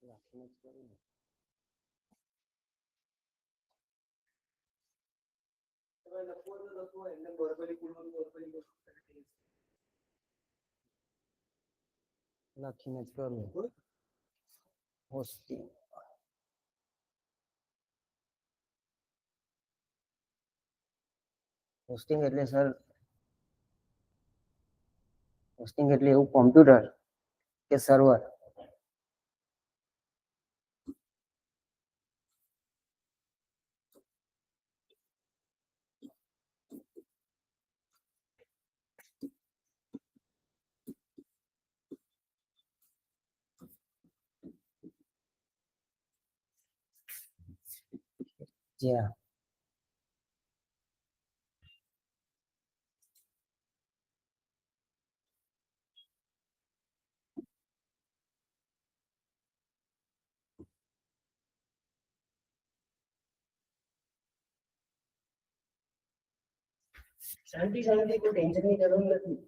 રાખીને જ કરું ને. લખીને જ કરું. હોસ્ટિંગ હોસ્ટિંગ એટલે સર હોસ્ટિંગ એટલે એવું કોમ્પ્યુટર કે સર્વર. જ્યાં શાંતિ શાંતિ કોઈ ટેન્શનની જરૂર નથી.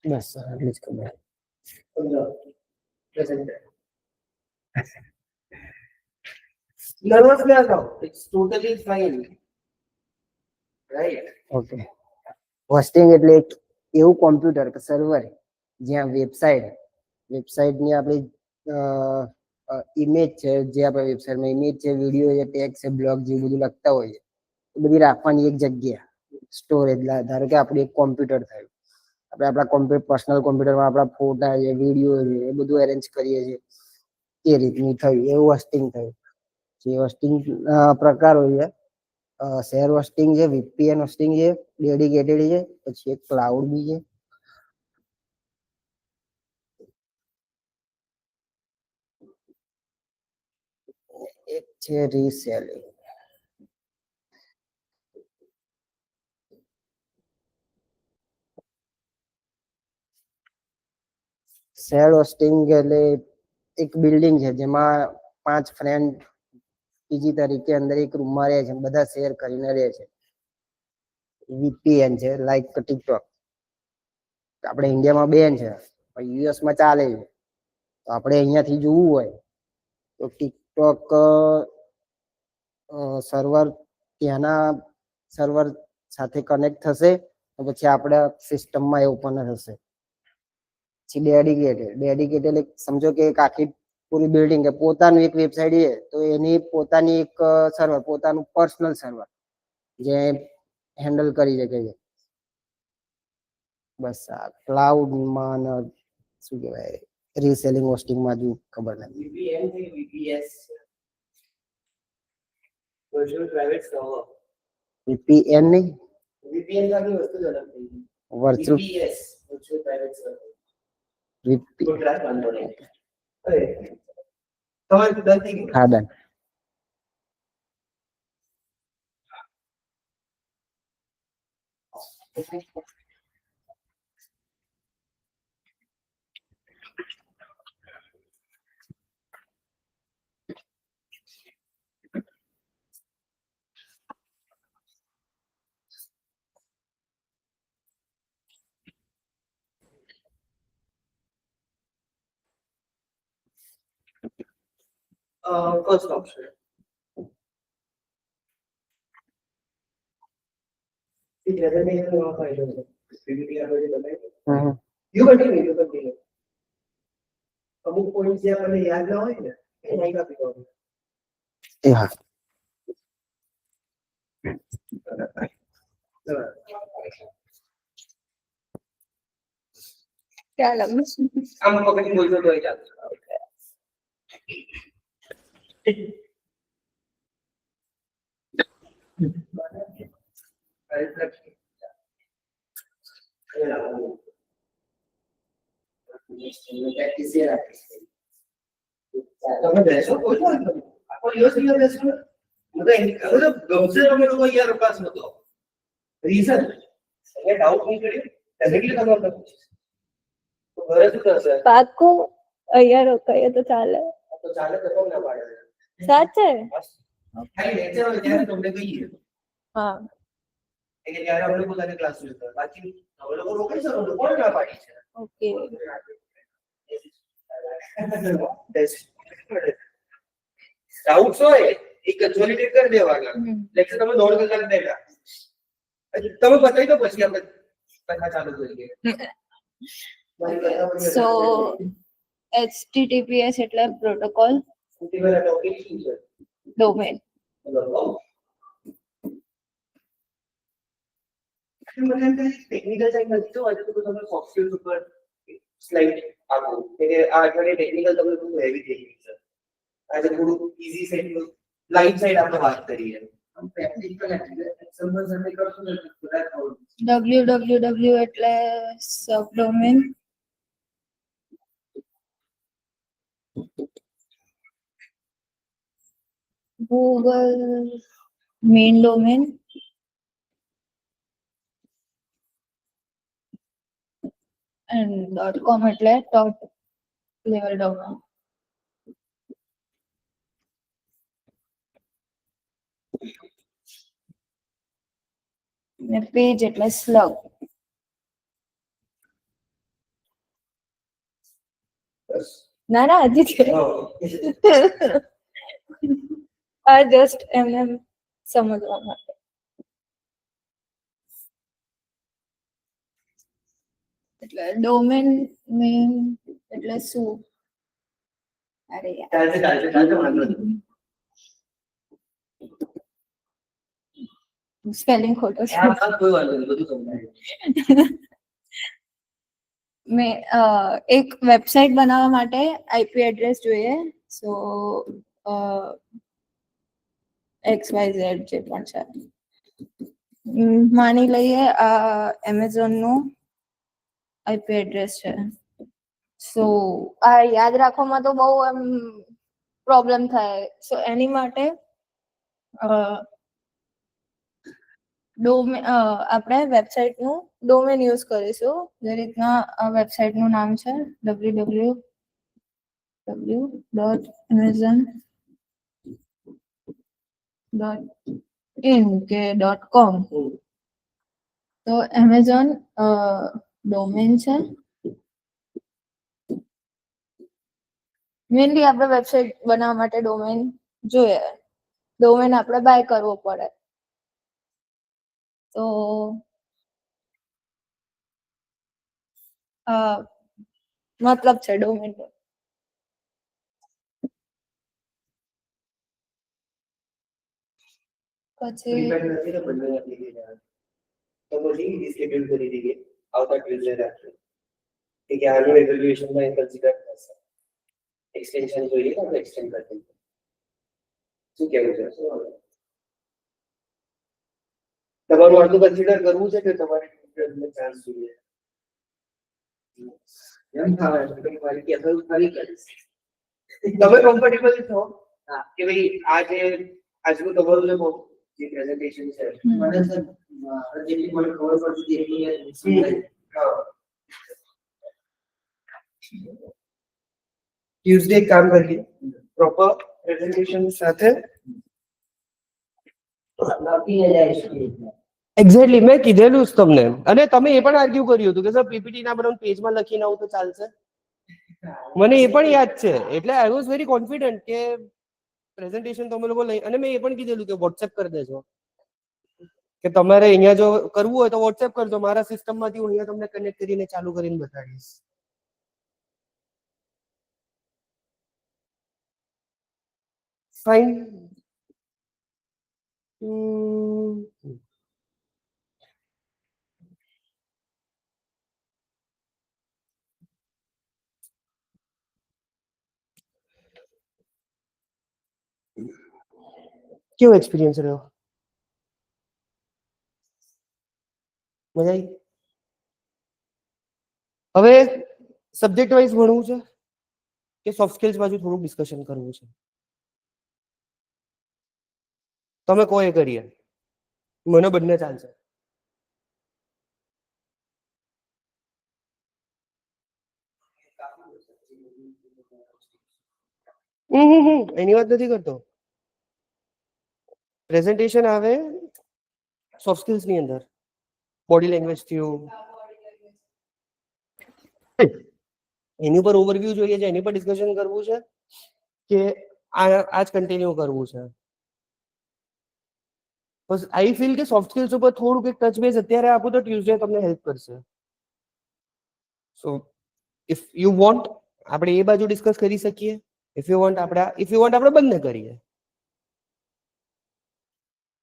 બસ એટલી જ ખબર. Nervous ના થાઓ. It's totally fine. Right? Okay. Hosting એટલે એક એવું કોમ્પ્યુટર કે સર્વર જ્યાં વેબસાઇટની આપણી ઇમેજ છે, જે આપણે વેબસાઇટમાં ઇમેજ છે, વિડીયો છે, ટેક્સ્ટ છે, બ્લોગ જે બધું લખતા હોઈએ એ બધી રાખવાની એક જગ્યા સ્ટોરેજ. ધારો કે આપણે એક કોમ્પ્યુટર થયું, આપણે આપણા પર્સનલ કોમ્પ્યુટરમાં આપણા ફોટા છે, વિડીયો છે, એ બધું અરેન્જ કરીએ છીએ, એ રીતનું થયું. એવું હોસ્ટિંગ થયું. જે હોસ્ટિંગ પ્રકાર હોય છે, શેર હોસ્ટિંગ છે, વીપીએન હોસ્ટિંગ છે, ડેડિકેટેડ છે, પછી એક ક્લાઉડ બી છે. એક છે રીસેલિંગ. શેર હોસ્ટિંગ એટલે એક બિલ્ડિંગ છે જેમાં 5 ફ્રેન્ડ પીજી તરીકે અંદર એક રૂમમાં રહે છે, બધા શેર કરીને રહે છે. વીપીએન છે, લાઈક ટિકટોક. આપણે ઇન્ડિયામાં બેન છે, યુએસ માં ચાલે છે. તો આપણે અહીંયાથી જોવું હોય તો ટિકટોક સર્વર ત્યાંના સર્વર સાથે કનેક્ટ થશે, પછી આપણા સિસ્ટમમાં એ ઓપન થશે. પછી ડેડિકેટેડ સમજો કે એક આખી પૂરી બિલ્ડિંગ કે પોતાનું એક વેબસાઇટ છે, તો એની પોતાની એક સર્વર, પોતાનું પર્સનલ સર્વર જે હેન્ડલ કરી શકે છે. બસ આ ક્લાઉડમાં શું કહેવાય, રીસેલિંગ હોસ્ટિંગમાં જો ખબર નથી. VPN થી VPS. Virtual Private Server. VPN નહીં, VPN કાની વસ્તુ જ અલગ થઈ ગઈ. Virtual VPS, Virtual Private Server. VP. તો ટ્રાક વાંધો નહીં. અરે તમારે ડન થઈ ગયું? હા, done. First option. See, presentation નો ફાયદો છે. PPT આપણે બનાવી. You continue. અમુક પોઈન્ટ જે આપણને યાદ ના હોય ને એ નહીં કાપી દો. એ હા. ચાલો આમ પકડી બોલતો તો ચાલશે. તમે બેસો કોઈ આખો દિવસ અહીંયા બેસો ને હું તો ગમશે તમે લોકો અહીંયા રોકાશ નતો રીઝન એ ડાઉટ નહીં કર્યો ડાયરેક્ટલી તમે તો ઘરે શું કરશે પાકું અહીંયા રોકાઈએ તો ચાલે. તો ચાલે તો કોણ ના પાડે સાચે? ખાલી લેક્ચર હોય ત્યારે તમને કહીએ હા. કે ત્યારે આપણે પોતાની ક્લાસ જોતા બાકી હવે લોકો રોકાઈ શકો તો કોણ ના પાડી છે. ઓકે. ડાઉટ્સ હોય એ કન્સોલિડેટ કરી દેવાના. લેક્ચર તમે 1.5 કલાક બેઠા તમે બતાવી દો પછી આપણે કથા ચાલુ કરીએ. So HTTPS એટલે પ્રોટોકોલ સૌથી પહેલા ટોપિક શું છે ડોમેન. ટેકનિકલ સાઈડ નથી તો આજે તો તમે સોફ્ટ સ્કિલ્સ ઉપર સ્લાઇડ આપો કે આ અઠવાડિયે ટેકનિકલ તમને થોડું હેવી થઈ ગયું છે. આજે થોડું ઈઝી સાઈડ લાઇટ સાઈડ આપણે વાત કરીએ. પ્રેક્ટિકલ એક્ઝામ્પલ સાથે કરશું ને બધા www એટલે subdomain. Google main domain. and .com એટલે ટોપ લેવલ ડોમેન. ને પેજ એટલે સ્લગ. ના ના હજી છે આ જસ્ટ એમને સમજવા માટે. એટલે ડોમેન નેમ એટલે શું? અરે ચાલશે વાંધો નહીં. સ્પેલિંગ ખોટો છે. કોઈ વાંધો નહીં, બધું સમજાય. મેં એક વેબસાઇટ બનાવવા માટે આઈપી એડ્રેસ જોઈએ. સો XYZ જે પણ છે. માની લઈએ આ એમેઝોન નું આઈપી એડ્રેસ છે. સો આ યાદ રાખવામાં તો બહુ એમ પ્રોબ્લેમ થાય. સો એની માટે આપણે વેબસાઇટ નું ડોમેન યુઝ કરીશું. જે રીતના આ વેબસાઇટ નું નામ છે www.amazon.in કે .com. તો એમેઝોન ડોમેન છે. મેનલી આપણે વેબસાઇટ બનાવવા માટે ડોમેન જોઈએ. ડોમેન આપણે બાય કરવો પડે. તો મતલબ છે ડોમેન નો. પછી Prepare નથી ને બંને application. તો પછી ડિસ્ટ્રીબ્યુટ કરી દઈએ આવતા ટ્યુઝડે રાત્રે કે આનું એવેલ્યુએશન માં કન્સિડર થશે. એક્સટેન્શન જોઈએ તો આપણે એક્સટેન્ડ કરી દઈએ. શું કહેવું છે? તમારું આટલું કન્સિડર કરવું છે કે તમારે ચાન્સ જોઈએ? એમ થાય તો મારી કે તો ફરી કરીશ. તમે કમ્ફર્ટેબલ છો કે ભાઈ આ જે આજનું તમારું જે પ્રેઝન્ટેશન છે મને સર જેટલી મને ખબર પડતી એટલી સમજાય. ટ્યુઝડે એક કામ કરીએ પ્રોપર પ્રેઝન્ટેશન સાથે. લખીને જાય છે. એક્ઝેક્ટલી મેં કીધેલું જ તમને, અને તમે એ પણ આર્ગ્યુ કર્યું હતું કે સર પીપીટી ના બનાવું પેજમાં લખીને આવું તો ચાલશે. મને એ પણ યાદ છે. એટલે આઈ વોઝ વેરી કોન્ફિડન્ટ કે પ્રેઝન્ટેશન તમે લોકો લઈ, અને મેં એ પણ કીધેલું કે વોટ્સએપ કરી દેજો કે તમારે અહીંયા જો કરવું હોય તો વોટ્સએપ કરજો. મારા સિસ્ટમમાંથી હું અહીંયા તમને કનેક્ટ કરીને ચાલુ કરીને બતાડીશ. ફાઇન. કેવો એક્સપિરિયન્સ રહ્યો? મજા આવી? હવે સબ્જેક્ટ વાઇઝ ભણવું છે કે સોફ્ટ સ્કિલ્સ બાજુ થોડું ડિસ્કશન કરવું છે? તમે કહો એ કરીએ. મને બંને ચાલશે. એની વાત નથી કરતો. પ્રેઝન્ટેશન આવે સોફ્ટ સ્કિલ્સ ની અંદર, બોડી લેંગ્વેજ થયું, એની પર ઓવરવ્યુ જોઈએ છે, એની પર ડિસ્કશન કરવું છે કે આ જ કન્ટિન્યુ કરવું છે? બસ આઈ ફીલ કે સોફ્ટ સ્કિલ્સ ઉપર થોડુંક એક ટચ બેઝ અત્યારે આપો તો ટ્યુઝડે તમને હેલ્પ કરશે. સો ઇફ યુ વોન્ટ આપણે એ બાજુ ડિસ્કસ કરી શકીએ. ઇફ યુ વોન્ટ આપણે બંને કરીએ.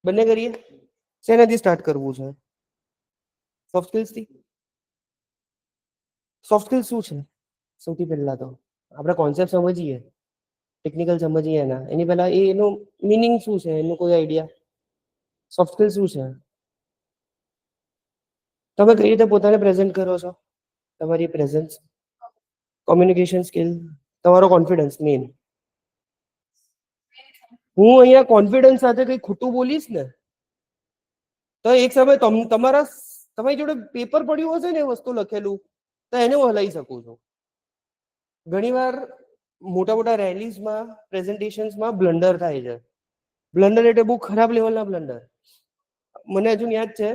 બંને કરીએ. શેનાથી સ્ટાર્ટ કરવું છે? સોફ્ટ સ્કિલ્સ થી. સોફ્ટ સ્કિલ્સ શું છે? સૌથી પહેલા તો આપણે કોન્સેપ્ટ સમજીએ, ટેકનિકલ સમજીએ એની પહેલા એનું મીનિંગ શું છે, એનું કોઈ આઈડિયા? સોફ્ટ સ્કિલ શું છે? તમે કઈ રીતે પોતાને પ્રેઝન્ટ કરો છો, તમારી પ્રેઝન્સ, કોમ્યુનિકેશન સ્કિલ, તમારો કોન્ફિડન્સ મેઇન. હું અહીંયા કોન્ફિડન્સ સાથે કઈ ખોટું બોલીશ ને તો એક સમય તમારી જોડે પેપર પડ્યું હશે ને એ વસ્તુ લખેલું, તો એને હું હલાવી શકું છું. ઘણીવાર મોટા મોટા રેલીઝમાં, પ્રેઝન્ટેશન્સમાં બ્લન્ડર થાય છે. બ્લન્ડર એટલે બહુ ખરાબ લેવલના બ્લન્ડર. મને હજુ યાદ છે,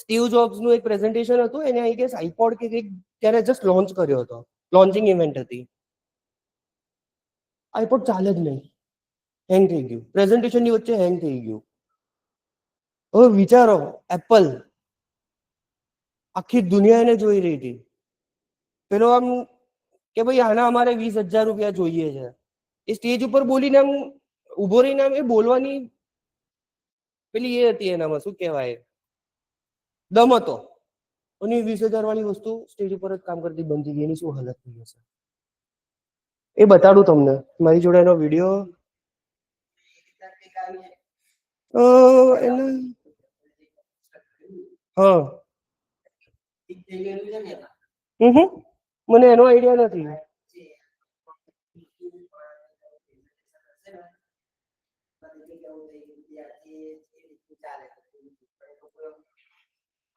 સ્ટીવ જોબ્સ નું એક પ્રેઝન્ટેશન હતું, એને આઈ ગેસ આઈપોડ કે કંઈક ત્યારે જસ્ટ લોન્ચ કર્યો હતો. લોન્ચિંગ ઇવેન્ટ હતી, આઈપોડ ચાલે જ નહીં, હેંગ થઈ ગયું, પ્રેઝન્ટેશનની વચ્ચે હેંગ થઈ ગયું. હવે વિચારો, એપલ આખી દુનિયા એને જોઈ રહી હતી, પેલો આમ કે ભાઈ આના અમારે 20,000 રૂપિયા જોઈએ છે, એ સ્ટેજ ઉપર બોલીને આમ ઉભો રહીને આમ એ બોલવાની પેલી એ હતી, એનામાં શું કહેવાય, દમ હતો. અને 20,000 વાળી વસ્તુ સ્ટેજ ઉપર જ કામ કરતી બંધ થઈ ગઈ, એની શું હાલત થઈ હશે એ બતાડું તમને. મારી જોડે એનો વિડીયો એને હા મને એનો આઈડિયા નથી.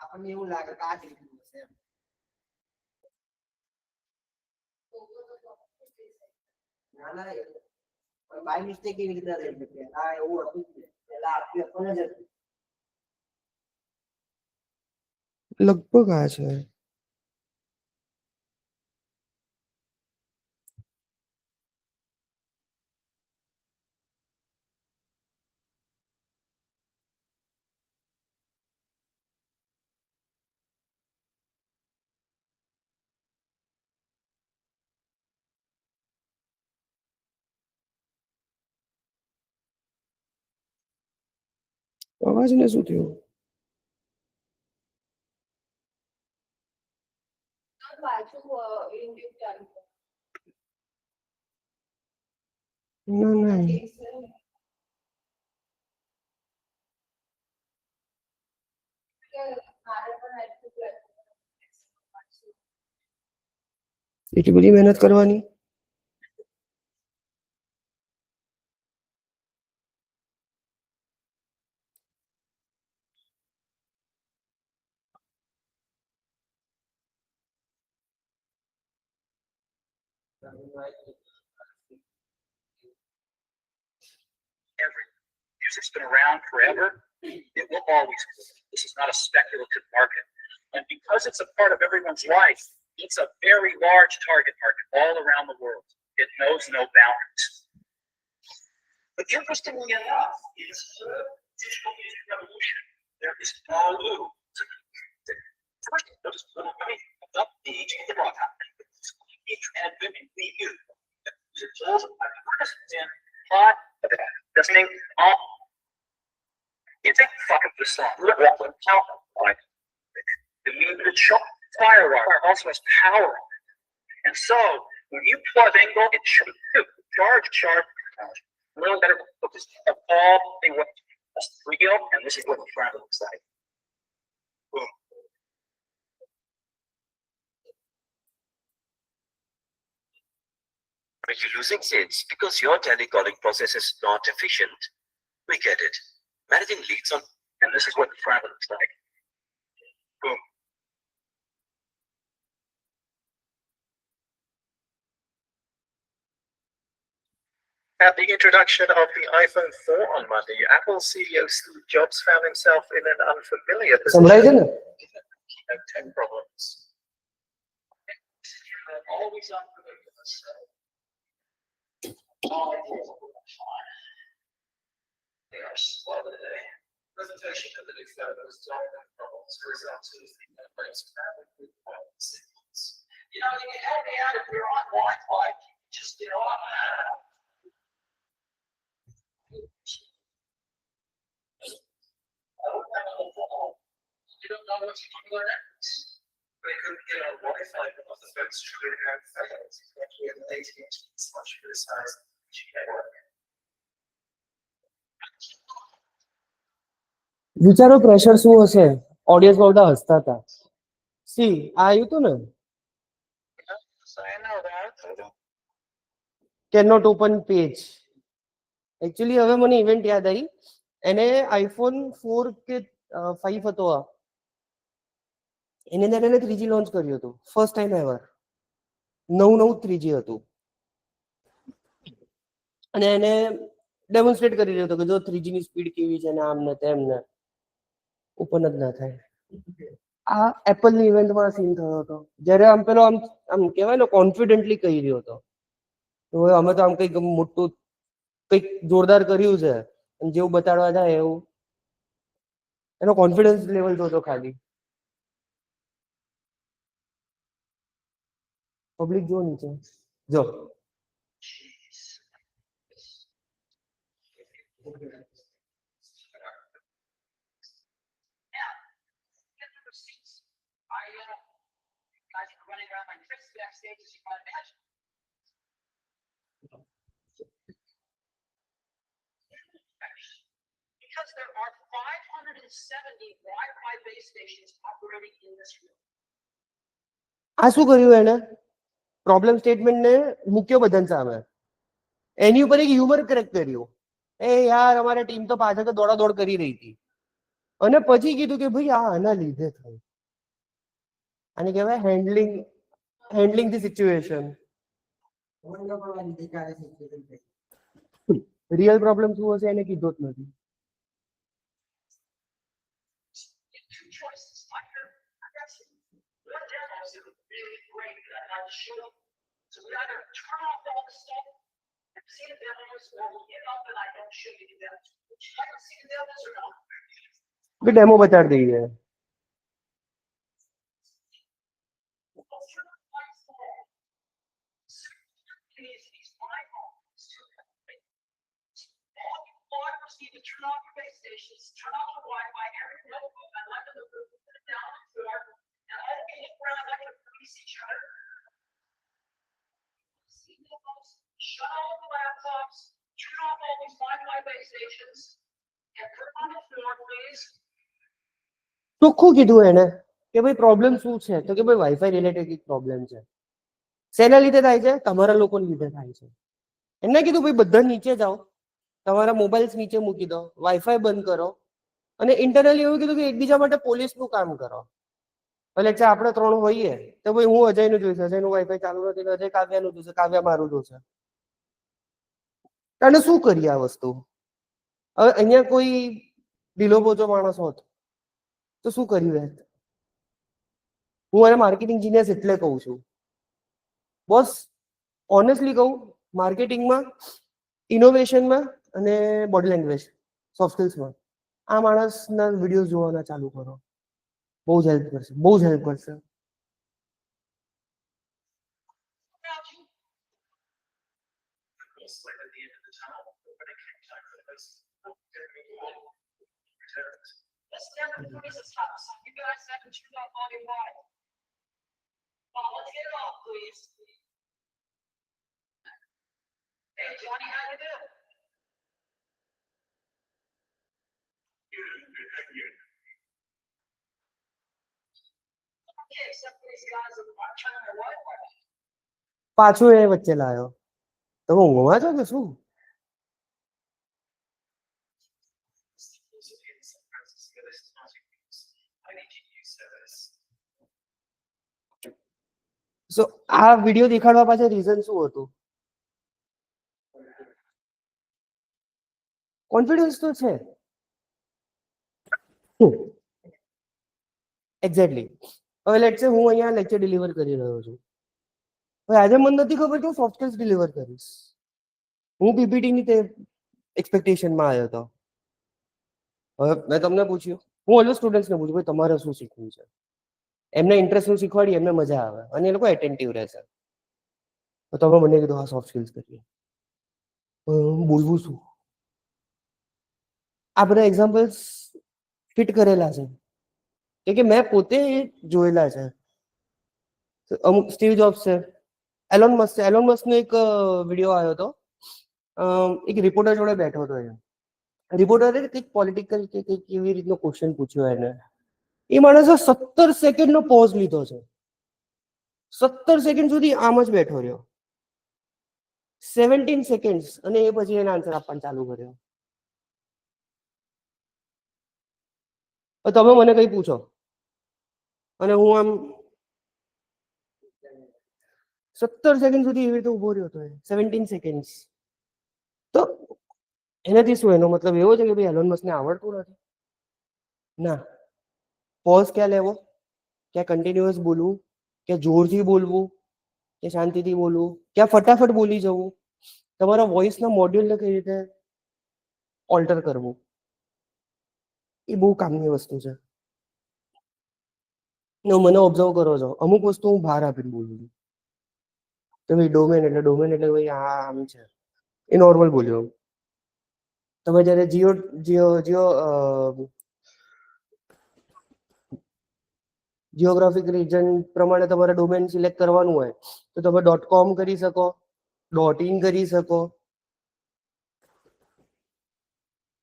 આપણને એવું લાગે કે આ જ રીતનું હશે એમ. ના ના, બાય મિસ્ટેક એવી રીતના થઈ શકે. આ એવું હતું જ નહીં. પહેલા આપણી આપણને જ હતું. લગભગ આ છે. અવાજને શું થયું? ના ના, એટલી બધી મહેનત કરવાની. Music's been around forever. It will always be. This is not a speculative market. And because it's a part of everyone's life, it's a very large target market all around the world. It knows no boundaries. But interestingly enough, in the digital music revolution, there is no first notice up the aging of the rock happening. And women we you. Listening all you think fucking the song. Like the muted shot FireWire also has power. And so when you plug angle, it should charge. Really better focus of all the way. That's real, and this is what the front looks like. Boom. Are you losing sales because your telecalling process is not efficient? We get it. Managing leads on, And this is what the front looks like. Boom. At the introduction of the iPhone 4 on Monday, Apple CEO Steve Jobs found himself in an unfamiliar સંભળાય છે position. ને? Tech problems. Always unpredictable. They are slow today. Presentation of the new photos solving problems results in the numbers signals. You know, you can help me out if you're on Wi-Fi. Just get on. You don't know what you can learn next. They couldn't get on Wi-Fi because the folks truly had failed. Especially in the AT&T much criticized network. વિચારો pressure શું હશે. ઓડિયન્સમાં બધા હસતા હતા. C આ આવ્યું હતું ને, So I know that. Cannot open page. Actually હવે મને ઇવેન્ટ યાદ આવી. એને આઈફોન 4 કે 5 હતો આ, એની અંદર એને 3G લોન્ચ કર્યું હતું. ફર્સ્ટ ટાઈમ એવર નવું 3G હતું. અને એને ડેમોન્સ્ટ્રેટ કરી રહ્યો હતો કે જો 3G ની સ્પીડ કેવી છે ને આમ ને તેમ ને. ઓપન જ ના થાય. આ એપલની ઇવેન્ટમાં સીન થયો હતો, જ્યારે આમ પેલો આમ આમ કહેવાય ને કોન્ફિડન્ટલી કહી રહ્યો હતો તો હવે અમે તો આમ કંઈક મોટું કંઈક જોરદાર કર્યું છે, અને જેવું બતાડવા જાય એવું એનો કોન્ફિડન્સ લેવલ જોતો ખાલી. પબ્લિક જો નીચે જો Because there are 570 Wi-Fi base stations operating in this room. આ શું કર્યું એને પ્રોબ્લેમ સ્ટેટમેન્ટને મૂક્યો બધાની સામે, એની ઉપર એક હ્યુમર કરેક્ટ કર્યું. એ યાર અમારી ટીમ તો પાછળ તો દોડાદોડ કરી રહી હતી, અને પછી કીધું કે ભાઈ આ આના લીધે થયું. આને કહેવાય handling the situation. Real problem શું હશે એને કીધો જ નથી. Two choices. I got some good demos that are really great that I'd like to show you. So we either turn off all the stuff and see the demos, or we get up and I don't show you the demos. Would you like to see the demos or not? Demo બતાડી દઈએ. Need to turn off your base stations, turn off the Wi-Fi, every notebook, I left in the room, put it down on the floor, and all be around like a police each other. See those? Shut all the laptops, turn off all these Wi-Fi base stations, and put it on the floor, please. ચોખ્ખું કીધું એને કે ભાઈ problem શું છે, તો કે ભાઈ વાઈફાઈ રિલેટેડ એક પ્રોબ્લેમ છે. શેના લીધે થાય છે? તમારા લોકોને લીધે થાય છે. એને કીધું ભાઈ બધા નીચે જાઓ, તમારા મોબાઈલ્સ નીચે મૂકી દો, વાઈફાઈ બંધ કરો, અને ઇન્ટરનલી એવું કીધું કે એકબીજા માટે પોલીસનું કામ કરો. એટલે આપણે 3 હોઈએ તો ભાઈ હું અજયનું જોઈશ, અજયનું વાઈફાઈ ચાલુ નથી, અજય કાવ્યાનું જોશે, કાવ્યા મારું જોશે. અને શું કરીએ આ વસ્તુ? હવે અહીંયા કોઈ ઢીલો બોચો માણસ હોત તો શું કર્યું રહે? હું એને માર્કેટિંગ જીનિયસ એટલે કહું છું બોસ, ઓનેસ્ટલી કહું, માર્કેટિંગમાં, ઇનોવેશનમાં અને બોડી લેંગ્વેજ સોફ્ટ સ્કિલ્સમાં આ માણસના વિડીયો જોવાના ચાલુ કરો, બહુ જ હેલ્પ કરશે, બહુ જ હેલ્પ કરશે. Light at the end of the tunnel, but it came time for those. Let's never freeze this house. You guys have to turn off all your Wi-Fi. Let's get it off, please. Hey, Johnny, how you doing? Okay, except for these guys that are turning their Wi-Fi off. પાછું એ વચ્ચે લાયો. તમે ઊંઘમાં છો કે શું? સો આ video દેખાડવા પાછળ રીઝન શું હતું? કોન્ફિડન્સ તો છે એક્ઝેક્ટલી. હવે લેટ્સ સે હું અહીંયા લેક્ચર ડિલિવર કરી રહ્યો છું. હવે આજે મને નથી ખબર કે હું સોફ્ટ સ્કિલ્સ ડિલિવર કરીશ. હું પીપીટીની તે એક્સપેક્ટેશનમાં આવ્યો હતો. હવે મેં તમને પૂછ્યું, હું ઓલવેઝ સ્ટુડન્ટ્સને પૂછું ભાઈ તમારે શું શીખવું છે, એમને ઇન્ટરેસ્ટનું શીખવાડીએ, એમને મજા આવે અને એ લોકો એટેન્ટિવ રહેશે. તો તમે મને કીધું હા સોફ્ટ સ્કિલ્સ કરીએ. હું બોલવું શું? આ બધા એક્ઝામ્પલ્સ ફિટ કરેલા છે કે મેં પોતે જોયેલા છે. અમુક સ્ટીવ જોબ્સ છે, એલોન મસ્ક છે. એલોન મસ્કનો એક વિડીયો આવ્યો હતો, એક રિપોર્ટર જોડે બેઠો હતો. રિપોર્ટરે કંઈક પોલિટિકલ કે કંઈક એવી રીતનો ક્વેશ્ચન પૂછ્યો એને. એ માણસે 17 સેકન્ડનો પોઝ લીધો છે. 17 સેકન્ડ સુધી આમ જ બેઠો રહ્યો, 17 સેકન્ડ, અને એ પછી એને આન્સર આપવાનું ચાલુ કર્યો. તમે મને કઈ પૂછો અને હું આમ 17 સેકન્ડ સુધી એવી રીતે ઉભો રહ્યો હતો, 17 સેકન્ડ. તો એનાથી શું એનો મતલબ એવો છે કે ભાઈ એલોન મસ્કને આવડતું નથી? ના. પોઝ ક્યાં લેવો? ક્યાં કન્ટિન્યુઅસ બોલવું, ક્યાં જોરથી બોલવું, કે શાંતિથી બોલવું, ક્યાં ફટાફટ બોલી જવું, તમારા વોઇસના મોડ્યુલને કઈ રીતે ઓલ્ટર કરવું, એ બહુ કામની વસ્તુ છે. ને મને ઓબ્ઝર્વ કરો છો, અમુક વસ્તુ હું બહાર આપીને બોલું છું કે ભાઈ ડોમેન એટલે ભાઈ આ આમ છે, એ નોર્મલ બોલ્યો. તમે જ્યારે જીઓગ્રાફિક રીજન પ્રમાણે તમારે ડોમેન સિલેક્ટ કરવાનું હોય તો તમે .com કરી શકો, .in કરી શકો.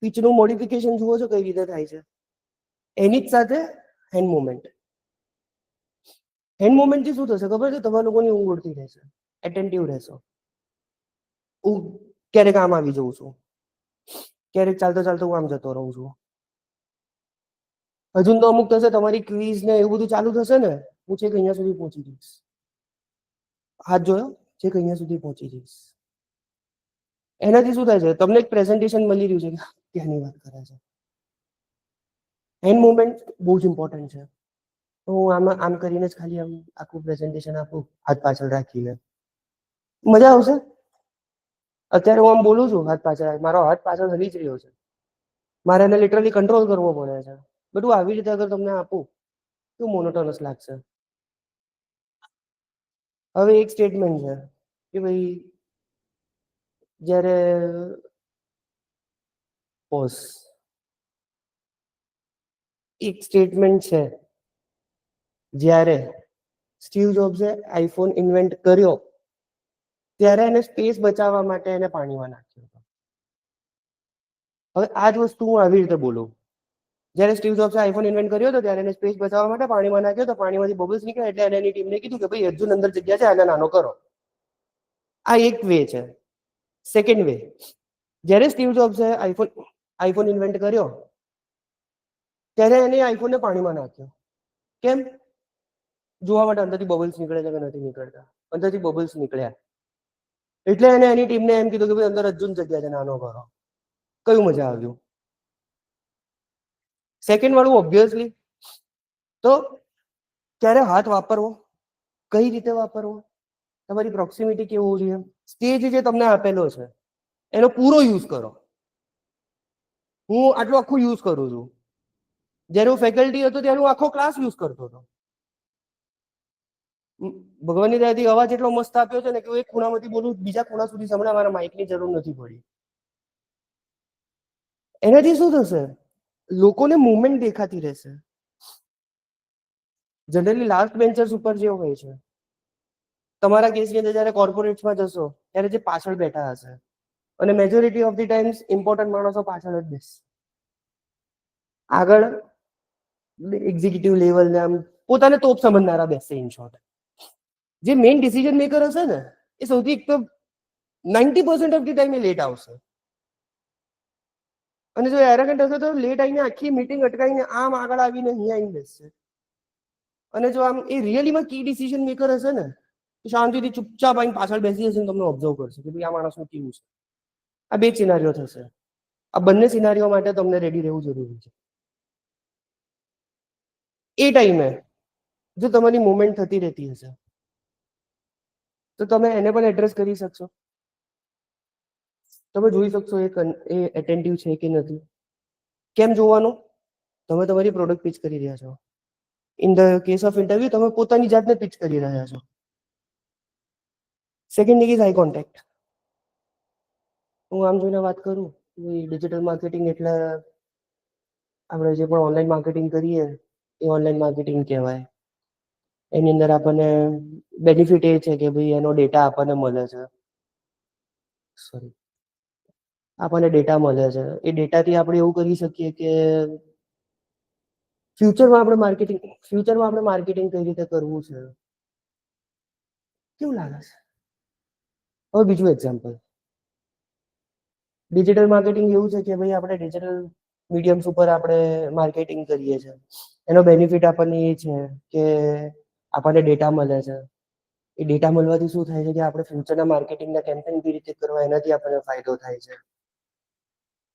પિચનું મોડિફિકેશન જુઓ છો કઈ રીતે થાય છે. એની જ સાથે હેન્ડ મુવમેન્ટ. હેન્ડ મુવમેન્ટથી શું થશે ખબર છે? તમારા લોકોની ઊંઘ ઉડતી રહેશે, એટેન્ટિવ રહેશો. હું ક્યારેક આમ આવી જઉં છું, ક્યારેક ચાલતો ચાલતો હું આમ જતો રહું છું. હજુ તો અમુક થશે તમારી ક્વિઝ ને એવું બધું ચાલુ થશે ને, હું છેક અહીંયા સુધી પહોંચી જઈશ. હાથ જોયો? છેક અહીંયા સુધી પહોંચી જઈશ. એનાથી શું થાય છે? તમને એક પ્રેઝન્ટેશન મળી રહ્યું છે કે ત્યાંની વાત કરે છે. હેન્ડ મુવમેન્ટ બહુ જ ઇમ્પોર્ટન્ટ છે. હું આમ કરીને જ ખાલી આમ આખું પ્રેઝન્ટેશન આપું, હાથ પાછળ રાખીને. મજા આવશે. અત્યારે હું આમ બોલું છું, હાથ પાછળ, મારો હાથ પાછળ હલી જ રહ્યો છે. મારે એને લિટરલી કંટ્રોલ કરવો પડે છે. બધું આવી રીતે અગર તમને આપું તો મોનોટોનસ લાગશે. હવે એક સ્ટેટમેન્ટ છે કે ભાઈ જ્યારે એક સ્ટેટમેન્ટ છે જ્યારે સ્ટીવ જોબ્સે આઈફોન ઇન્વેન્ટ કર્યો ત્યારે એને સ્પેસ બચાવવા માટે એને પાણીમાં નાખ્યો હતો. હવે આ જ વસ્તુ હું આવી રીતે બોલું. જ્યારે સ્ટીવ જોબ્સે આઈફોન ઇન્વેન્ટ કર્યો હતો ત્યારે એને સ્પેસ બચાવવા માટે પાણીમાં નાખ્યો તો પાણીમાંથી બબલ્સ નીકળ્યા એટલે એને એની ટીમને કીધું કે ભાઈ અર્જુન અંદર જગ્યા છે, આને નાનો કરો. આ એક વે છે. સેકન્ડ વે, જ્યારે સ્ટીવ જોબ્સે આઈફોન ઇન્વેન્ટ કર્યો ત્યારે એને આઈફોનને પાણીમાં નાખ્યો. કેમ? જોવા માટે અંદરથી બબલ્સ નીકળે છે કે નથી નીકળતા. અંદરથી બબલ્સ નીકળ્યા એટલે એને એની ટીમને એમ કીધું કે ભાઈ અંદર અર્જુન જગ્યા છે, નાનો કરો. કયું મજા આવ્યું? સેકન્ડ વાળું ઓબ્વિયસલી. તો ક્યારે હાથ વાપરવો, કઈ રીતે વાપરવો, તમારી પ્રોક્સિમિટી કેવું હોવું જોઈએ, સ્ટેજ જે તમને આપેલો છે એનો પૂરો યુઝ કરો. હું આટલું આખું યુઝ કરું છું. જ્યારે હું ફેકલ્ટી હતો ત્યારે હું આખો ક્લાસ યુઝ કરતો હતો. ભગવાનની દયાથી અવાજ એટલો મસ્ત આપ્યો છે ને કે હું એક ખૂણામાંથી બોલું બીજા ખૂણા સુધી સંભળાય, મારા માઇકની જરૂર નથી પડી. એનાથી શું થશે? લોકોને મુવમેન્ટ દેખાતી રહેશે. જનરલી લાસ્ટ બેન્ચર્સ ઉપર જે હોય છે, તમારા કેસની અંદર જ્યારે કોર્પોરેટ્સમાં જશો ત્યારે જે પાછળ બેઠા હશે, અને majority of the times important માણસો પાછળ જ બેસે. આગળ એક્ઝિક્યુટિવ લેવલ આમ પોતાને તોપ સમજનારા બેસે. ઇન શોર્ટ, જે મેઇન ડિસિઝન મેકર હશે ને એ સૌથી એક તો 90% ઓફ ધી ટાઈમ એ લેટ આવશે. અને જો એરોગન્ટ હશે તો લેટ આવીને આખી મીટિંગ અટકાવીને આમ આગળ આવીને અહીંયા આવીને બેસશે. અને જો આમ એ રિયલીમાં કી ડિસિઝન મેકર હશે ને તો શાંતિથી ચૂપચાપ આવીને પાછળ બેસી જશે ને તમને ઓબ્ઝર્વ કરશે કે ભાઈ આ માણસનું કેવું છે. આ બે સિનારીઓ થશે. આ બંને સિનારીઓ માટે તમને રેડી રહેવું જરૂરી છે. એ ટાઈમે જો તમારી મુવમેન્ટ થતી રહેતી હશે તો તમે એને પણ એડ્રેસ કરી શકશો. તમે જોઈ શકશો એ એટેન્ટિવ છે કે નથી. કેમ જોવાનું? તમે તમારી પ્રોડક્ટ પિચ કરી રહ્યા છો. In the case of interview તમે પોતાની જાતને પિચ કરી રહ્યા છો. Second thing is eye contact. હું આમ જોઈને વાત કરું, ડિજિટલ માર્કેટિંગ એટલે આપણે જે પણ ઓનલાઈન માર્કેટિંગ કરીએ એ ઓનલાઈન માર્કેટિંગ કહેવાય. એની અંદર આપણને બેનિફિટ એ છે કે ભાઈ એનો ડેટા આપણને મળે છે. આપણને ડેટા મળે છે. એ ડેટાથી આપણે એવું કરી શકીએ કે ફ્યુચરમાં આપણે માર્કેટિંગ કઈ રીતે કરવું છે. કેવું લાગે છે? હવે બીજું એક્ઝામ્પલ, ડિજિટલ માર્કેટિંગ એવું છે કે ભાઈ આપણે ડિજિટલ મીડિયમ્સ ઉપર આપણે માર્કેટિંગ કરીએ છીએ. એનો બેનિફિટ આપણને એ છે કે આપણને ડેટા મળે છે. એ ડેટા મળવાથી શું થાય છે કે આપણે ફ્યુચરના માર્કેટિંગના કેમ્પેન કેવી રીતે કરવા એનાથી આપણને ફાયદો થાય છે.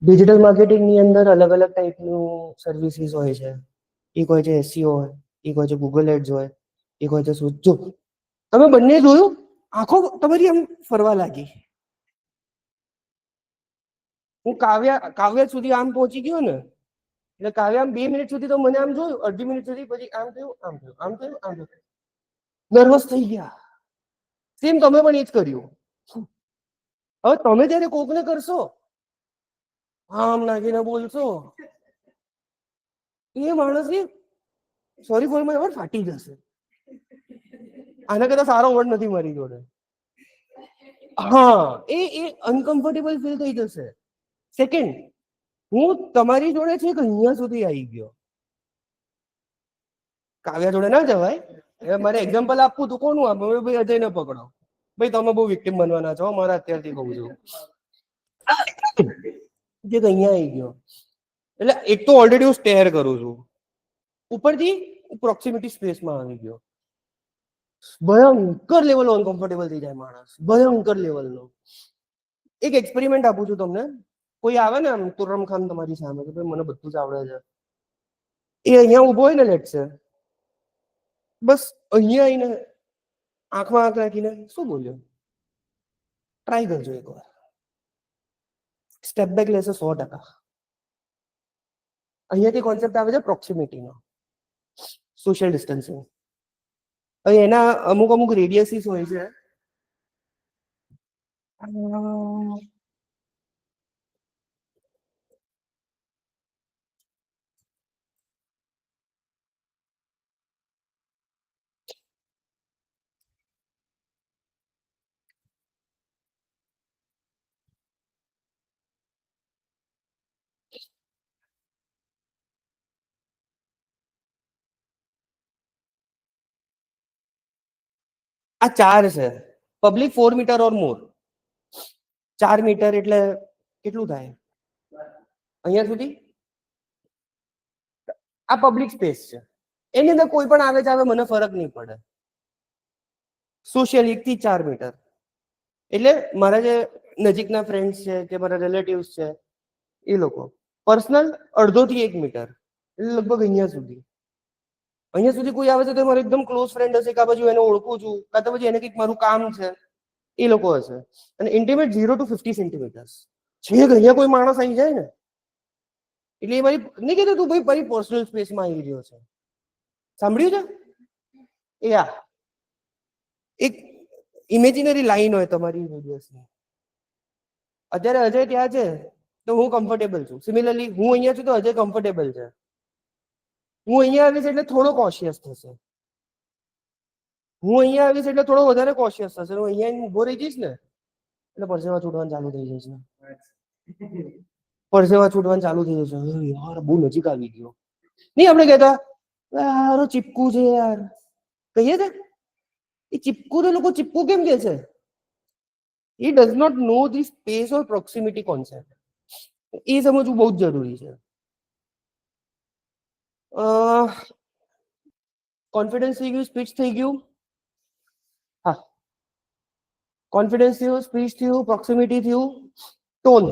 ડિજિટલ માર્કેટિંગની અંદર અલગ અલગ ટાઈપનું સર્વિસીસ હોય છે. એક હોય છે SEO, એક હોય છે ગૂગલ એડ્સ હોય, એક હોય છે જો તમે બંને જોયું, આંખો તમારી આમ ફરવા લાગી. હું કાવ્ય સુધી આમ પહોંચી ગયો ને, એટલે કાવ્ય આમ 2 મિનિટ સુધી તો મને આમ જોયું, અડધી મિનિટ સુધી પછી આમ થયું, આમ થયું, આમ થયું, આમ થયું, નર્વસ થઈ ગયા. સેમ તમે પણ એ જ કર્યું. હવે તમે જયારે કોકને કરશો, આમ લાગીને બોલશો, એ માણસની સોરી ફોર માય વર્ડ ફાટી જશે. આના કરતા સારો વર્ડ નથી મારી જોડે. હા, એ અનકમ્ફર્ટેબલ ફીલ થઈ જશે. સેકન્ડ, હું તમારી જોડે છે કે અહીંયા સુધી આવી ગયો. કાવ્યા જોડે ના જવાય. મારે એક્ઝામ્પલ આપવું તો કોનું આપવું? ભાઈ અજયને પકડો. ભાઈ તમે બહુ વિક્ટિમ બનવાના છો, મારા અત્યારથી કહું છું. જે અહીંયા આવી ગયો, એટલે એક તો ઓલરેડી હું સ્ટેર કરું છું, ઉપરથી પ્રોક્સિમિટી સ્પેસમાં આવી ગયો. ભયંકર લેવલ અનકમ્ફર્ટેબલ થઈ જાય માણસ, ભયંકર લેવલનો. એક એક્સપેરિમેન્ટ આપું છું તમને. કોઈ આવે ને આમ તુરમ ખાન તમારી સામે કે ભાઈ મને બધું જ આવડે છે, એ અહીંયા ઉભો હોય ને લેટ છે, બસ અહીંયા આવીને આંખમાં આંખ રાખીને શું બોલ્યો ટ્રાય કરજો એકવાર. સ્ટેપ બેક લેશે 100%. અહીંયાથી કોન્સેપ્ટ આવે છે પ્રોક્સિમિટીનો, સોશિયલ ડિસ્ટન્સિંગ. હવે એના અમુક અમુક રેડિયસીસ હોય છે. આ 4 છે. પબ્લિક 4 મીટર ઓર મોર. 4 મીટર એટલે કેટલું થાય અહીંયા સુધી? આ પબ્લિક સ્પેસ છે, એની અંદર કોઈ પણ આવે જાવે મને ફરક નહીં પડે. સોશિયલ 1 થી 4 મીટર એટલે મારા જે નજીકના ફ્રેન્ડ્સ છે કે મારા રિલેટિવ્સ છે એ લોકો. પર્સનલ 1.5 થી 1 મીટર એટલે લગભગ અહીંયા સુધી. અહીંયા સુધી કોઈ આવે છે તો મારો એકદમ ક્લોઝ ફ્રેન્ડ હશે, કાં પછી એને ઓળખું છું, કાં તો પછી એને કંઈક મારું કામ છે, એ લોકો હશે. અને ઇન્ટિમેટ 0 to 50 સેન્ટીમીટર્સ છે. અહીંયા કોઈ માણસ આવી જાય ને એટલે એ મારી નહીં કહેતો તું ભાઈ મારી પર્સનલ સ્પેસમાં આવી રહ્યો છે. સાંભળ્યું છે? એ આ એક ઇમેજિનરી લાઈન હોય તમારી રેડિયસની. અત્યારે અજય ત્યાં છે તો હું કમ્ફર્ટેબલ છું. સિમિલરલી હું અહીંયા છું તો અજય કમ્ફર્ટેબલ છે. હું અહીંયા આવીશ એટલે થોડો કોશિયસ થશે. હું અહીંયા આવીશ એટલે થોડો વધારે કોશિયસ થશે. હું અહીંયા ઉભો રહી જઈશ ને એટલે પરસેવા છૂટવાનું ચાલુ થઈ જશે. પરસેવા છૂટવાનું ચાલુ થઈ જશે. યાર બહુ નજીક આવી ગયો. નહીં આપણે કહેતા યાર ચીપકું છે યાર, કહીએ છે એ ચીપકું તો લોકો ચીપકું કેમ કે છે? he does not know the space or proximity concept. એ સમજવું બહુ જ જરૂરી છે. કોન્ફિડન્સ થઈ ગયું, સ્પીચ થઈ ગયું. હા, કોન્ફિડન્સ થયું, સ્પીચ થયું, પ્રોક્સિમિટી થયું, ટોન.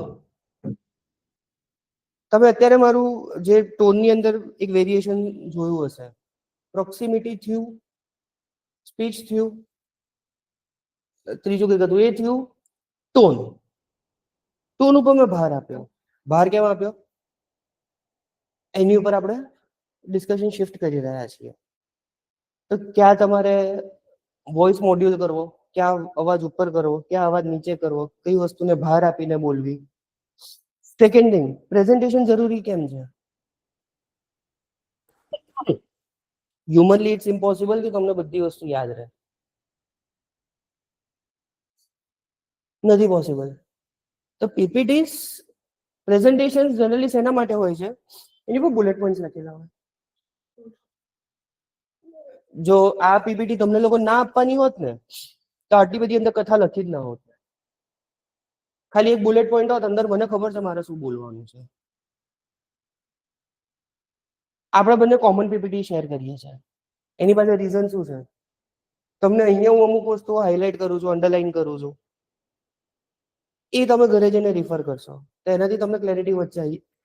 તમે અત્યારે મારું જે ટોનની અંદર એક વેરિએશન જોયું હશે. પ્રોક્સિમિટી થયું, સ્પીચ થયું, ત્રીજું કઈ હતું એ થયું, ટોન. ટોન ઉપર મેં ભાર આપ્યો. ભાર કેમ આપ્યો એની ઉપર આપણે ડિસ્કશન શિફ્ટ કરી રહ્યા છીએ. તો ક્યાં તમારે વોઇસ મોડ્યુલ કરવો, ક્યાં અવાજ ઉપર કરવો, ક્યાં અવાજ નીચે કરવો, કઈ વસ્તુને ભાર આપીને બોલવી. સેકન્ડ થિંગ, પ્રેઝન્ટેશન જરૂરી કેમ છે? હ્યુમનલી ઇટ્સ ઇમ્પોસિબલ કે તમને બધી વસ્તુ યાદ રહે. નથી પોસિબલ. તો પીપીટીસ પ્રેઝન્ટેશન જનરલી શેના માટે હોય છે? એની પર બુલેટ પોઈન્ટ્સ લખેલા હોય. જો આ પીપીટી તમને લોકો ના આપવાની હોત ને તો આટલી બધી અંદર કથા લખી જ ના હોત. ખાલી એક બુલેટ પોઈન્ટ હોત અંદર, મને ખબર છે મારે શું બોલવાનું છે. આપણે બંને કોમન પીપીટી શેર કરીએ છીએ. એની પાસે રીઝન શું છે? તમને અહીંયા હું અમુક વસ્તુઓ હાઇલાઇટ કરું છું, અંડરલાઈન કરું છું, એ તમે ઘરે જઈને રિફર કરશો તો એનાથી તમને ક્લેરિટી વચ્ચે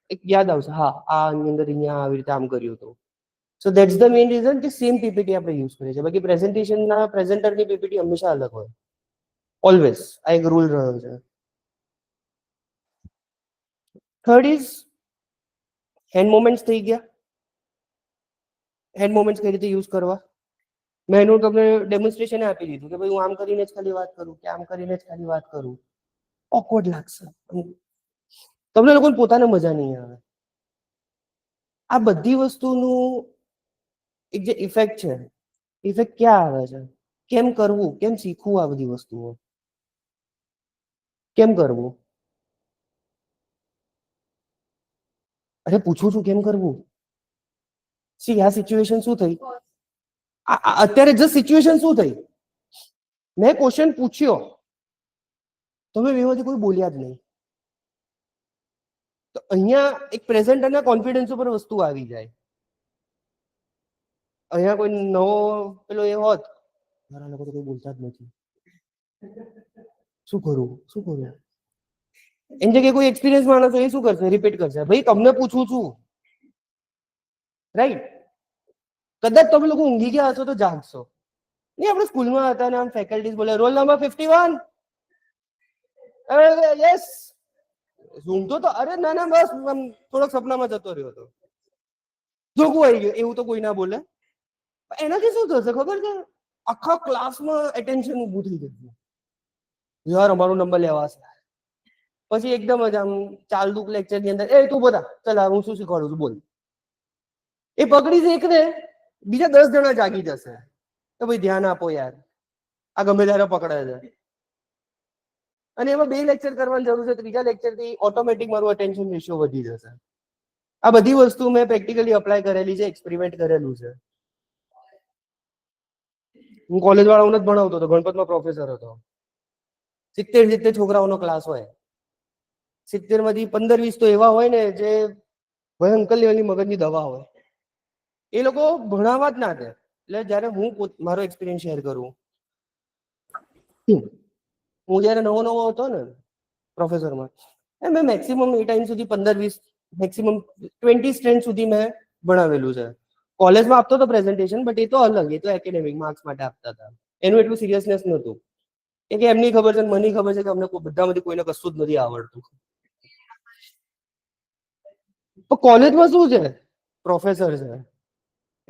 એક યાદ આવશે. હા, આ આની અંદર અહીંયા આવી રીતે આમ કર્યું હતું. સો દેટ્સ ધ મેઇન રીઝન કે સેમ પીપીટી આપણે યુઝ કરીએ છીએ. બાકી પ્રેઝન્ટેશનના પ્રેઝન્ટરની પીપીટી હંમેશા અલગ હોય, ઓલવેઝ. આ એક રૂલ રહ્યો છે. થર્ડ ઇઝ હેન્ડ મોમેન્ટ્સ થઈ ગયા. હેન્ડ મોમેન્ટ્સ કઈ રીતે યુઝ કરવા, મેં એનું તમને ડેમોન્સ્ટ્રેશન આપી દીધું કે ભાઈ હું આમ કરીને જ ખાલી વાત કરું કે આમ કરીને જ ખાલી વાત કરું. ઓકવર્ડ લાગશે, તમને લોકોને પોતાને મજા નહીં આવે. આ બધી વસ્તુનું એક જે ઇફેક્ટ છે, ઇફેક્ટ ક્યાં આવે છે, કેમ કરવું, કેમ શીખવું આ બધી વસ્તુઓ, કેમ કરવું? અરે પૂછું છું કેમ કરવું. સી આ સિચ્યુએશન શું થઈ, અત્યારે જસ્ટ સિચ્યુએશન શું થઈ, મેં ક્વેશ્ચન પૂછ્યો, તમે બેમાંથી કોઈ બોલ્યા જ નહીં. તો અહીંયા એક પ્રેઝન્ટ અને કોન્ફિડન્સ ઉપર વસ્તુ આવી જાય. અહીંયા કોઈ નવો પેલો એ હોત, મારા લોકો તો કોઈ બોલતા જ નથી, શું કરું શું કરું. એની જગ્યાએ કોઈ એક્સપિરિયન્સ માણસ હોય એ શું કરશે, રિપીટ કરશે, ભાઈ તમને પૂછું છું, રાઈટ. કદાચ તમે લોકો ઊંઘી ગયા હશો તો જાગશો નહીં. આપણે સ્કૂલમાં હતા ને આમ ફેકલ્ટીઝ બોલે રોલ નંબર 51, યસ, ઊંઘતો તો અરે ના ના બસ આમ થોડોક સપનામાં જતો રહ્યો હતો, જોગવું આવી ગયું, એવું તો કોઈ ના બોલે. એનાથી શું થશે ખબર છે, આખા ક્લાસમાં એટેન્શન ઊભું થઈ જશે, યાર અમારો નંબર લેવાશે. પછી એકદમ જ આમ ચાલતું લેક્ચર ની અંદર એ તું બધા ચાલ હું શું શીખવાડું છું બોલ, એ પકડી છે એકને, બીજા 10 જણા જાગી જશે તો ભાઈ ધ્યાન આપો યાર, આ ગમે ત્યારે પકડે છે. અને એમાં 2 લેક્ચર કરવાની જરૂર છે, ત્રીજા લેક્ચર થી ઓટોમેટિક મારું અટેન્શન રેશિયો વધી જશે. આ બધી વસ્તુ મેં પ્રેક્ટિકલી અપ્લાય કરેલી છે, એક્સપેરિમેન્ટ કરેલું છે. હું કોલેજ વાળાઓને જ ભણાવતો હતો, ગણપતમાં પ્રોફેસર હતો. 70 છોકરાઓનો ક્લાસ હોય, 70 માંથી 15-20 તો એવા હોય ને જે ભયંકર લેવલની મગજની દવા હોય, એ લોકો ભણાવવા જ ના દે. એટલે જયારે હું મારો એક્સપિરિયન્સ શેર કરું, હું જયારે નવો હતો ને પ્રોફેસરમાં, મેં મેક્સિમમ એ ટાઈમ સુધી 15-20 મેક્સિમમ 20 સ્ટ્રેન્ડ સુધી મેં ભણાવેલું છે. કોલેજમાં આપતો હતો પ્રેઝન્ટેશન, બટ એ તો અલગ, એ તો એકેડેમિક માર્ક્સ માટે આપતા હતા. એનું એટલું સિરિયસનેસ નહોતું, કે એમની ખબર છે મને ખબર છે કે અમને બધામાંથી કોઈને કશું જ નથી આવડતું. તો કોલેજમાં શું છે, પ્રોફેસર છે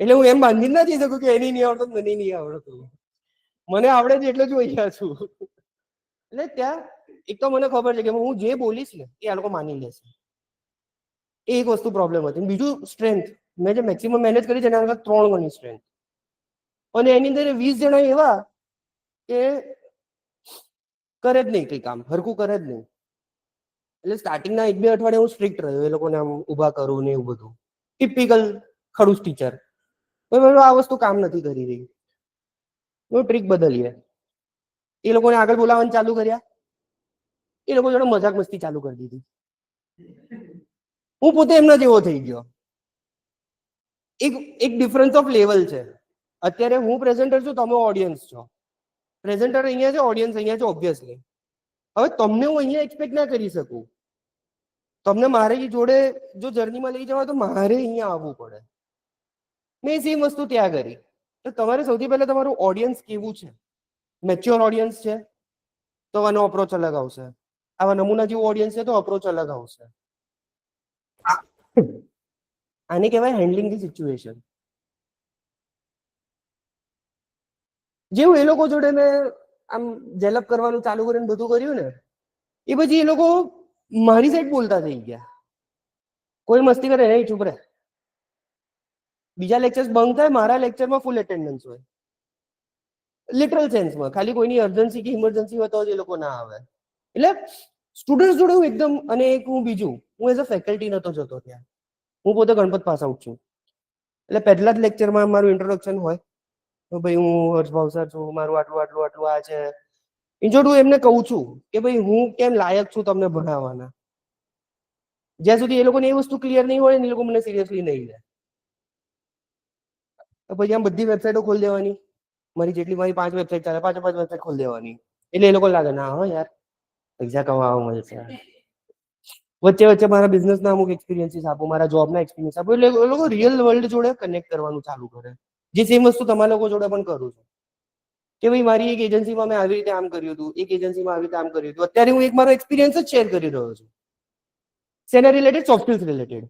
એટલે હું એમ બાંધી ના જઈ શકું કે એની નહીં આવડતું મને નહીં આવડતું, મને આવડે છે એટલે જ અહીંયા છું. એટલે ત્યાં એક તો મને ખબર છે કે હું જે બોલીશ ને એ આ લોકો માની લેશે, એ એક વસ્તુ પ્રોબ્લેમ હતી. બીજું સ્ટ્રેન્થ, મેં જે મેક્સિમમ મેનેજ કરી છે એના કરતાં 3 ગણી સ્ટ્રેન્થ. અને એની અંદર 20 જણા એવા કે કરે જ નહીં, કઈ કામ હરખું કરે જ નહીં. એટલે સ્ટાર્ટિંગના 1-2 અઠવાડિયા હું સ્ટ્રિક્ટ રહ્યો, એ લોકોને આમ ઊભા કરું ને એવું બધું, ટિપિકલ ખડૂસ ટીચર. આ વસ્તુ કામ નથી કરી રહી, હું ટ્રીક બદલીએ. એ લોકોને આગળ બોલાવવાનું ચાલુ કર્યા, એ લોકો જોડે મજાક મસ્તી ચાલુ કરી દીધી. હું પોતે એમના જેવો થઈ ગયો. એક ડિફરન્સ ઓફ લેવલ છે. અત્યારે હું પ્રેઝન્ટર છું, તમે ઓડિયન્સ છો. પ્રેઝન્ટર અહીંયા છે, ઓડિયન્સ અહીંયા છે, ઓબ્વિયસલી. હવે તમને હું અહીંયા એક્સપેક્ટ ના કરી શકું. તમને મારી જોડે જો જર્નીમાં લઈ જવા તો મારે અહીંયા આવવું પડે. મેં સેમ વસ્તુ ત્યાં કરી. તો તમારે સૌથી પહેલા તમારું ઓડિયન્સ કેવું છે, મેચ્યોર ઓડિયન્સ છે તો આનો અપ્રોચ અલગ આવશે, આવા નમૂના જેવું ઓડિયન્સ છે તો અપ્રોચ અલગ આવશે. આને કહેવાય હેન્ડલિંગ ધી સિચ્યુએશન. જેવું એ લોકો જોડે મેં આમ જેલપ કરવાનું ચાલુ કરીને બધું કર્યું ને, એ પછી એ લોકો મારી સાઈડ બોલતા થઈ ગયા. કોઈ મસ્તી કરે નહીં, ચૂપ રહે. બીજા લેક્ચર્સ બંધ થાય, મારા લેક્ચરમાં ફૂલ એટેન્ડન્સ હોય, લિટરલ સેન્સમાં. ખાલી કોઈની અર્જન્સી કે ઇમરજન્સી હોય તો જ એ લોકો ના આવે. એટલે સ્ટુડન્ટ જોડે હું એકદમ, અને એક હું બીજું, હું એઝ અ ફેકલ્ટી નતો જતો ત્યાં. હું પોતે ગણપત પાસ આઉટ છું, એટલે પહેલા જ લેક્ચરમાં મારું ઇન્ટ્રોડક્શન હોય તો ભાઈ હું હર્ષ ભાવસર છું, મારું આટલું આટલું આટલું આ છે. ઇન્ટ્રોડ હું એમને કહું છું કે ભાઈ હું કેમ લાયક છું તમને ભણાવવાના. જ્યાં સુધી એ લોકોને એ વસ્તુ ક્લિયર નહીં હોય ને, એ લોકો મને સિરિયસલી નહીં લે. પછી આમ બધી વેબસાઇટો ખોલી દેવાની, મારી જેટલી મારી 5 વેબસાઇટ ચાલે 5 વેબસાઇટ ખોલી દેવાની. એટલે એ લોકો લાગે ના હો યાર પૈસા કમાવા મળશે. વચ્ચે વચ્ચે મારા બિઝનેસના અમુક એક્સપિરિયન્સીસ આપો, મારા જોબના એક્સપિરિયન્સ આપો, એટલે એ લોકો રિયલ વર્લ્ડ જોડે કનેક્ટ કરવાનું ચાલુ કરે. જે સેમ વસ્તુ તમારા લોકો જોડે પણ કરું છું કે ભાઈ મારી એક એજન્સીમાં મેં આવી રીતે આમ કર્યું હતું, એક એજન્સીમાં આવી રીતે આમ કર્યું હતું. અત્યારે હું એક મારો એક્સપિરિયન્સ જ શેર કરી રહ્યો છું. શેના related? Soft skills related.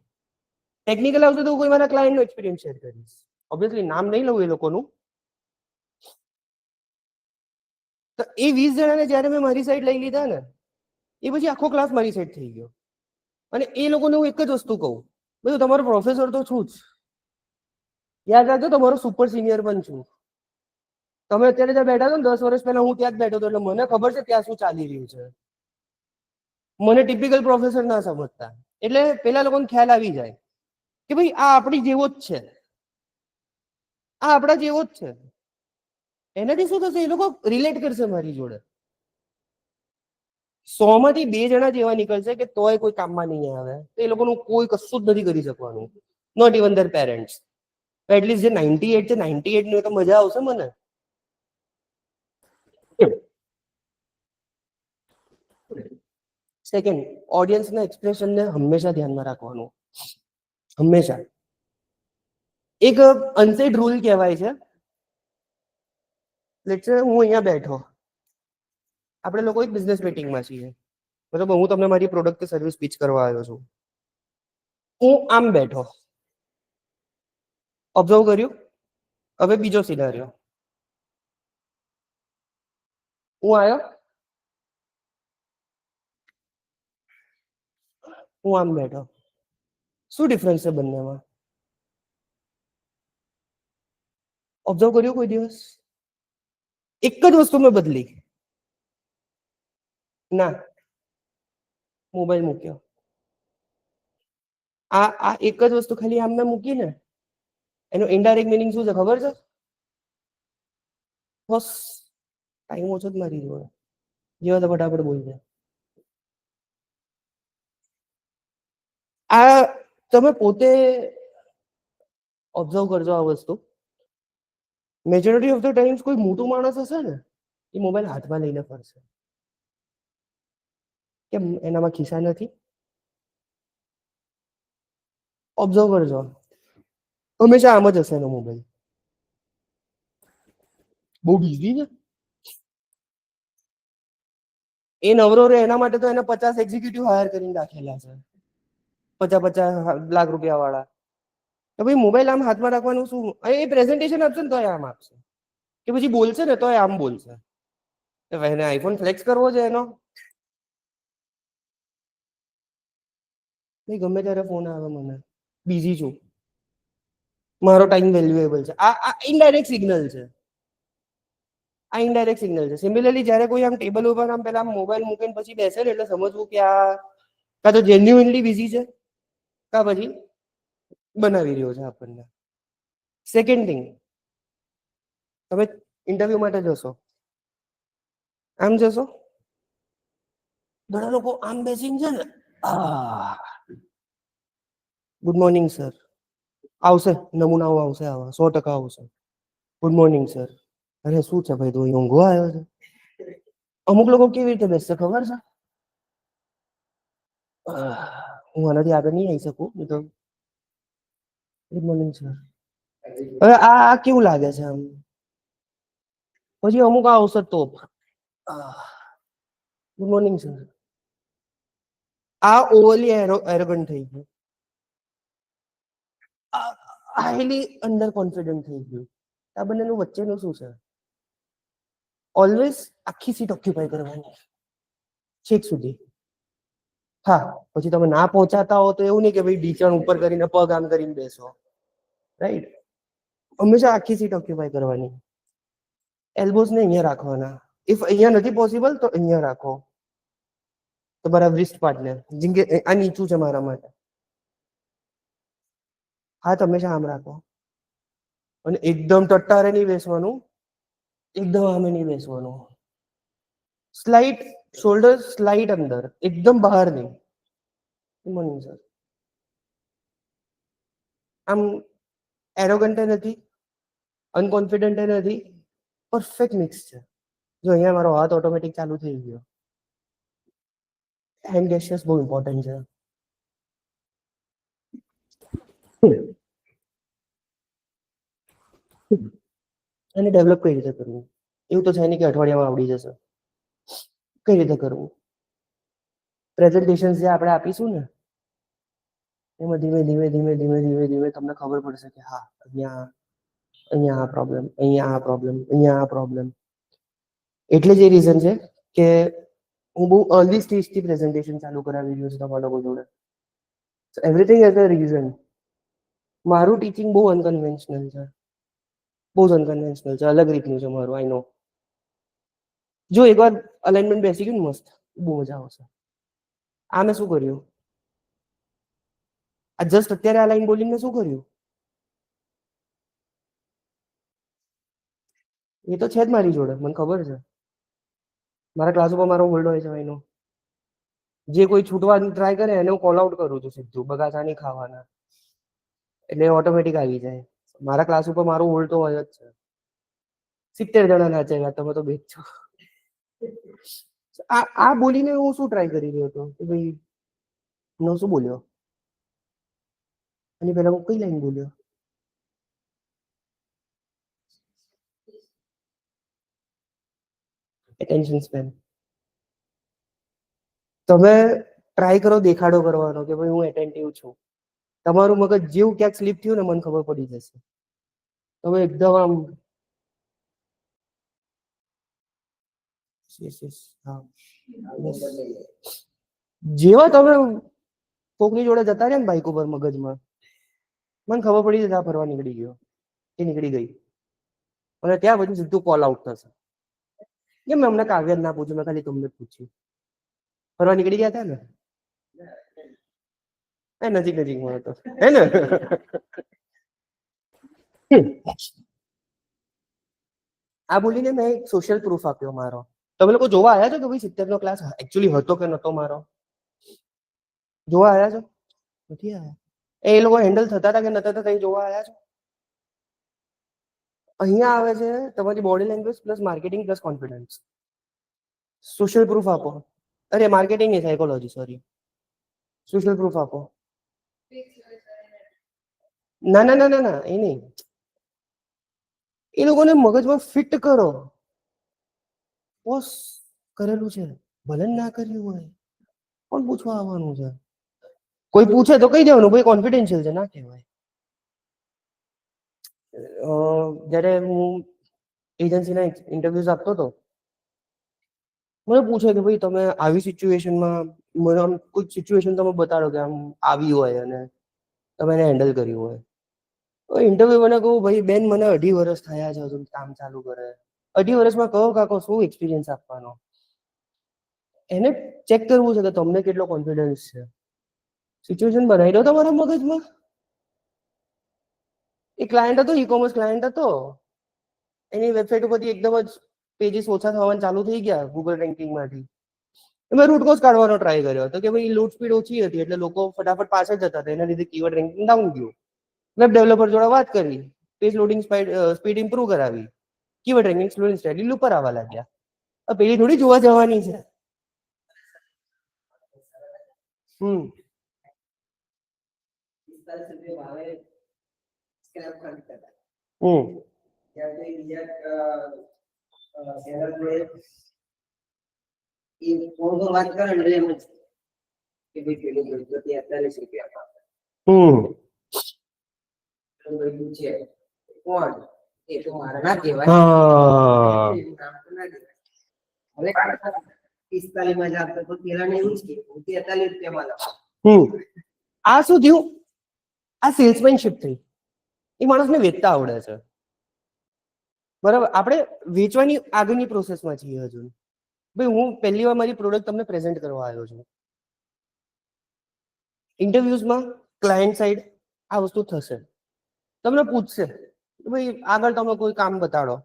Technical આવશે તો કોઈ મારા ક્લાયન્ટનો એક્સપિરિયન્સ શેર કરીશ. ઓબ્વિયસલી નામ નહીં લઉં એ લોકોનું. તો એ 20 જણાને જ્યારે મેં મારી સાઈડ લઈ લીધા ને, એ પછી આખો ક્લાસ મારી સાઈડ થઈ ગયો. અને એ લોકોને હું એક જ વસ્તુ કહું, ભાઈ તમારો પ્રોફેસર તો છું જ, યાદ રાખજો તમારો સુપર સિનિયર પણ છું. તમે અત્યારે ત્યાં બેઠા છો ને, 10 વર્ષ પહેલા હું ત્યાં જ બેઠો હતો, એટલે મને ખબર છે ત્યાં શું ચાલી રહ્યું છે. મને ટિપિકલ પ્રોફેસર ના સમજતા, એટલે પેલા લોકોને ખ્યાલ આવી જાય કે ભાઈ આ આપણી જેવો જ છે, આ આપણા જેવો જ છે. એનાથી શું થશે? એ લોકો રિલેટ કરશે મારી જોડે. 100 માંથી 2 જણા જેવા નીકળશે કે તોય કોઈ કામમાં નહીં આવે, તો એ લોકોનું કોઈ કશું જ નથી કરી શકવાનું. Not even their parents. At least જે 98 છે, 98 ની તો મજા આવશે મને. સેકન્ડ, ઓડિયન્સના એક્સપ્રેશનને હંમેશા ધ્યાનમાં રાખવાનું. હંમેશા. એક અનસેડ રૂલ કહેવાય છે. લેટ્સ સે હું અહીંયા બેઠો, આપણે લોકો એક બિઝનેસ મીટિંગમાં છીએ, બરાબર? હું તમને મારી પ્રોડક્ટ કે સર્વિસ પીચ કરવા આવ્યો છું. હું આમ બેઠો, ઓબ્ઝર્વ કર્યું? હવે બીજો સિનારિયો, હું આવ્યો, હું આમ બેઠો. શું ડિફરન્સ છે બંનેમાં? ઓબ્ઝર્વ કર્યું કોઈ દિવસ? એક જ વસ્તુ મેં બદલી. ના, મોબાઈલ મૂક્યો. આ એક જ વસ્તુ ખાલી આમ મેં મૂકી ને, એનો ઇનડાયરેક્ટ મિનિંગ શું છે ખબર છે? બસ ટાઈમ ઓછો જ મારી જોડે, જેવા તો ફટાફટ બોલી જાય. આ તમે પોતે ઓબ્ઝર્વ કરજો આ વસ્તુ. મેજોરિટી ઓફ ધ ટાઈમ્સ કોઈ મોટું માણસ હશે ને, એ મોબાઈલ હાથમાં લઈને ફરશે. કેમ? એનામાં ખિસ્સા નથી? ઓબ્ઝર્વ કરજો, હંમેશા આમ જ હશે એનો મોબાઈલ. બહુ બિઝી છે એ નવરો રે, એના માટે તો એને 50 એક્ઝિક્યુટિવ હાયર કરીને રાખેલા છે, 50 લાખ રૂપિયા વાળા. તો ભાઈ મોબાઈલ આમ હાથમાં રાખવાનું શું? એ પ્રેઝન્ટેશન આપશે ને તોય આમ આપશે, કે પછી બોલશે ને તોય આમ બોલશે. એને આઈફોન ફ્લેક્સ કરવો છે એનો? ભાઈ ગમે ત્યારે ફોન આવે મને, બિઝી છું, મારો ટાઈમ વેલ્યુએબલ છે. આ ઇનડાયરેક્ટ સિગ્નલ છે. આ ઇનડાયરેક્ટ સિગ્નલ છે. સિમિલરલી જ્યારે કોઈ આમ ટેબલ ઉપર આમ પેલા મોબાઈલ મૂકીને પછી બેસે ને, એટલે સમજવું કે આ કાં તો જેન્યુઇનલી બિઝી છે, કાં પછી બનાવી રહ્યો છે આપણને. સેકન્ડ થિંગ, તમે ઇન્ટરવ્યુ માટે જશો, આમ જશો, ઘણા લોકો આમ બેસીને છે ને, ગુડ મોર્નિંગ સર, આવશે નમૂનાઓ, આવશે આવા 100% આવશે. Good morning sir. અરે શું છે ભાઈ, તું ઊંઘવા આવ્યો છે? અમુક લોકો કેવી રીતે બેસશે ખબર છે? હું આનાથી આગળ નહીં આવી શકું, તો ગુડ મોર્નિંગ સર. હવે આ કેવું લાગે છે આમ? પછી અમુક આવશે તોપ, ગુડ મોર્નિંગ સર. આ ઓવરલી એરોગન્ટ થઈ ગયું, હાઈલી અંડર કોન્ફિડન્ટ થઈ ગયું. આ બંનેનું વચ્ચેનું શું છે? ઓલવેઝ આખી સીટ ઓક્યુપાય કરવાની છેક સુધી. હા, પછી તમે ના પહોંચાતા હો તો એવું નહીં કે ભાઈ ઢીચણ ઉપર કરીને પગ આમ કરીને બેસો, રાઈટ? હંમેશા આખી સીટ ઓક્યુપાય કરવાની. એલ્બોઝ ને અહીંયા રાખવાના. ઇફ અહીંયા નથી પોસિબલ તો અહીંયા રાખો, તમારા રિસ્ટ પાર્ટને. જેમ કે આ નીચું છે મારા માટે, હાથ હંમેશા આમ રાખો. અને એકદમ ટટ્ટારે નહીં બેસવાનું, એકદમ આમે નહીં બેસવાનું. સ્લાઇટ શોલ્ડર, સ્લાઇટ અંદર, એકદમ બહાર નહીં. Good morning sir. આમ એરોગન્ટ નથી, અનકોન્ફિડન્ટ નથી, પરફેક્ટ મિક્સ છે. જો અહીંયા મારો હાથ ઓટોમેટિક ચાલુ થઈ ગયો. હેન્ડ ગેસ્ચર્સ બહુ ઇમ્પોર્ટન્ટ છે. અને ડેવલપ કઈ રીતે કરવું? એવું તો છે નહીં કે અઠવાડિયામાં આવડી જશે. કઈ રીતે કરવું? પ્રેઝન્ટેશન જે આપણે આપીશું ને એમાં ધીમે ધીમે ધીમે ધીમે ધીમે ધીમે તમને ખબર પડશે કે હા અહીંયા આ પ્રોબ્લેમ, અહીંયા આ પ્રોબ્લેમ, અહીંયા આ પ્રોબ્લેમ. એટલે જ એ રીઝન છે કે હું બહુ અર્લી સ્ટેજથી પ્રેઝન્ટેશન ચાલુ કરાવી રહ્યો છું તમારા લોકો જોડે. Everything has a reason. મારું ટીચિંગ બહુ અનકન્વેન્શનલ છે, બહુ જ અનકન્વેન્શનલ છે, અલગ રીતનું છે મારું. આઈ નો. જો એકવાર અલાઇનમેન્ટ બેસી ગયું ને મસ્ત, બહુ મજા આવશે. આ મેં શું કર્યું? આ જસ્ટ અત્યારે આ લાઈન બોલીને શું કર્યું? એ તો છે જ મારી જોડે, મને ખબર છે. મારા ક્લાસ ઉપર મારો હોલ્ડ હોય છે એનો. જે કોઈ છૂટવાનું ટ્રાય કરે એને હું કોલ આઉટ કરું છું સીધું, બગાસા નહીં ખાવાના. એટલે ઓટોમેટિક આવી જાય. મારા ક્લાસ ઉપર મારો હોલ્ડ તો હોય જ છે. 70 જણા નાચેલા, તમે તો બે જ છો. આ બોલીને હું શું ટ્રાય કરી રહ્યો હતો કે ભાઈ હું શું બોલ્યો? અને પહેલા હું કઈ લાઈન બોલ્યો? Attention Spain. તમે ટ્રાય કરો દેખાડો કરવાનો કે ભાઈ હું એટેન્ટિવ છું. તમારું મગજ જેવું ક્યાંક સ્લીપ થયું ને મને ખબર પડી જશે. તમે એકદમ આમ જેવા તમે કોકની જોડે જતા રહ્યા ને બાઈક ઉપર મગજમાં, મને ખબર પડી જશે આ ફરવા નીકળી ગયો, એ નીકળી ગઈ. અને ત્યાં પછી સીધું કોલ આઉટ થશે. કેમ મેં અમને કાવ્ય ના પૂછ્યું, મેં ખાલી તમને પૂછ્યું. ફરવા નીકળી ગયા હતા ને? નજીક નજીકમાં હતો, હે ને? આ બોલીને મેં એક સોશિયલ પ્રૂફ આપ્યો મારો. તમે લોકો જોવા આવ્યા છો કે ભાઈ 70 નો ક્લાસ એકચ્યુઅલી હતો કે નતો મારો? જોવા આવ્યા છો? નથી આવ્યા? એ લોકો હેન્ડલ થતા હતા કે નતા થતા એ જોવા આવ્યા છો? અહીંયા આવે છે તમારી body language plus marketing plus confidence. Social proof આપો. અરે માર્કેટિંગ એ સાયકોલોજી, સોરી. સોશિયલ પ્રૂફ આપો. ના ના ના ના ના, એ નહીં. એ લોકોને મગજમાં ફિટ કરો. પોસ કરેલું છે, ભલે ના કર્યું હોય, કોણ પૂછવા આવવાનું છે? કોઈ પૂછે તો કહી દેવાનું ભાઈ કોન્ફિડેન્શિયલ છે, ના કહેવાય. જ્યારે હું એજન્સીના ઇન્ટરવ્યુઝ આપતો હતો, મને પૂછે કે ભાઈ તમે આવી સિચ્યુએશનમાં મને આમ કોઈ સિચ્યુએશન તમે બતાડો કે આમ આવી હોય અને તમે એને હેન્ડલ કર્યું હોય. ઇન્ટરવ્યુ મને કહું ભાઈ બેન મને 2.5 વર્ષ થયા છે હજુ કામ ચાલુ કરે. 2.5 વર્ષમાં કહો કાકો શું એક્સપિરિયન્સ આપવાનો? એને ચેક કરવું છે કે તમને કેટલો કોન્ફિડન્સ છે. સિચ્યુએશન બનાવી દો તમારા મગજમાં. એ ક્લાયન્ટ હતો, ઈ કોમર્સ ક્લાયન્ટ હતો. એની વેબસાઇટ ઉપરથી એકદમ જ પેજીસ ઓછા થવાના ચાલુ થઈ ગયા ગૂગલ રેન્કિંગમાંથી. મેં રૂટ કોઝ કાઢવાનો ટ્રાય કર્યો હતો કે ભાઈ લોડ સ્પીડ ઓછી હતી એટલે લોકો ફટાફટ પાછળ જતા હતા, એના લીધે કીવર્ડ રેન્કિંગ ડાઉન ગયું. વેબ ડેવલપર જોડે વાત કરી, પેજ લોડિંગ સ્પીડ ઇમ્પ્રૂવ કરાવી, keyword ranking slow and steady ઉપર આવવા લાગ્યા. પેલી થોડી જોવા જવાની છે. વાત કરે ને એમ જ કે ભાઈ પેલું 43 રૂપિયા છે. કોણ? એ તો મારા ના કહેવાય. હવે 45 માં જ આપતો તો પેલા ને એવું જ કે 43 રૂપિયામાં લો. આ શું થયું? આ સેલ્સમેનશિપ થઈ. એ માણસને વેચતા આવડે છે, બરાબર. આપણે વેચવાની આગળની પ્રોસેસમાં છીએ હજુ. ભાઈ હું પહેલી વાર મારી પ્રોડક્ટ તમને પ્રેઝન્ટ કરવા આવ્યો છું. ઇન્ટરવ્યુઝમાં ક્લાયન્ટ સાઈડ આ વસ્તુ થશે. તમને પૂછશે ભાઈ આગળ તમે કોઈ કામ બતાડો.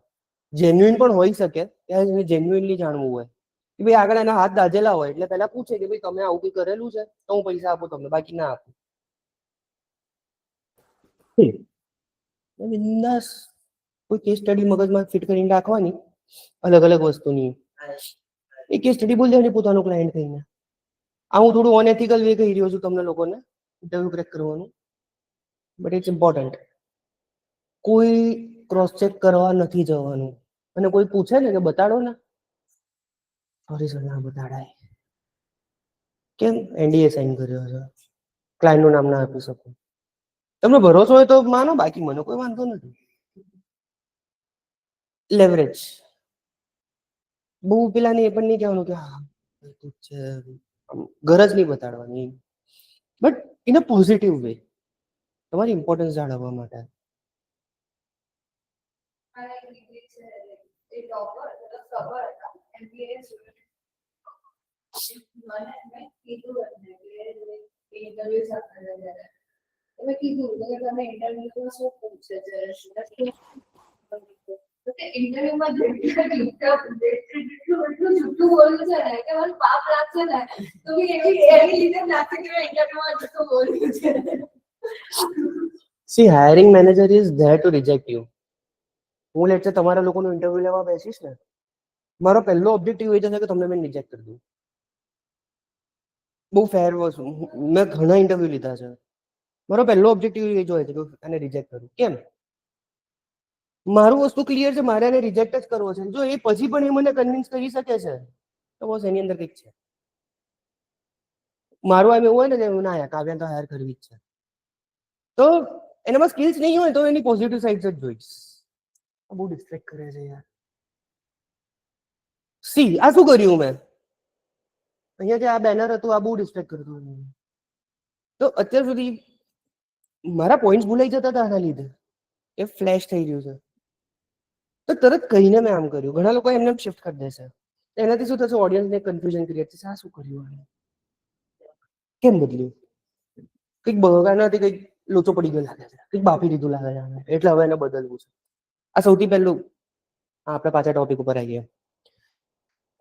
જેન્યુઇન પણ હોઈ શકે, ત્યાં જેન્યુઇનલી જાણવું હોય કે ભાઈ આગળ એના હાથ દાજેલા હોય એટલે પહેલા પૂછે કે ભાઈ તમે આવું કંઈ કરેલું છે તો હું પૈસા આપું તમને, બાકી ના આપું. બિંદાસ કોઈ કેસ સ્ટડી મગજમાં ફિટ કરીને રાખવાની અલગ અલગ વસ્તુની. એ કેસ સ્ટડી બોલી દેવાની પોતાનું ક્લાયન્ટ થઈને. આ હું થોડું અનએથિકલ વે કહી રહ્યો છું તમને લોકોને ઇન્ટરવ્યુ ક્રેક કરવાનું. But it's important. કોઈ ક્રોસ ચેક કરવા નથી જવાનું. અને કોઈ પૂછે ને કે બતાડો ને, સોરી સર ના બતાડાય. કેમ? એનડીએ સાઇન કર્યો છે, ક્લાયન્ટનું નામ ના આપી શકું. તમને ભરોસો હોય તો માનો, બાકી મને કોઈ વાંધો નથી. લેવરેજ બહુ પેલા ને એ પણ નહીં કહેવાનું કે હા ઠીક છે, ગરજ નહીં બતાડવાની, but in a positive way, તમારી ઇમ્પોર્ટન્સ જાળવવા માટે. ઇન્ટરવ્યુમાં એટલું જુઠ્ઠું બોલ્યું છે ને કે મને પાપ લાગશે ને તો બી એવી રીતે લાગશે કે મેં ઇન્ટરવ્યુમાં જુઠ્ઠું બોલ્યું છે. C hiring manager is there two reject you. હું લેટ છે તમારા લોકોનું ઇન્ટરવ્યુ લેવા બેસીશ ને, મારો પહેલો ઓબ્જેક્ટિવ એ છે કે તમને મેં રિજેક્ટ કરી દઉં. બહુ ફેર વસ્તુ, મેં ઘણા ઇન્ટરવ્યુ લીધા છે, મારો પહેલો ઓબ્જેક્ટિવ એ જ હોય છે કે આને રિજેક્ટ કરું. કેમ? મારું વસ્તુ ક્લિયર છે, મારે એને રિજેક્ટ જ કરવો છે. જો એ પછી પણ એ મને કન્વિન્સ કરી શકે છે તો બસ એની અંદર કંઈક છે. મારું એમ એવું હોય ને કે ના યાર કાવ્યાને તો હાયર કરવી જ છે, તો એનામાં સ્કિલ્સ નહીં હોય તો એની પોઝિટિવ સાઇડ જ જોઈશ. આ બહુ ડિસ્ટ્રેક્ટ કરે છે યાર. સી આ શું કર્યું મેં અહીંયા, જે આ બેનર હતું આ બહુ ડિસ્ટ્રેક્ટ કરતું હતું. તો અત્યાર સુધી મારા પોઈન્ટ્સ ભૂલાઈ જતા હતા આના લીધે, એ ફ્લેશ થઈ ગયું છે. તો તરત કહીને મેં આમ કર્યું. ઘણા લોકો એમને શિફ્ટ કરી દેશે, એનાથી શું થશે, ઓડિયન્સને કન્ફ્યુઝન ક્રિએટ થશે. આ શું કર્યું, કેમ બદલ્યું, કંઈક બગાનાથી કંઈક લોચો પડી ગયો લાગે છે, કંઈક બાફી દીધું લાગે છે, એટલે હવે એને બદલવું છે. આ સૌથી પહેલું. આપણે પાછા ટોપિક ઉપર આવીએ.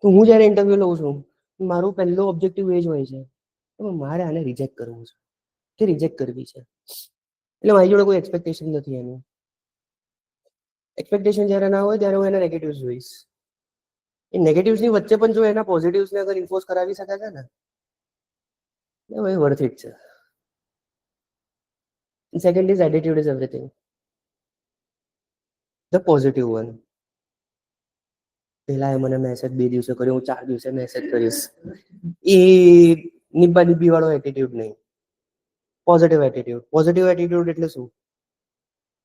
તો હું જયારે ઇન્ટરવ્યુ લઉં છું, મારું પહેલો ઓબ્જેક્ટિવ એ જ હોય છે કે મારે આને રિજેક્ટ કરવું છે કે રિજેક્ટ કરવી છે. એટલે મારી જોડે કોઈ એક્સપેક્ટેશન નથી એનું. એક્સપેક્ટેશન જ્યારે ના હોય ત્યારે હું એના નેગેટિવ્સ જોઈશ. એ નેગેટિવ્સની વચ્ચે પણ જો એના પોઝિટિવ્સને અગર ઇન્ફોર્સ કરાવી શકે છે ને, એ વર્થ ઇટ છે. Second is attitude is everything. The positive one. પેલા એ મને મેસેજ 2 દિવસે કર્યો, હું 4 દિવસે મેસેજ કરીશ. એ નિબ્બા નિબ્બી વાળો એટીટ્યુડ નહીં, પોઝિટિવ એટીટ્યુડ. પોઝિટિવ એટીટ્યુડ એટલે શું?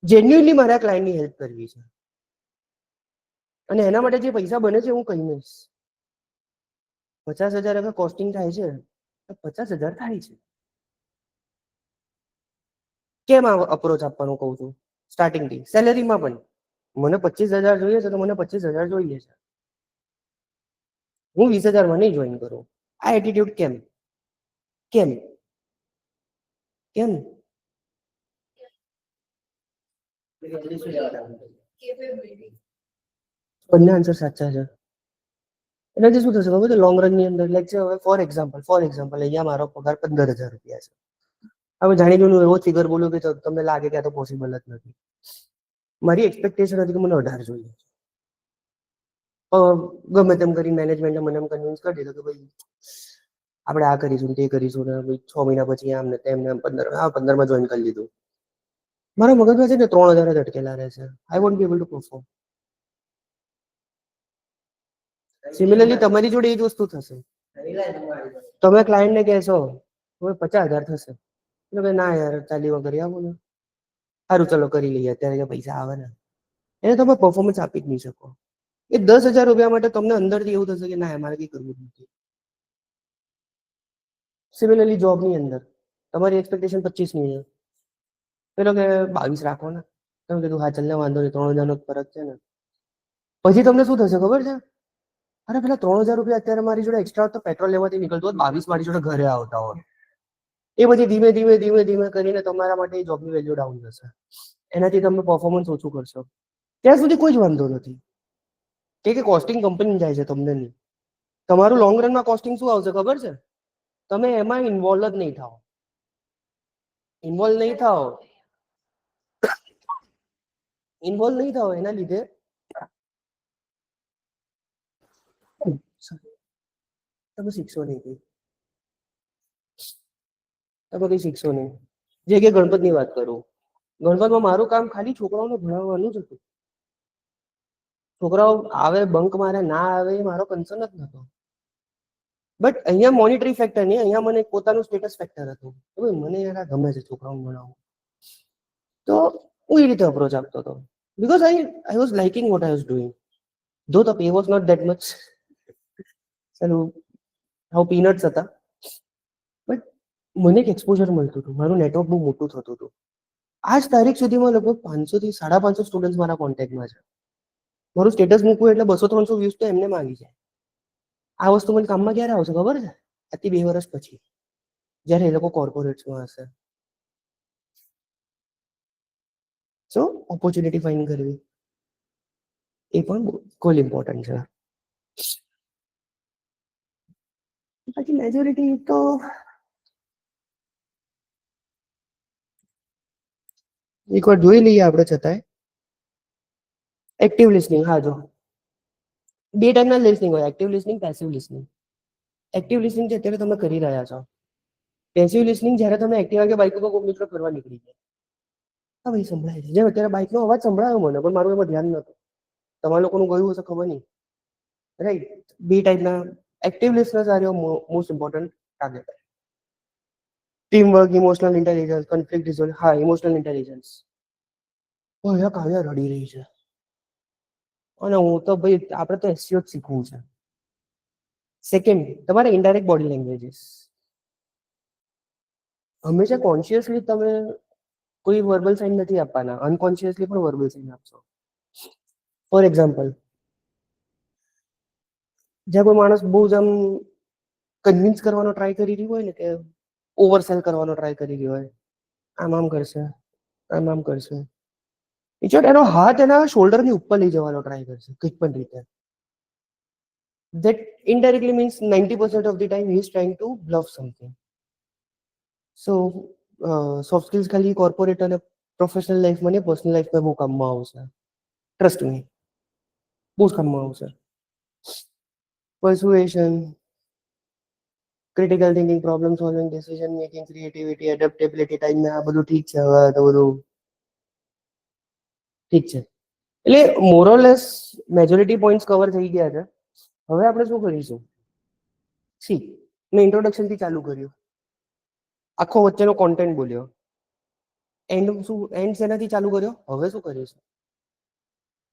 જેન્યુઅલી મારા ક્લાયન્ટની હેલ્પ કરવી છે, અને એના માટે જે પૈસા બને છે હું કહી દઈશ. 50,000 અગર કોસ્ટિંગ થાય છે તો 50,000 થાય છે. કેમ આ અપ્રોચ આપવાનું કહું છું? સ્ટાર્ટિંગથી સેલેરીમાં પણ મને 25,000 જોઈએ છે તો મને 25,000 જોઈએ છે. હું 20,000 નહીં જોઈન કરું. આ એટીટ્યુડ કેમ? કેમ? કેમ? બંને આન્સર સાચા છે. એનાથી શું થશે ખબર છે? લોંગ રન ની અંદર લાઈક છે, હવે ફોર એક્ઝામ્પલ અહીંયા મારો પગાર 15,000 રૂપિયા છે. હવે જાણી જોઈને એવો ફિગર બોલું કે તમને લાગે કે આ તો પોસિબલ જ નથી. મારી એક્સપેક્ટેશન હતી કે મને 18 જોઈએ. ગમે તેમ કરી મેનેજમેન્ટે મને એમ કન્વિન્સ કરી દીધો કે ભાઈ આપણે આ કરીશું તે કરીશું ને ભાઈ 6 મહિના પછી આમ ને તેમ ને 15માં જોઈન કરી લીધું. મારા મગજમાં છે ને 3,000 જ અટકેલા રહે છે. I want be able to perform. Similarly તમારી જોડે એ જ વસ્તુ થશે. તમે ક્લાયન્ટને કહેશો હવે 50,000 થશે, એટલે ના યાર ચાલી વગર આવો ને, સારું ચલો કરી લઈએ, અત્યારે કે પૈસા આવે ને, એને તમે પરફોર્મન્સ આપી જ નહીં શકો. એ 10,000 રૂપિયા માટે તમને અંદરથી એવું થશે કે ના મારે કઈ કરવું જ નથી. સિમિલરલી જોબની અંદર તમારી એક્સપેક્ટેશન 25 ની છે, પેલો કે 22 રાખો ને, તમે કીધું હા ચાલ ને વાંધો નહીં, 3,000 નો ફરક છે ને. પછી તમને શું થશે ખબર છે? અરે પેલા 3,000 રૂપિયા અત્યારે મારી જોડે એક્સ્ટ્રા તો પેટ્રોલ લેવાથી નીકળતો હોત, 22 મારી જોડે ઘરે આવતા હોત. એ પછી ધીમે ધીમે કરીને તમારા માટે જોબની વેલ્યુ ડાઉન થશે. એનાથી તમે પરફોર્મન્સ ઓછું કરશો. ત્યાં સુધી કોઈ જ વાંધો નથી કે કોસ્ટિંગ કંપની જાય છે, તમને નહીં. તમારું લોંગ રનમાં કોસ્ટિંગ શું આવશે ખબર છે? તમે એમાં ઇન્વોલ્વ જ નહીં થાઓ. ઇન્વોલ્વ નહીં થાઓ એના લીધે તમે શીખશો નહીં. તમે કઈ શીખશો નહીં. જે કે ગણપતની વાત કરું, ગણપતમાં મારું કામ ખાલી છોકરાઓને ભણાવવાનું જ હતું. છોકરાઓ આવે બંક મારે ના આવે એ મારો કન્સર્ન જ નતો. બટ અહીંયા મોનિટરી ફેક્ટર નહીં, અહીંયા મને પોતાનું સ્ટેટસ ફેક્ટર હતું. મને યાર આ ગમે છે છોકરાઓને ભણાવવું, તો હું એ રીતે અપ્રોચ આપતો હતો. Because I was liking what I was doing, though the pay was not that much. ચાલો હાવ પીનટ્સ હતા, બટ મને એક એક્સપોઝર મળતું હતું, મારું નેટવર્ક બહુ મોટું થતું હતું. આજ તારીખ સુધીમાં લગભગ 500 થી 550 સ્ટુડન્ટ મારા કોન્ટેક્ટમાં છે. મારું સ્ટેટસ મૂકવું એટલે 200-300 વ્યૂઝ તો એમને માંગી જાય. આ વસ્તુ મને કામમાં ક્યારે આવશે ખબર છે? આથી 2 વર્ષ પછી, જ્યારે એ લોકો કોર્પોરેટ્સમાં હશે. સો ઓપોર્ચ્યુનિટી ફાઇન્ડ કરવી એ પણ ખૂબ ઇમ્પોર્ટન્ટ છે. બાકી મેજોરિટી તો એકવાર જોઈ લઈએ આપણે છતાંય. એક્ટિવ લિસનિંગ, હા જો 2 ટાઈપના લિસનિંગ હોય, active listening, passive listening. Active listening જે અત્યારે તમે કરી રહ્યા છો. પેસિવ લિસનિંગ જ્યારે તમે એક્ટિવા કે બાઇક ઉપર કોઈ મિત્રો ફરવા નીકળી જાય, હા ભાઈ સંભળાય છે. જેમ અત્યારે બાઇકનો અવાજ સંભળાયો મને, પણ મારું એમાં ધ્યાન નહોતું. તમારા લોકોનું ગયું હશે ખબર નહીં, રાઈટ? 2 ટાઈપના active listeners are your most important target. Team work, emotional intelligence, conflict resolve. હા, ઇમોશનલ ઇન્ટેલિજન્સ. અહીંયા કાવ્યા રડી રહી છે અને હું તો ભાઈ આપણે તો એસસીઓ જ શીખવું છે. સેકન્ડ, તમારે ઇનડાયરેક્ટ બોડી લેંગ્વેજીસ. હંમેશા કોન્શિયસલી તમે કોઈ વર્બલ સાઇન નથી આપવાના, અનકોન્શિયસલી પણ વર્બલ સાઇન આપશો. ફોર એક્ઝામ્પલ, જ્યાં કોઈ માણસ બહુ જ આમ કન્વિન્સ કરવાનો ટ્રાય કરી રહ્યું હોય ને, કે ઓવરસેલ કરવાનો ટ્રાય કરી રહ્યો હોય, આમ કરશે, આમ કરશે, એનો હાથ એના શોલ્ડરની ઉપર લઈ જવાનો ટ્રાય કરશે કંઈક પણ રીતે. That indirectly means 90% of the time he is trying to bluff something. So soft skills ખાલી કોર્પોરેટ અને પ્રોફેશનલ લાઈફમાં ને પર્સનલ લાઈફમાં બહુ કામમાં આવશે. ટ્રસ્ટ મી, બહુ જ કામમાં આવશે. persuasion, critical thinking, problem solving, decision making, creativity, adaptability, time ને આ બધું ઠીક છે. હવે તો બધું ઠીક છે. એટલે મોરલેસ મેજોરિટી પોઈન્ટ્સ કવર થઈ ગયા છે. હવે આપણે શું કરીશું? સી, મેં ઇન્ટ્રોડક્શન થી ચાલુ કર્યું, આખો વચ્ચેનો કોન્ટેન્ટ બોલ્યો, એન્ડ શેનાથી ચાલુ કર્યો? હવે શું કરીશું?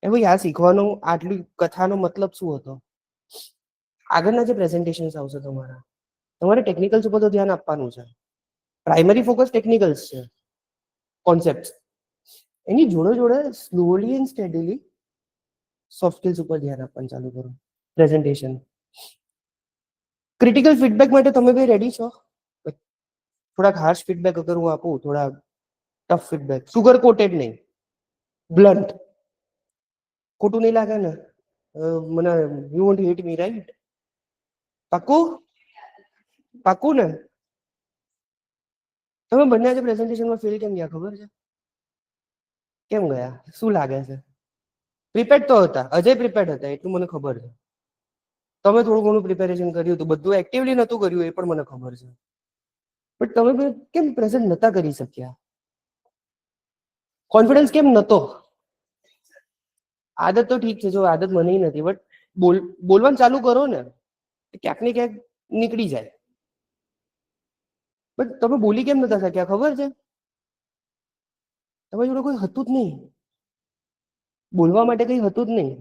એ ભાઈ આ શીખવાનો, આટલી કથાનો મતલબ શું હતો? આગળના જે પ્રેઝન્ટેશન્સ આવશે તમારે ટેકનિકલ્સ ઉપર તો ધ્યાન આપવાનું છે. પ્રાઇમરી ફોકસ ટેકનિકલ્સ છે, કોન્સેપ્ટ. એની જોડે જોડે slowly and steadily soft skills ઉપર ધ્યાન આપવાનું ચાલુ કરો. પ્રેઝન્ટેશન, ક્રિટિકલ ફીડબેક માટે તમે બી રેડી છો? થોડાક હાર્શ ફીડબેક અગર હું આપું, થોડા ટફ ફીડબેક, સુગર કોટેડ નહીં, બ્લન્ટ. ખોટું નહીં લાગે ને? મને you won't hit me, right? પાક્કું? પાક્કું ને? તમે બંને આજે પ્રેઝન્ટેશનમાં ફેલ કેમ ગયા ખબર છે? કેમ ગયા? શું લાગે છે? પ્રિપેર્ડ તો હતા, અજય પ્રિપેર્ડ હતા એટલું મને ખબર છે. તમે થોડું ઘણું પ્રિપેરેશન કર્યું હતું, બધું એક્ટિવલી નહોતું કર્યું એ પણ મને ખબર છે. બટ તમે કેમ પ્રેઝન્ટ નતા કરી શક્યા? કોન્ફિડન્સ કેમ નતો? આદત તો ઠીક છે, જો આદત મને નથી, બટ બોલવાનું ચાલુ કરો ને, ક્યાંક ને ક્યાંક નીકળી જાય. બટ તમે બોલી કેમ નતા શક્યા ખબર છે? તમારી જોડે કોઈ હતું જ નહીં, બોલવા માટે કઈ હતું જ નહીં,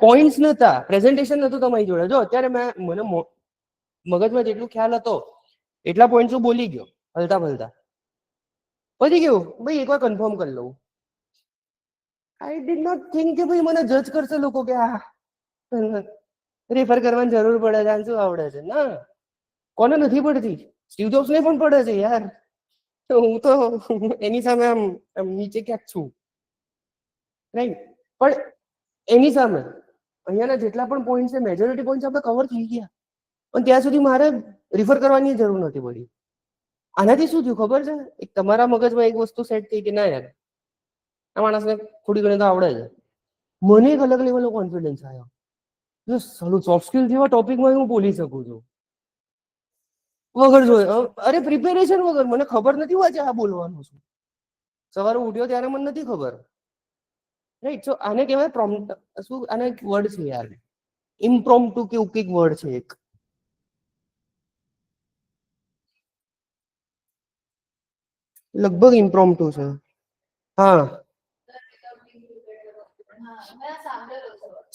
પોઈન્ટ્સ નતા, પ્રેઝન્ટેશન નતું તમારી જોડે. જો અત્યારે મને મગજમાં જેટલું ખ્યાલ હતો એટલા પોઈન્ટ્સ હું બોલી ગયો હલતા ફલતા. પછી કેવું ભાઈ એકવાર કન્ફર્મ કરી લઉં. આઈ ડીડ નોટ થિંક કે ભાઈ મને જજ કરશે લોકો કે આ રેફર કરવાની જરૂર પડે છે, શું આવડે છે. ના, કોને નથી પડતી? સ્ટીવ જોબ્સ ને પણ પડે છે યાર. હું તો એની સામે આમ નીચે ક્યાંક છું, રાઈટ? પણ એની સામે અહીંયાના જેટલા પણ પોઈન્ટ છે, મેજોરિટી પોઈન્ટ આપણે કવર થઈ ગયા, પણ ત્યાં સુધી મારે રિફર કરવાની જરૂર નથી પડી. આનાથી શું થયું ખબર છે? એક તમારા મગજમાં એક વસ્તુ સેટ થઈ કે ના યાર આ માણસને થોડી ઘણી તો આવડે છે. મને એક અલગ લેવલનો કોન્ફિડન્સ આવ્યો. સારું, સોફ્ટ સ્કિલ જેવા ટોપિકમાં હું બોલી શકું છું વગર જોઈએ, અરે પ્રિપેરેશન વગર. મને ખબર નથી આજે આ બોલવાનું છું, સવારે ઉઠ્યો ત્યારે મને નથી ખબર, રાઈટ? સો આને કહેવાય પ્રોમ્પ્ટ, શું આને એક વર્ડ છે યાર, ઇમ્પ્રોમ્પ્ટુ કે એવું કંઈક વર્ડ છે એક, લગભગ ઇમ્પ્રોમ્પ્ટુ છે. હા,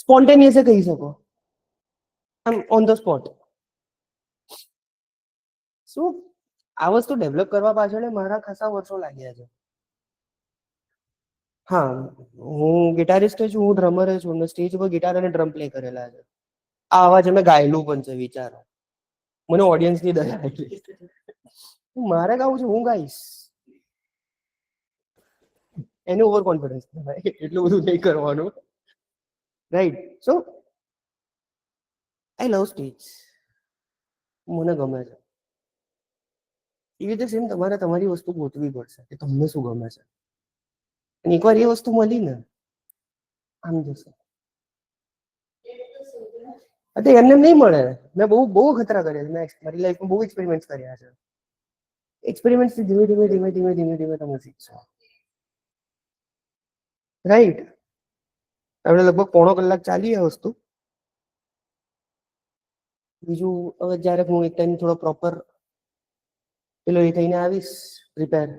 સ્પોન્ટેનિયસ કહી શકો, આમ ઓન ધ સ્પોટ. શું આ વસ્તુ ડેવલપ કરવા પાછળ મારા ખાસા વર્ષો લાગ્યા છે. હા, હું ગિટારિસ્ટ છું, હું ડ્રમર છું, અને સ્ટેજ ઉપર ગિટાર અને ડ્રમ પ્લે કરેલા છે. આ અવાજ અમે ગાયેલું પણ છે, વિચારો. મને ઓડિયન્સ ની દયા આવી. મારે ગાવું છે, હું ગાઈશ. એને ઓવર કોન્ફિડન્સ એટલું બધું નહીં કરવાનું, રાઈટ? સો આઈ લવ સ્ટેજ, મને ગમે છે. એવી રીતે સેમ તમારે તમારી વસ્તુ ગોતવી પડશે કે તમને શું ગમે છે, અને એકવાર એ વસ્તુ મળી ને, આમ જશે. એમને નહીં મળે. મેં બહુ બહુ ખતરા કર્યા છે, મેં મારી લાઈફમાં બહુ એક્સપેરિમેન્ટ કર્યા છે. એક્સપેરિમેન્ટ થી ધીમે ધીમે ધીમે ધીમે ધીમે ધીમે તમે શીખશો, રાઈટ? આપણે લગભગ પોણો કલાક ચાલી આ વસ્તુ. બીજું હવે જયારે હું એક ટાઈમ થોડો પ્રોપર પેલો એ થઈને આવીશ પ્રિપેર,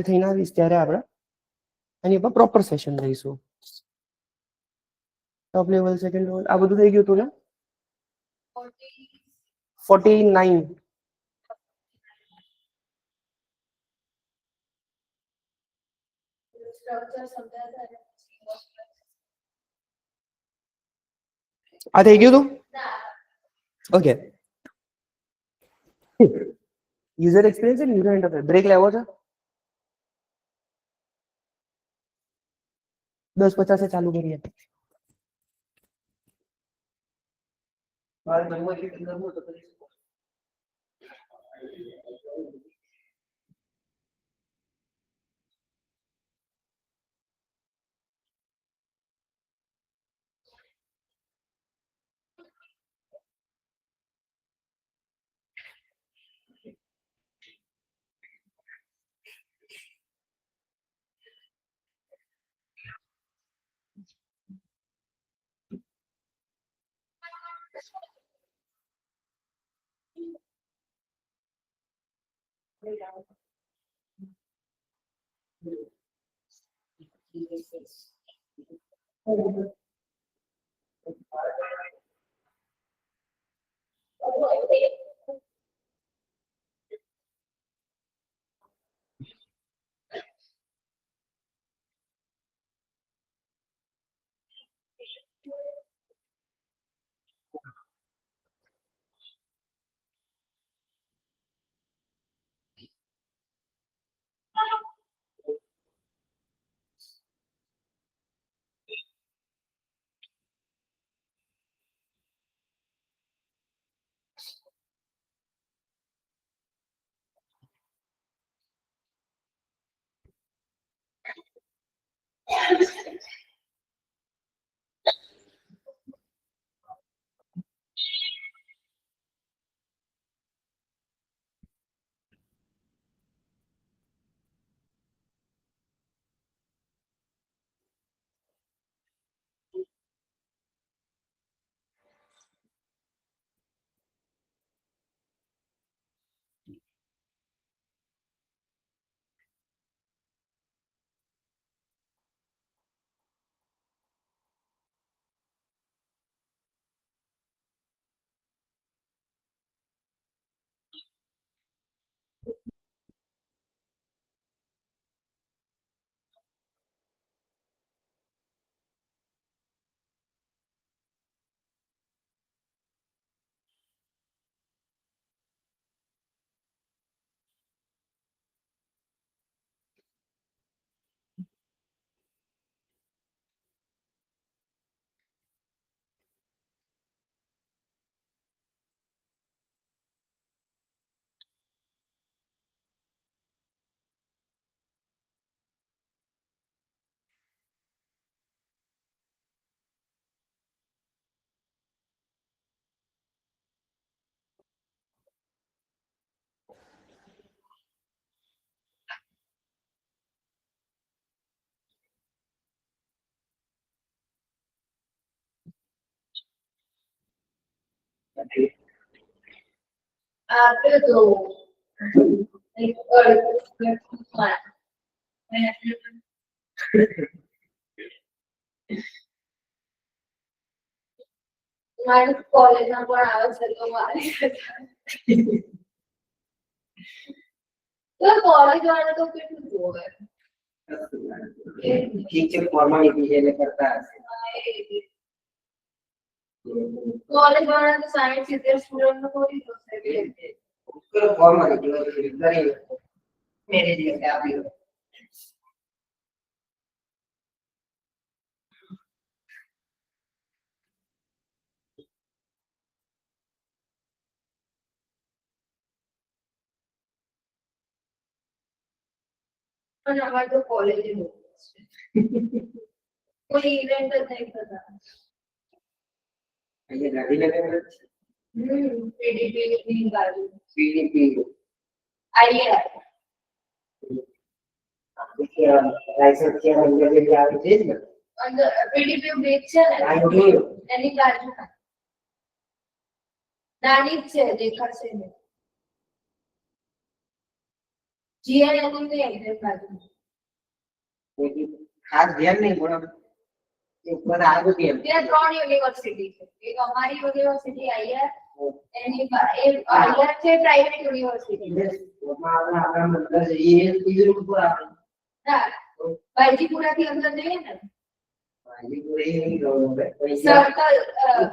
થઈને આવીશ ત્યારે આપણે એની પર પ્રોપર સેશન લઈશું. ટોપ લેવલ, સેકન્ડ લેવલ, આ બધું થઈ ગયું હતું ને? 49. આ થઈ ગયું તું? ઓકે. યુઝર એક્સપિરિયન્સ અને યુઝર ઇન્ટરફેસ. બ્રેક લેવો છે? 10:50 ચાલુ કરીએ. After though, like મારે કોલેજમાં પણ આવે છે તો મારી તો કોલેજ વાળા તો કેટલું જોવે ઠીક છે ફોર્માલિટી છે એટલે કરતા હશે કોલેજ વાળા તો 60-70 સ્ટુડન્ટ નો કોઈ જોશે ફોર્માલિટી હોય કરી મેનેજમેન્ટ આપી પણ અમારે તો કોલેજ કોઈ ઇવેન્ટ જ નહીં થતા અહીંયા ગાંધીનગર પીડીપી ની બાજુ પીડીપી આઈઆર લાયસન્સ કે અંદર જે આવે છે ને અંદર પીડીપી બ્રિજ છે ને આ જોયું એની બાજુમાં નાની જ છે દેખાશે ને જીએનએની ની એક્ઝેક્ટ બાજુ ખાસ ધ્યાન નહીં પણ એક બધા આગળ કેમ ત્યાં 3 યુનિવર્સિટી છે એક અમારી યુનિવર્સિટી આઈઆર એની આઈઆર છે પ્રાઇવેટ યુનિવર્સિટી આપણા મંદિર જઈએ બીજું ઉપર આપણે ના બાજીપુરા થી અંદર જઈએ ને બાજીપુર એ નહીં ગયો પૈસા સર્કલ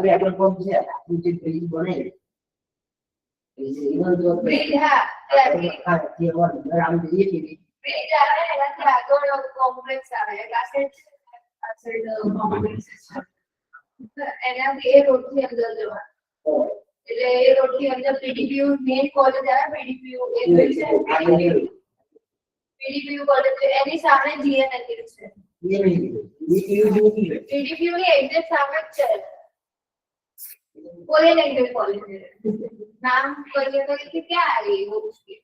પેટ્રોલ પંપ છે ઊંચી બ્રિજ બને ઇવન જો બ્રિજ હા ત્યાં જે વોર આમ જઈએ કે બ્રિજ આવે એનાથી આગળ કોમ્પ્લેક્સ આવે આ સાઈડ કોમ્પ્લેક્સ એનાથી એ રોડ થી અંદર જવા એટલે એ રોડ થી અંદર પીડીપીયુ મેઇન કોલેજ આવે પીડીપીયુ એ છે પીડીપીયુ કોલેજ એની સામે જીએનએલ છે પીડીપીયુ ની એક્ઝેક્ટ સામે જ છે કોલેજ એક્ઝેક્ટ કોલેજ નામ કહીએ તો કે ક્યાં આવી એવું મુશ્કેલ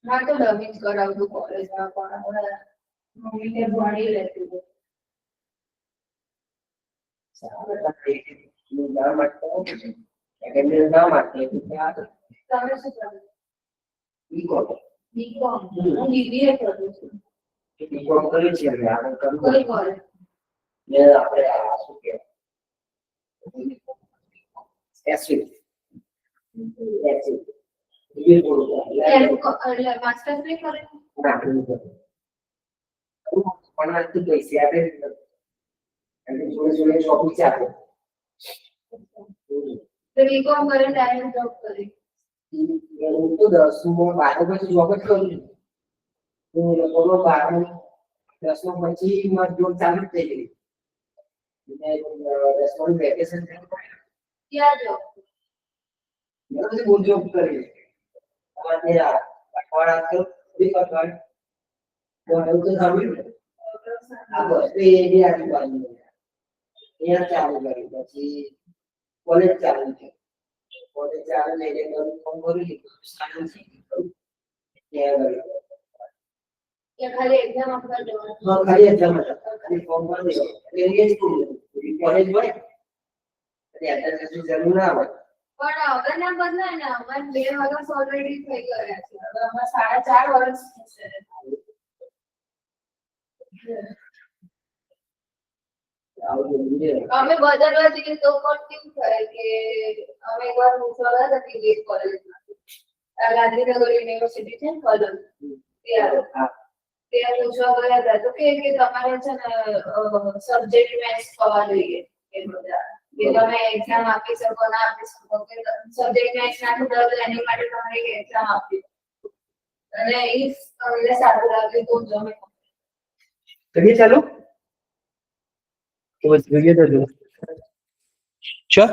હા તો ડબિંગ કરાવતું કોલેજમાં પણ મમ્મીને ભણી લેતું તમે શું કરો બીકોમ હું બીબીએ કરું છું બીકોમ કરી છે એટલે આપણે કરવું કઈ કોલેજ ને આપણે આ શું કે એસવી એ બોલો એટલે માસ્ટર્સ નહીં કરે ના પણ આ તો પૈસા આપે અને જોડે જોડે જોબ છે આપે તો બીકોમ કરે ડાયરેક્ટ જોબ કરે હું તો 10મું 12 પછી જોબ જ કરું છું હું લોકોનો 12 10મું પછી મારી જોબ ચાલુ જ થઈ ગઈ એટલે 10મું વેકેશન થયું ક્યાં જોબ મેં બધી બોલ જોબ કરી અમારે અઠવાડા તો એક અઠવાડિયું તો તો સાંભળ્યું આ બસ એ જે આજુબાજુ અહીંયા ચાલુ કરી પછી કોલેજ ચાલુ છે કોલેજ ચાલુ લઈને ફોન કરી લીધું સારું છે કે ખાલી એક્ઝામ આપવા જવાનું હા ખાલી એક્ઝામ ખાલી ફોર્મ ભરી દીધું એટલે એ જ કોલેજ હોય એટલે એટેન્ડન્સ જરૂર ના હોય પણ હવે ના બદલાય ને અમારે 2 વર્ષ ઓલરેડી થઈ ગયા છે હવે અમારે 4.5 વર્ષ થશે અમે બદલવા જઈએ તો પણ કેવું થાય કે અમે એકવાર પૂછવા ગયા હતા કે કોલેજમાં ગાંધીનગર યુનિવર્સિટી છે ને કલમ ત્યાં પૂછવા ગયા હતા તો કે તમારે છે ને સબ્જેક્ટ મેચ થવા જોઈએ એ બધા કે તમે એક્ઝામ આપી શકો ના આપી શકો કે સબ્જેક્ટ મેચ ના થતા તો એની માટે તમારે એક્ઝામ આપી અને ઇફ તમને સારું લાગે તો જ અમે કરીએ ચાલો તો બસ જોઈએ તો જો શ્યોર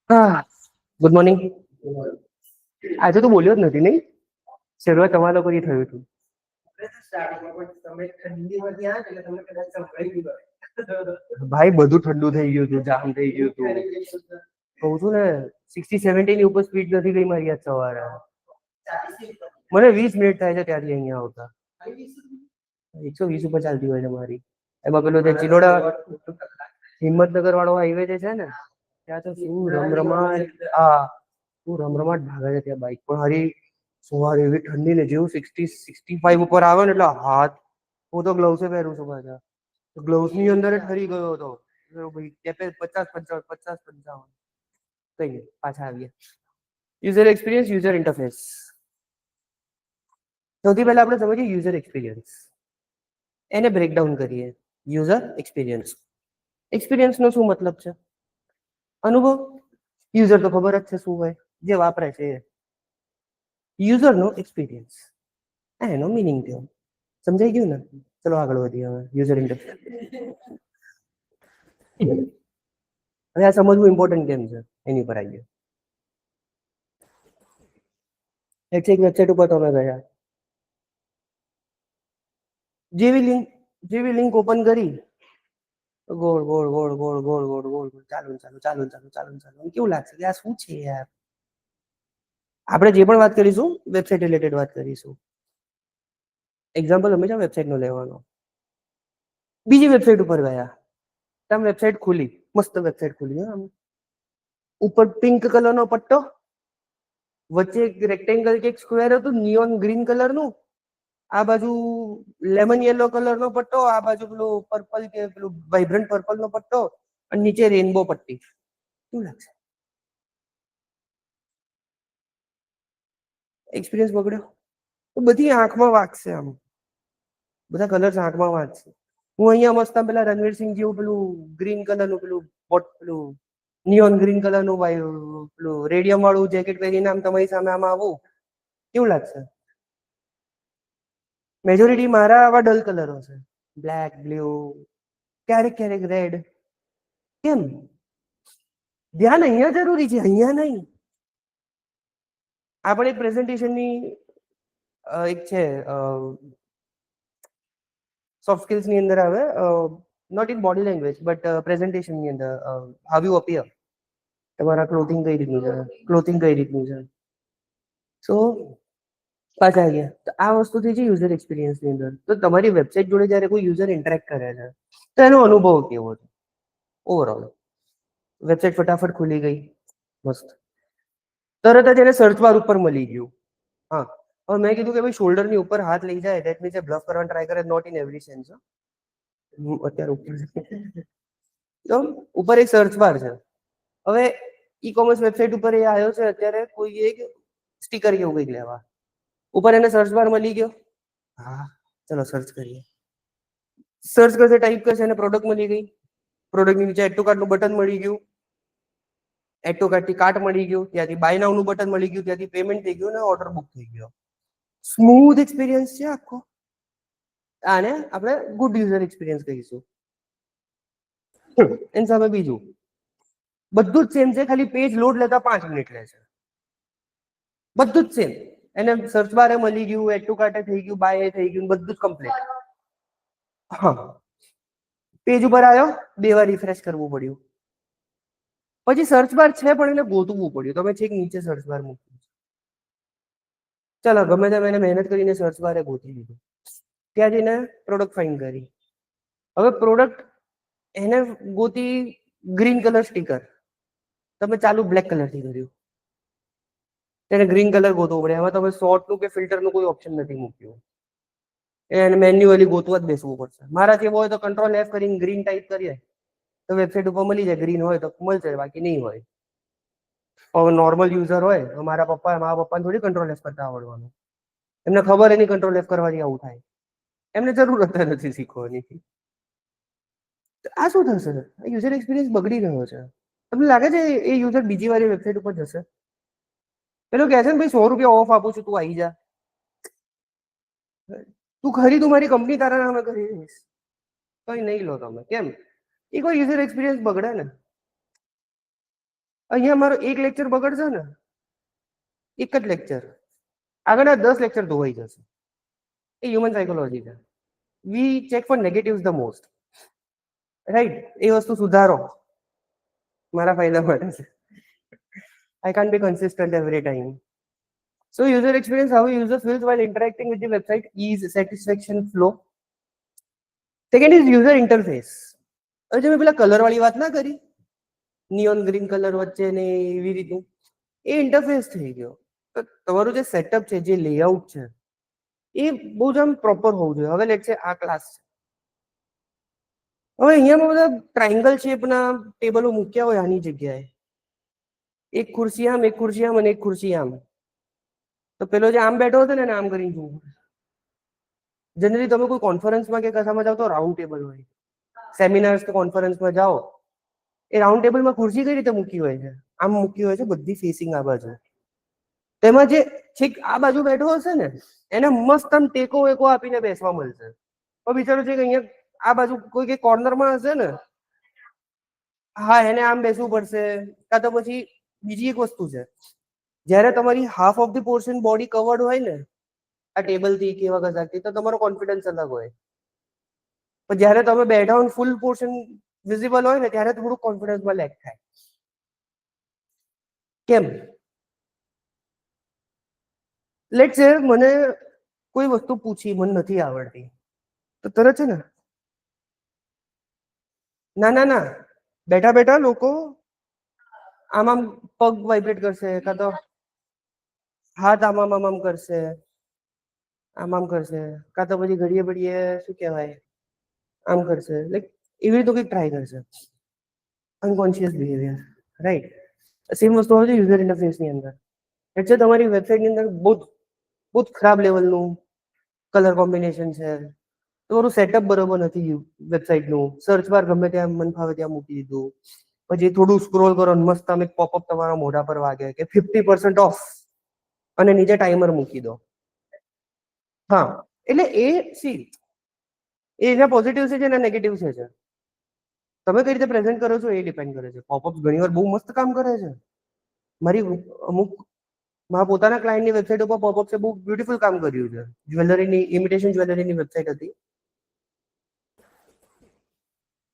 હા ગુડ મોર્નિંગ આજે તો બોલ્યો જ નથી નહીં શરૂઆત તમારા લોકોથી થયું હતું ભાઈ બધું ઠંડુ થઈ ગયું હતું જામ થઈ ગયું હતું કહું છું ને 60-70 ની ઉપર સ્પીડ નથી ગઈ મારી આજ સવારે મને 20 મિનિટ થાય છે ત્યાંથી અહીંયા આવતા. 120 ઉપર ચાલતી હોય છે મારી. એમાં પેલો જે ચિલોડા હિંમતનગર વાળો હાઈવે જે છે ને ત્યાં તો શું રમરમાટ શું રમરમાટ ભાગે છે ત્યાં બાઇક પણ. હરી સવારે એવી ઠંડી ને જેવું 60-65 ઉપર આવે ને એટલે હાથ, હું તો ગ્લવ્સ પહેરું છું પાછા, ગ્લવ્સ ની અંદર જ ઠરી ગયો હતો ભાઈ. 50-55 કઈ નહીં, પાછા આવીએ. User experience, user interface. સૌથી પહેલા આપણે સમજીએ યુઝર એક્સપિરિયન્સ. એને બ્રેકડાઉન કરીએ. User experience. એક્સપિરિયન્સ નો શું મતલબ છે? અનુભવ. યુઝર તો ખબર જ છે શું હોય, જે વાપરે છે એ. યુઝર નો એક્સપિરિયન્સ, એનો મિનિંગ થયો. સમજાઈ ગયું ને? ચલો આગળ વધીએ હવે. User interface. હવે આ સમજવું ઇમ્પોર્ટન્ટ કેમ છે એની પર આવીએ. એક વેબસાઇટ ઉપર તમે ગયા, જેવી લિંક ઓપન કરી, ગોળ ગોળ ગોળ ગોળ ગોળ ગોળ ગોળ ચાલુ કેવું લાગશે કે આ શું છે યાર? આપણે જે પણ વાત કરીશું વેબસાઇટ રિલેટેડ વાત કરીશું. એક્ઝામ્પલ હંમેશા વેબસાઇટ નો લેવાનો. બીજી વેબસાઇટ ઉપર ગયા, તમે વેબસાઇટ ખોલી, મસ્ત વેબસાઇટ ખોલી, આમ ઉપર પિંક કલર નો પટ્ટો, વચ્ચે એક રેક્ટેંગલ કે એક સ્ક્વેર હતું નિયોન ગ્રીન કલર નું, આ બાજુ લેમન યેલો કલર નો પટ્ટો, આ બાજુ પેલું પર્પલ કે પેલું વાઇબ્રન્ટ પર્પલ નો પટ્ટો, અને નીચે રેનબો પટ્ટી. શું લાગશે? એક્સપિરિયન્સ બગડ્યો? તો બધી આંખમાં વાગશે, આમ બધા કલર્સ આંખમાં વાગશે. હું અહીંયા મસ્ત પેલા રણવીરસિંહ જેવું પેલું ગ્રીન કલર નું પેલું નિયોન ગ્રીન કલર નું પેલું રેડિયમ વાળું જેકેટ પહેરીને આમ તમારી સામે આમ આવું, કેવું લાગશે? મેજોરિટી મારા આવા ડલ કલરો છે, બ્લેક, બ્લુ, ક્યારેક રેડ. કેમ? ધ્યાન અહીંયા જરૂરી છે, અહીંયા નહીં. આપણે એક પ્રેઝન્ટેશનની એક છે સોફ્ટ સ્કિલ્સ ની અંદર આવે, not in body language but presentation ની અંદર, હાઉ યુ અપિયર, તમારા ક્લોથિંગ કઈ રીતનું છે. સો પાછા ગયા તો આ વસ્તુ થઈ છે યુઝર એક્સપિરિયન્સ ની અંદર. તો તમારી વેબસાઇટ જોડે જ્યારે કોઈ યુઝર ઇન્ટરેક્ટ કરે છે તો એનો અનુભવ કેવો છે ઓવરઓલ? વેબસાઇટ ફટાફટ ખુલી ગઈ, મસ્ત, તરત જ એને સર્ચ બાર ઉપર મળી ગયું. હા, હવે મેં કીધું કે ભાઈ શોલ્ડર ની ઉપર હાથ લઈ જાય, દેટ મીન્સ બ્લફ કરવાનો ટ્રાય કરે, નોટ ઇન એવરી સેન્સ. અત્યારે ઉપર ઉપર એક સર્ચ બાર છે. હવે ઈ કોમર્સ વેબસાઇટ ઉપર એ આવ્યો છે અત્યારે કોઈ એક સ્ટીકર કેવું કંઈક લેવા, ઉપર એને સર્ચ બાર મળી ગયો. હા, ચલો સર્ચ કરીએ. સર્ચ કરશે, ટાઈપ કરશે, એને પ્રોડક્ટ મળી ગઈ. પ્રોડક્ટ ની નીચે એડ ટુ કાર્ટ નું બટન મળી ગયું, એડ ટુ કાર્ટ થી કાર્ટ મળી ગયું, ત્યાંથી બાય નાઉ નું બટન મળી ગયું, ત્યાંથી પેમેન્ટ થઈ ગયું ને ઓર્ડર બુક થઈ ગયો. સ્મૂથ એક્સપિરિયન્સ છે આખો. આને આપણે ગુડ યુઝર એક્સપિરિયન્સ કહીશું. એની સામે બીજું બધું જ સેમ છે, ખાલી પેજ લોડ લેતા 5 મિનિટ લે છે. બધું જ સેમ. એને સર્ચ બારે મળી ગયું, એડ ટુ કાર્ટ થઈ ગયું, બાય થઈ ગયું, બધું જ કમ્પ્લીટ. હા, પેજ ઉપર આવ્યો, 2 વાર રિફ્રેશ કરવું પડ્યું. પછી સર્ચ બાર છે પણ એને ગોતવું પડ્યું. તમે છેક નીચે સર્ચ બાર મૂક્યું. ચાલો ગમે તેમ એને મહેનત કરીને સર્ચ બારે ગોતી લીધું. ત્યાં જઈને પ્રોડક્ટ ફાઇન્ડ કરી. હવે પ્રોડક્ટ એને ગોતી ગ્રીન કલર સ્ટીકર, તમે ચાલુ બ્લેક કલર થી કર્યું, તેને ગ્રીન કલર ગોતવો પડે. એમાં તમે શોર્ટ નું કે ફિલ્ટર નું કોઈ ઓપ્શન નથી મૂક્યું, એને મેન્યુઅલી ગોતવા જ બેસવું પડશે. મારા જેવો હોય તો કંટ્રોલ F કરીને ગ્રીન ટાઈપ કરીએ તો વેબસાઇટ ઉપર મળી જાય, ગ્રીન હોય તો મળશે, બાકી નહીં હોય. હવે નોર્મલ યુઝર હોય, મારા પપ્પાને થોડી કંટ્રોલ F કરતા આવડવાનું, એમને ખબર એની કંટ્રોલ F કરવાથી આવું થાય, એમને જરૂરત નથી શીખવાની. આ શું થશે? યુઝર એક્સપિરિયન્સ બગડી રહ્યો છે. તમને લાગે છે એ યુઝર બીજી વાર વેબસાઇટ ઉપર જશે? પેલો કહે છે ને ભાઈ 100 રૂપિયા ઓફ આપું છું, તું આવી જા. તું ખરી, તું મારી કંપની તારા નામે કરી દઈશ, કઈ નહીં લો તમે. કેમ? એ કોઈ યુઝર એક્સપિરિયન્સ બગડે ને. અહીંયા મારો એક લેક્ચર બગડશે ને, એક જ લેક્ચર, આગળના 10 લેક્ચર ધોવાઈ જશે. એ હ્યુમન સાયકોલોજી છે. We check for negatives the most, right? એ વસ્તુ સુધારો, મારા ફાયદા માટે છે. I can't be consistent every time. So user experience, how a user feels while interacting with the website, ease, satisfaction, flow. Second is user interface. હવે જે મેં પેલા કલર વાળી વાત ના કરી, નિયોન ગ્રીન કલર વચ્ચે ને એવી રીતે, એ ઇન્ટરફેસ થઈ ગયો. તો તમારું જે સેટઅપ છે, જે લેઆઉટ છે, એ બહુ જ આમ પ્રોપર હોવું જોઈએ. હવે લેટ છે આ ક્લાસ છે, હવે અહીંયા બધા ટ્રાયંગલ શેપના ટેબલો મૂક્યા હોય આની જગ્યાએ, એક ખુરશી આમ, એક ખુરશી આમ અને એક ખુરશી આમ, તો પેલો જે આમ બેઠો હતો ને એને આમ કરીને જોવું. જનરલી તમે કોઈ કોન્ફરન્સમાં કે કશામાં જાઓ તો રાઉન્ડ ટેબલ હોય, સેમિનાર્સ કે કોન્ફરન્સમાં જાઓ, એ રાઉન્ડ ટેબલમાં ખુરશી કઈ રીતે મૂકી હોય છે? આમ મૂકી હોય છે, બધી ફેસિંગ આ બાજુ. તેમાં જે છેક આ બાજુ બેઠો હશે ને એને મસ્ત આમ ટેકો વેકો આપીને બેસવા મળશે. પણ બિચારો છે કે અહીંયા આ બાજુ કોઈ કે કોર્નરમાં હશે ને, હા એને આમ બેસવું પડશે. કાં તો પછી બીજી એક વસ્તુ છે, જ્યારે તમારી half of the portion body covered હોય ને આ ટેબલથી કે એવા કશાકથી, તો તમારો કોન્ફિડન્સ અલગ હોય. પણ જ્યારે તમે બેઠા હોય ફૂલ પોર્શન વિઝિબલ હોય ને ત્યારે થોડું કોન્ફિડન્સમાં લેક થાય. કેમ? લેટ છે મને કોઈ વસ્તુ પૂછી, મને નથી આવડતી, તો તરત છે ને ના બેઠા બેઠા લોકો આમ આમ પગ વાઇબ્રેટ કરશે, કાં તો હાથ આમ આમ આમ આમ કરશે, આમ આમ કરશે, કાં તો પછી ઘડીએ ઘડીએ શું કહેવાય આમ કરશે, લાઈક એવી રીતે કંઈક ટ્રાય કરશે. Unconscious behaviour, right? સેમ વસ્તુ આવે છે યુઝર ઇન્ટરફેસની અંદર. એટલે તમારી વેબસાઇટની અંદર બહુ જ ખરાબ લેવલનું કલર કોમ્બિનેશન છે, તમારું સેટઅપ બરોબર નથી વેબસાઇટનું, સર્ચ બાર ગમે ત્યાં મન ફાવે ત્યાં મૂકી દીધું, પછી થોડું સ્ક્રોલ કરો મસ્ત આમ એક પોપઅપ તમારા મોઢા પર વાગે કે 50% ઓફ અને નીચે ટાઈમર મૂકી દો. હા, એટલે એ એના પોઝિટિવ છે એના નેગેટિવ છે. તમે કઈ રીતે પ્રેઝન્ટ કરો છો એ ડિપેન્ડ કરે છે. પોપઅપ ઘણીવાર બહુ મસ્ત કામ કરે છે. મારા પોતાના ક્લાયન્ટની વેબસાઇટ ઉપર પોપઅપ છે બહુ બ્યુટીફુલ કામ કર્યું છે. જ્વેલરીની, ઇમિટેશન જ્વેલરીની વેબસાઇટ હતી,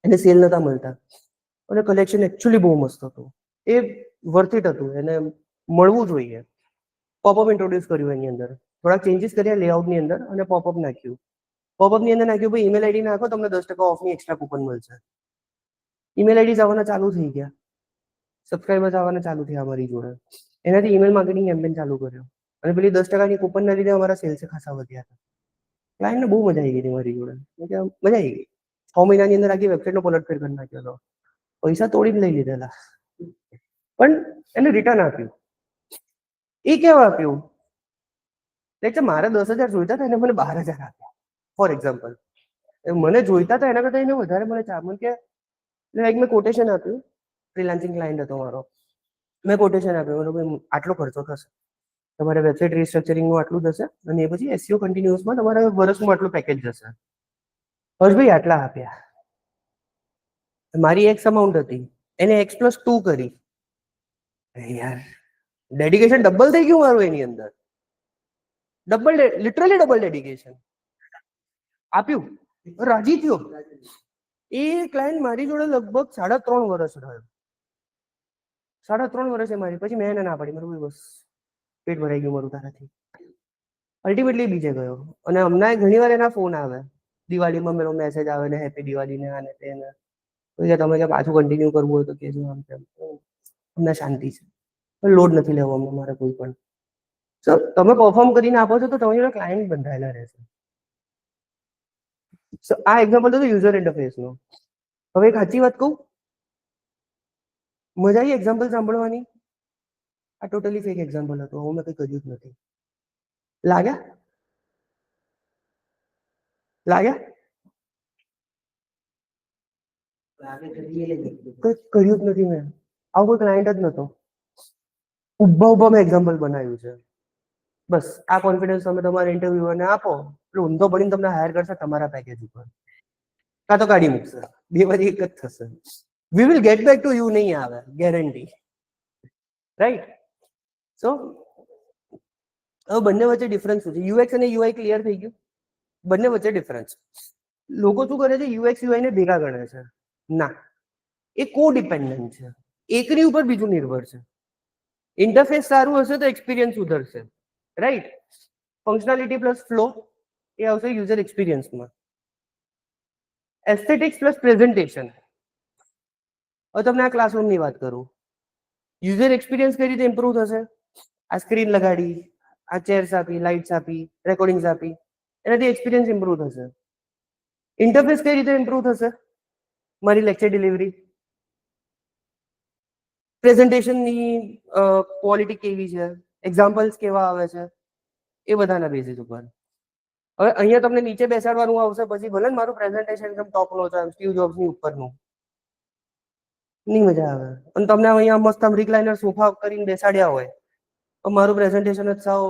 એને સેલ નતા મળતા અને કલેક્શન એકચ્યુઅલી બહુ મસ્ત હતું. એ વર્થ ઇટ હતું, એને મળવું જોઈએ. પોપઅપ ઇન્ટ્રોડ્યુસ કર્યું એની અંદર, થોડાક ચેન્જીસ કર્યા લેઆઉટની અંદર અને પોપઅપ નાખ્યું. પોપઅપની અંદર નાખ્યું ભાઈ ઈમેલ આઈડી નાખો, તમને 10% ઓફની એક્સ્ટ્રા કૂપન મળશે. ઈમેલ આઈડી આવવાના ચાલુ થઈ ગયા, સબસ્ક્રાઇબર્સ આવવાના ચાલુ થયા અમારી જોડે. એનાથી ઈમેલ માર્કેટિંગ કેમ્પેન ચાલુ કર્યો અને પેલી 10%ની કૂપનના લીધે અમારા સેલ્સ ખાસા વધ્યા હતા. ક્લાયન્ટને બહુ મજા આવી ગઈ હતી મારી જોડે, મજા આવી ગઈ. 6 મહિનાની અંદર આખી વેબસાઇટનો પલટફેર કરી નાખ્યો હતો. પૈસા તોડીને લઈ લીધેલા, પણ એને રિટર્ન આપ્યું. એ કેવા આપ્યું? એટલે મારે 10,000 જોઈતા હતા એને મને 12,000 આપ્યા, ફોર એક્ઝામ્પલ. મને જોઈતા હતા એના કરતા એને વધારે મને ચાર્જ કે મેં કોટેશન આપ્યું. ફ્રીલાન્સિંગ ક્લાયન્ટ હતો મારો, મેં કોટેશન આપ્યું, ભાઈ આટલો ખર્ચો થશે, તમારે વેબસાઇટ રિસ્ટ્રક્ચરિંગનું આટલું થશે અને એ પછી એસઈઓ કન્ટિન્યુઅસમાં તમારે વર્ષનું આટલું પેકેજ જશે. હર્ષભાઈ આટલા આપ્યા. મારી એક્સ અમાઉન્ટ હતી, એને X+2 કરી. યાર ડેડિકેશન ડબલ થઈ ગયું મારું એની અંદર, લિટરલી ડબલ ડેડિકેશન આપ્યું, રાજી થયો. એ ક્લાયન્ટ મારી જોડે લગભગ 3.5 વર્ષ રહ્યો. 3.5 વર્ષે મારી, પછી મેં એને ના પાડી, મારું બસ પેટ ભરાઈ ગયું મારું તારાથી. અલ્ટિમેટલી બીજે ગયો અને હમણાં ઘણીવાર એના ફોન આવે, દિવાળીમાં મેરો મેસેજ આવે ને હેપી દિવાળી ને આને તેને, પછી તમે કે પાછું કન્ટિન્યુ કરવું હોય તો કહેજો, આમ તેમ. અમને શાંતિ છે, લોડ નથી લેવો અમને મારે કોઈ પણ. તમે પરફોર્મ કરીને આપો છો તો તમારી ક્લાયન્ટ બંધાયેલા રહેશે. આ એક્ઝામ્પલ તો યુઝર ઇન્ટરફેસનો. હવે એક સાચી વાત કહું, મજા આવી એક્ઝામ્પલ સાંભળવાની? આ ટોટલી ફેક એક્ઝામ્પલ હતો, હું મેં કંઈ કર્યું જ નથી. લાગ્યા? કંઈ કર્યું જ નથી મેં, આવું કોઈ ક્લાયન્ટ જ નતો. ઉભા મેં એક્ઝામ્પલ બનાવ્યું છે. બસ આ કોન્ફિડન્સ તમે તમારા ઇન્ટરવ્યુઅરને આપો એટલે ઊંધો પડીને તમને હાયર કરશે તમારા પેકેજ ઉપર, કાં તો કાઢી મૂકશે. બેમાંથી એક જ થશે. We will get back to you નહીં આવે, ગેરંટી. રાઈટ? સો હવે બંને વચ્ચે ડિફરન્સ શું છે? યુએક્સ અને યુઆઈ ક્લિયર થઈ ગયું? બંને વચ્ચે ડિફરન્સ. લોકો શું કરે છે? યુએક્સ યુઆઈ ને ભેગા ગણે છે. ના, એ કો ડિપેન્ડન્ટ છે, એકની ઉપર બીજું નિર્ભર છે. ઇન્ટરફેસ સારું હશે તો એક્સપિરિયન્સ સુધરશે. રાઈટ. ફંક્શનાલિટી પ્લસ ફ્લો એ આવશે યુઝર એક્સપિરિયન્સમાં. Aesthetics plus presentation. હવે તમને આ ક્લાસરૂમની વાત કરું. યુઝર એક્સપિરિયન્સ કઈ રીતે ઇમ્પ્રુવ થશે? આ સ્ક્રીન લગાડી, આ ચેર્સ આપી, લાઇટ્સ આપી, રેકોર્ડિંગ્સ આપી, એનાથી એક્સપિરિયન્સ ઇમ્પ્રુવ થશે. ઇન્ટરફેસ કઈ રીતે ઇમ્પ્રુવ થશે? મારી લેક્ચર ડિલિવરી, પ્રેઝન્ટેશનની ક્વોલિટી કેવી છે, એક્ઝામ્પલ્સ કેવા આવે છે, એ બધાના બેસિસ ઉપર. હવે અહીંયા તમને નીચે બેસાડવાનું આવશે, પછી ભલે ને મારું પ્રેઝન્ટેશન એકદમ ટોપનું છે, સ્ટીવ જોબ્સની ઉપરનું, નહીં મજા આવે. અને તમને અહીંયા મસ્ત આમ રિક્લાઇનર સોફા કરીને બેસાડ્યા હોય, તો મારું પ્રેઝન્ટેશન જ સાવ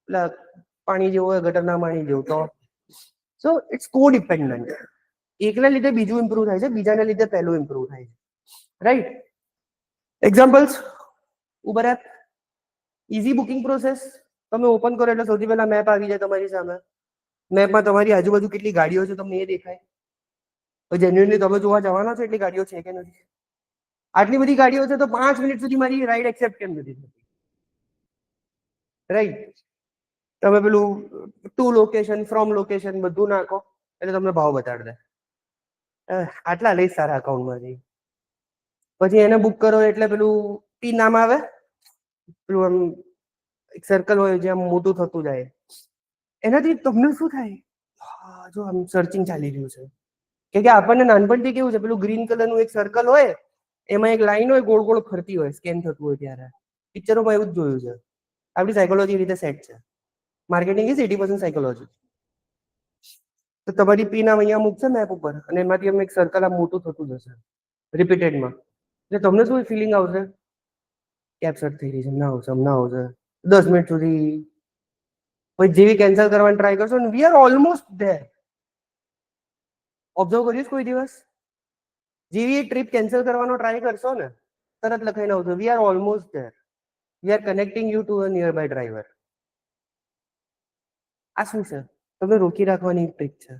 પેલા પાણી જેવું હોય, ગટરના પાણી જેવું. તો સો ઇટ્સ કો ડિપેન્ડન્ટ. એકના લીધે બીજું ઇમ્પ્રુવ થાય છે, બીજાના લીધે પહેલું ઇમ્પ્રુવ થાય છે, right. Examples, Uber app, easy booking process. તમે ઓપન કરો એટલે સૌથી પહેલા મેપ આવી જાય તમારી સામે. મેપમાં તમારી આજુબાજુ કેટલી ગાડીઓ છે તમને એ દેખાય. તો જેન્યુઅલી તમે જોવા જવાના છો એટલી ગાડીઓ છે કે નથી? આટલી બધી ગાડીઓ છે તો 5 મિનિટ સુધી મારી રાઈડ એક્સેપ્ટ કેમ નથી થતી? રાઈટ. તમે પેલું ટુ લોકેશન, ફ્રોમ લોકેશન બધું નાખો એટલે તમને ભાવ બતાડી દે. આટલા લઈ સારા અકાઉન્ટમાંથી. પછી એને બુક કરો એટલે પેલું પિન નામ આવે, પેલું આમ એક સર્કલ હોય જે આમ મોટું થતું જાય. એનાથી તમને શું થાય? હા, જો આમ સર્ચિંગ ચાલી રહ્યું છે. કે આપણને નાનપણથી કેવું છે, પેલું ગ્રીન કલરનું એક સર્કલ હોય, એમાં એક લાઈન હોય ગોળ ગોળ ફરતી હોય, સ્કેન થતું હોય ત્યારે. પિક્ચરોમાં એવું જ જોયું છે. આપણી સાયકોલોજી રીતે સેટ છે. Marketing is 80% psychology. તો તમારી પિન આમ અહીંયા મૂકશે મેપ ઉપર અને એમાંથી આમ એક સર્કલ આમ મોટું થતું જશે રિપીટેડમાં. એટલે તમને શું ફિલિંગ આવશે? કેપ્ચર થઈ રહી છે, ના આવશે, ના આવશે 10 મિનિટ સુધી. પછી જેવી કેન્સલ કરવાની ટ્રાય કરશો ને, વી આર ઓલમોસ્ટ ધેર. ઓબ્ઝર્વ કર્યું કોઈ દિવસ? જેવી ટ્રીપ કેન્સલ કરવાનો ટ્રાય કરશો ને, તરત લખાઈને આવશે we are almost there, we are connecting you to a nearby driver. આ શું છે? તમે રોકી રાખવાની ટ્રીક છે.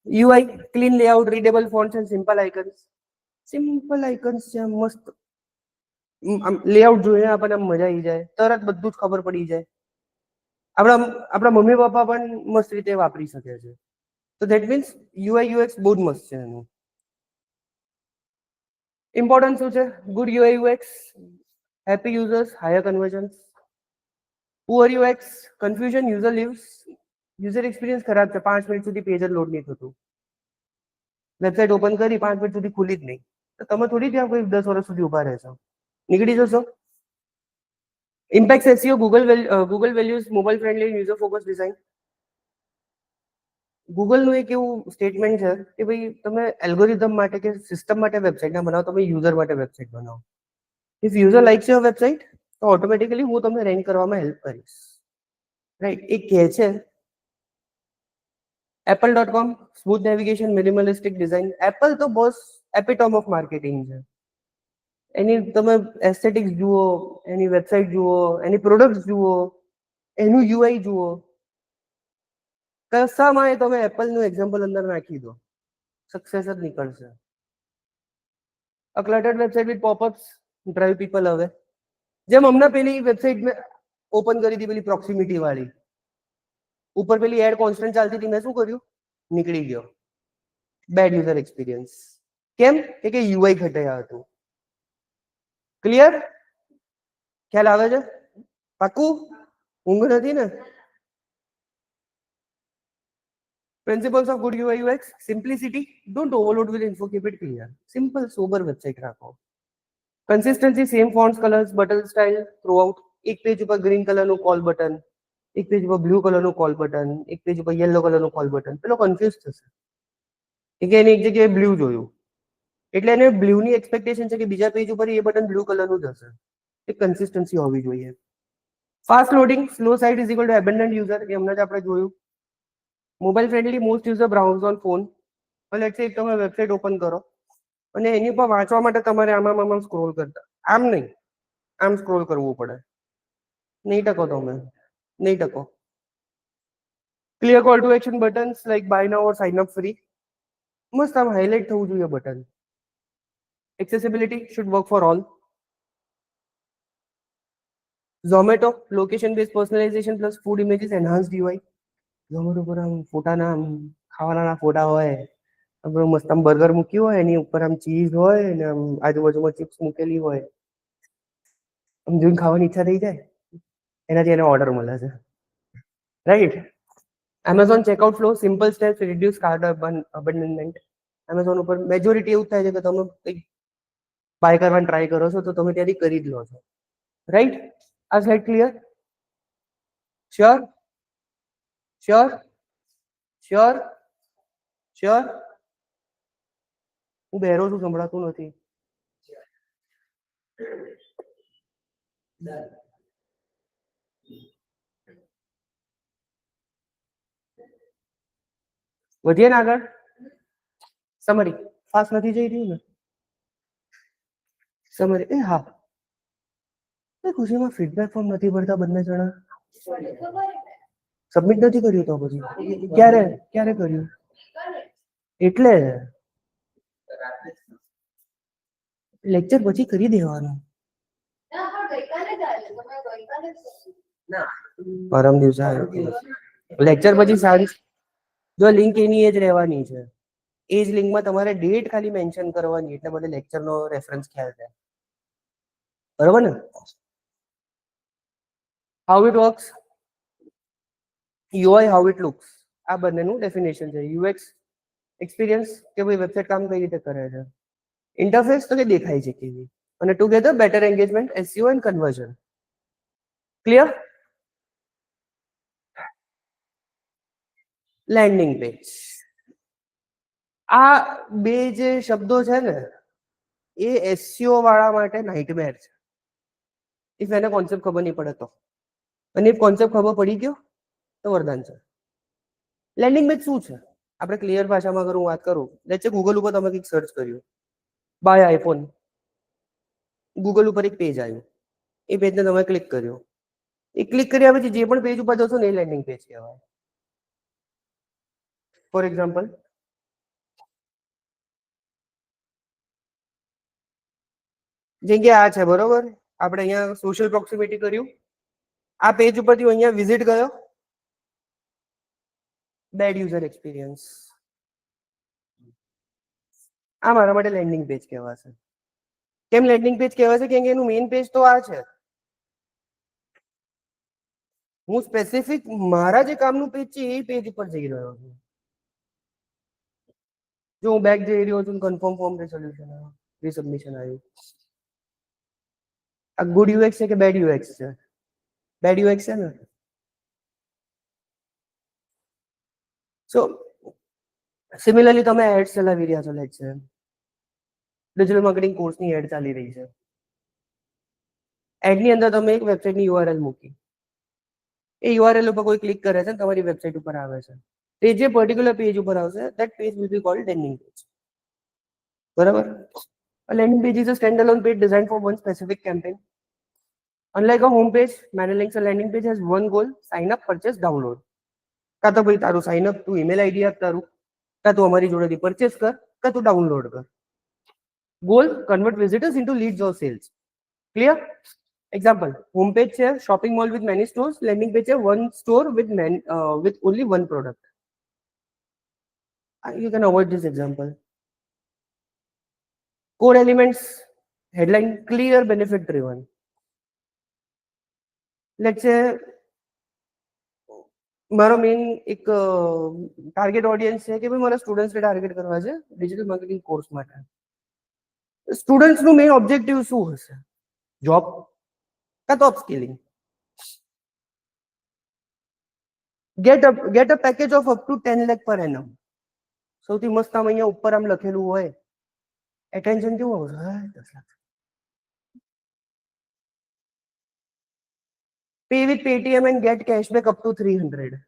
UI, clean layout, readable fonts and simple icons. Simple icons છે, મસ્ત લેઆઉટ જોઈએ આપણને મજા આવી જાય, તરત બધું જ ખબર પડી જાય. આપણા મમ્મી પપ્પા પણ મસ્ત રીતે વાપરી શકે છે. તો ધેટ મીન્સ UI UX બહુ જ મસ્ત છે એનું. ઇમ્પોર્ટન્ટ શું છે? Good UI UX, happy users, higher convergence. Poor UX, confusion, user leaves. User experience ખરાબ છે, 5 મિનિટ સુધી પેજ જ લોડ નહીં થતું. વેબસાઇટ ઓપન કરી 5 મિનિટ સુધી ખુલી જ નહીં, તો તમે થોડી ત્યાં કોઈ 10 વર્ષ સુધી ઉભા રહેશો, નીકળી જશો. Impact SEO, Google values, mobile friendly, user focus design. ગૂગલનું એક એવું સ્ટેટમેન્ટ છે કે ભાઈ તમે એલ્ગોરિધમ માટે કે સિસ્ટમ માટે વેબસાઇટ ના બનાવો, તમે યુઝર માટે વેબસાઇટ બનાવો. If user likes your website તો ઓટોમેટિકલી હું તમને રેન્ક કરવામાં હેલ્પ કરીશ, રાઈટ. એ કહે છે apple.com, smooth navigation, minimalistic design. Apple તો બોસ એપિટોમ ઓફ માર્કેટિંગ છે. એની તમે એસ્થેટિક્સ જુઓ, એની વેબસાઇટ જુઓ, એની પ્રોડક્ટ જુઓ, એનું UI જુઓ. કશામાં તમે એપલનું એક્ઝામ્પલ અંદર નાખી દો, સક્સેસ જ નીકળશે. અ ક્લટર્ડ વેબસાઇટ વિથ પોપઅપ્સ ડ્રાઈવ પીપલ અવે. જેમ હમણાં પેલી વેબસાઇટ મેં ઓપન કરી હતી, પેલી પ્રોક્સિમિટી વાળી, ઉપર પેલી એડ કોન્સ્ટન્ટ ચાલતી હતી, મેં શું કર્યું? નીકળી ગયો. Bad user experience. કેમ? કે UI ઘટાયા હતું. ક્લિયર? ખ્યાલ આવે છે? પાક્કું? ઊંઘ નથી ને? Principles of good UI UX: simplicity, don't overload with info, keep it clear. Simple, sober website રાખો. Consistency, same fonts, colors, button style throughout. એક પેજ ઉપર ગ્રીન કલરનું કોલ બટન, એક પેજ ઉપર બ્લુ કલરનું કોલ બટન, એક page ઉપર yellow કલરનું કોલ બટન. પેલો કન્ફ્યુઝ થશે કે એને એક જગ્યાએ બ્લુ જોયું, એટલે એને બ્લુ ની એક્સપેક્ટેશન છે કે બીજા પેજ ઉપર એ બટન બ્લુ કલરનું જ હશે. એક કન્સિસ્ટન્સી હોવી જોઈએ. Fast loading, slow site is equal to abandoned user. એ હમણાં જ આપણે જોયું. Mobile friendly, most user browse on phone. Let's say તમે વેબસાઇટ ઓપન કરો અને એની ઉપર વાંચવા માટે તમારે આમ સ્ક્રોલ કરતા, આમ નહીં, આમ સ્ક્રોલ કરવું પડે. નહીં ટકો તમે, નહીં ટકો. Clear call to action buttons like buy now or sign up free. મસ્ત આમ હાઇલાઇટ થવું જોઈએ button. Accessibility should work for all. Zomato location base personalization plus food images enhance UI. Zomato પર આમ ફોટાના આમ ખાવાના ફોટા હોય, આપણે મસ્ત આમ બર્ગર મૂક્યું હોય, એની ઉપર આમ ચીઝ હોય ને આમ આજુબાજુમાં ચિપ્સ મૂકેલી હોય, આમ જોઈને ખાવાની ઈચ્છા થઈ જાય, એનાથી એને ઓર્ડર મળે છે, right? Amazon checkout flow, simple steps, reduce cart abandonment. Amazon ઉપર મેજોરિટી એવું થાય છે કે તમે કંઈક બાય કરવાની ટ્રાય કરો છો તો તમે ત્યાંથી કરી જ લો છો, રાઈટ? આ slide clear? Sure? Sure? Sure? Sure? હું બહેરો છું, સંભળાતું નથી. વધીએ ને આગળ? સમરી ફાસ્ટ નથી જઈ રહ્યું ને? સમરી એ હા, એ ખુશીમાં ફીડબેક ફોર્મ નથી ભરતા બંને જણા. સબમિટ નથી કર્યું તો પછી ક્યારે ક્યારે કર્યું? એટલે લેક્ચર પછી કરી દેવાનું. પરમ દિવસે લેક્ચર પછી સારી જો લિંક એની એ જ રહેવાની છે, એ જ લિંકમાં તમારે ડેટ ખાલી મેન્શન કરવાની, એટલે મને લેક્ચરનો રેફરન્સ ખ્યાલ છે, બરોબર ને? How it works, UI how it looks, આ બંનેનું ડેફિનેશન છે. UX એક્સપિરિયન્સ કે ભાઈ વેબસાઇટ કામ કઈ રીતે કરે છે, ઇન્ટરફેસ તો કે દેખાય છે કેવી, અને together better engagement, SEO and conversion. Clear? Landing page, આ બે જે શબ્દો છે ને એ SEO વાળા માટે નાઇટમેર છે, ઇફ એને કોન્સેપ્ટ ખબર નહીં પડે તો. અને એ કોન્સેપ્ટ ખબર પડી ગયો તો વરદાન છે. લેન્ડિંગ પેજ શું છે? આપણે ક્લિયર ભાષામાં અગર હું વાત કરું, લેટ્સ સે ગૂગલ ઉપર તમે કંઈક સર્ચ કર્યું, બાય આઈફોન, ગૂગલ ઉપર એક પેજ આવ્યું, એ પેજને તમે ક્લિક કર્યો, એ ક્લિક કર્યા પછી જે પણ પેજ ઉપર જશો ને એ લેન્ડિંગ પેજ કહેવાય. ફોર એક્ઝામ્પલ, જેમ કે આ છે, બરોબર? આપણે અહીંયા સોશિયલ પ્રોક્સિમિટી કર્યું, આ પેજ ઉપરથી અહીંયા વિઝિટ ગયો, બેડ યુઝર એક્સપિરિયન્સ, આ મારા માટે લેન્ડિંગ પેજ કહેવાશે. કેમ લેન્ડિંગ પેજ કહેવાશે? કેમ કે એનું મેઇન પેજ તો આ છે. હું સ્પેસિફિક મારા જે કામનું પેજ છે એ પેજ ઉપર જઈ રહ્યો છું. જો હું બેક જઈ રહ્યો છું, કન્ફર્મ ફોર્મ રિસોલ્યુશન આવ્યું, રિસબમિશન આવ્યું. આ ગુડ UX છે કે બેડ UX છે? બેડ UX છે ને? સો સિમિલરલી તમે એડ ચલાવી રહ્યા છો, લેટ્સ સે ડિજિટલ માર્કેટિંગ કોર્સની એડ ચાલી રહી છે. એડની અંદર તમે એક વેબસાઇટની URL મૂકી, એ URL ઉપર કોઈ ક્લિક કરે છે, તમારી વેબસાઇટ ઉપર આવે છે, તે જે પર્ટિક્યુલર પેજ ઉપર આવશે, that page will be called landing page. બરાબર? A landing page is a standalone page designed for one specific campaign. Unlike a home page, Manalinks, a landing page has one goal: sign up, purchase, download. કાં તો ભાઈ તારું sign up, તું email ID આપ તારું, કાં તું અમારી જોડેથી પરચેસ કર, કાં તું ડાઉનલોડ કર. Goal: convert visitors into leads or sales. Clear? Example, home page છે shopping mall with many stores, landing page છે one store with only one product. You can avoid this example. Core elements, headline clear, benefit driven. Let's say મારો main એક target audience છે કે ભાઈ મારા સ્ટુડન્ટ્સને target કરવા છે ડિજિટલ માર્કેટિંગ કોર્સ માટે. સ્ટુડન્ટ્સનું મેઇન ઓબ્જેક્ટિવ શું હશે? જોબ કાં તો અપસ્કિલિંગ. get a package of up to 10 lakh per annum. સૌથી મસ્ત આમ અહીંયા ઉપર આમ લખેલું હોય, એટેન્શન કેવું આવશે? 10 lakh. Pay with Paytm and get cashback up to 300.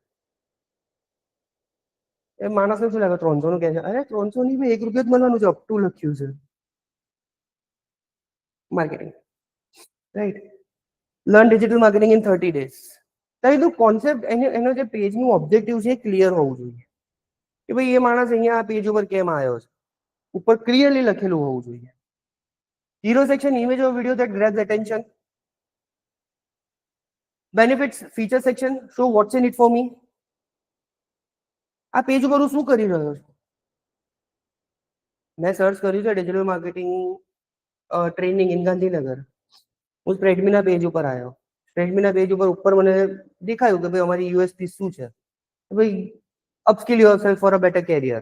એ માણસને શું લાગે 300 નું કહે છે? અરે 300 ની ભાઈ 1 રૂપિયા જ મળવાનું છે, અપ ટુ લખ્યું છે. Marketing, right? Learn digital marketing in 30 days. તો કોન્સેપ્ટ એનો જે પેજનું ઓબ્જેક્ટિવ છે એ ક્લિયર હોવું જોઈએ કે ભાઈ એ માણસ અહીંયા આ પેજ ઉપર કેમ આવ્યો છે, ઉપર ક્લિયરલી લખેલું હોવું જોઈએ. Hero section, image or video that grabs attention. Benefits feature section show what's in it for me. આ પેજ ઉપર હું શું કરી રહ્યો છું? મેં સર્ચ કર્યું છે digital marketing training in Gandhinagar. હું સ્પ્રેડમીના પેજ ઉપર આવ્યો. સ્પ્રેડમીના પેજ ઉપર મને દેખાયું કે ભાઈ અમારી યુએસપી શું છે. ભાઈ upskill yourself for a better career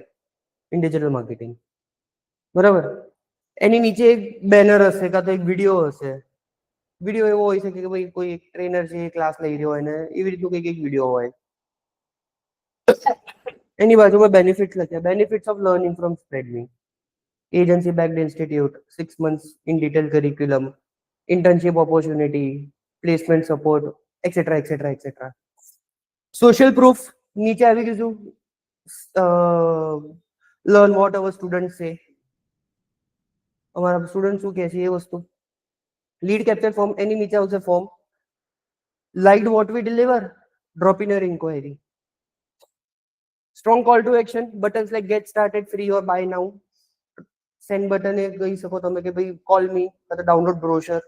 in digital marketing. બરાબર. એની નીચે એક બેનર હશે કાં તો એક વિડીયો હશે. વિડીયો એવો હોય શકે કે ભાઈ કોઈ એક ટ્રેનર છે ક્લાસ લઈ રહ્યો હોય ને એવી રીતનું કંઈક એક વિડીયો હોય. એની બાજુમાં બેનિફિટ્સ લખ્યા. Benefits of learning from Spreadmi. Agency backed institute, 6 months in detailed curriculum, internship opportunity, placement support, etc. etc. etc. Social proof નીચે આવી ગયું. Learn what our students say. અમારા સ્ટુડન્ટ શું કહે છે એ વસ્તુ. લીડ કેપ્ચર ફોર્મ એની નીચે આવશે form. Liked what we deliver, drop in your inquiry. Strong call to action, buttons like get started free or buy now. Send button એ કહી શકો તમે કે ભાઈ કોલ મી અથવા download brochure.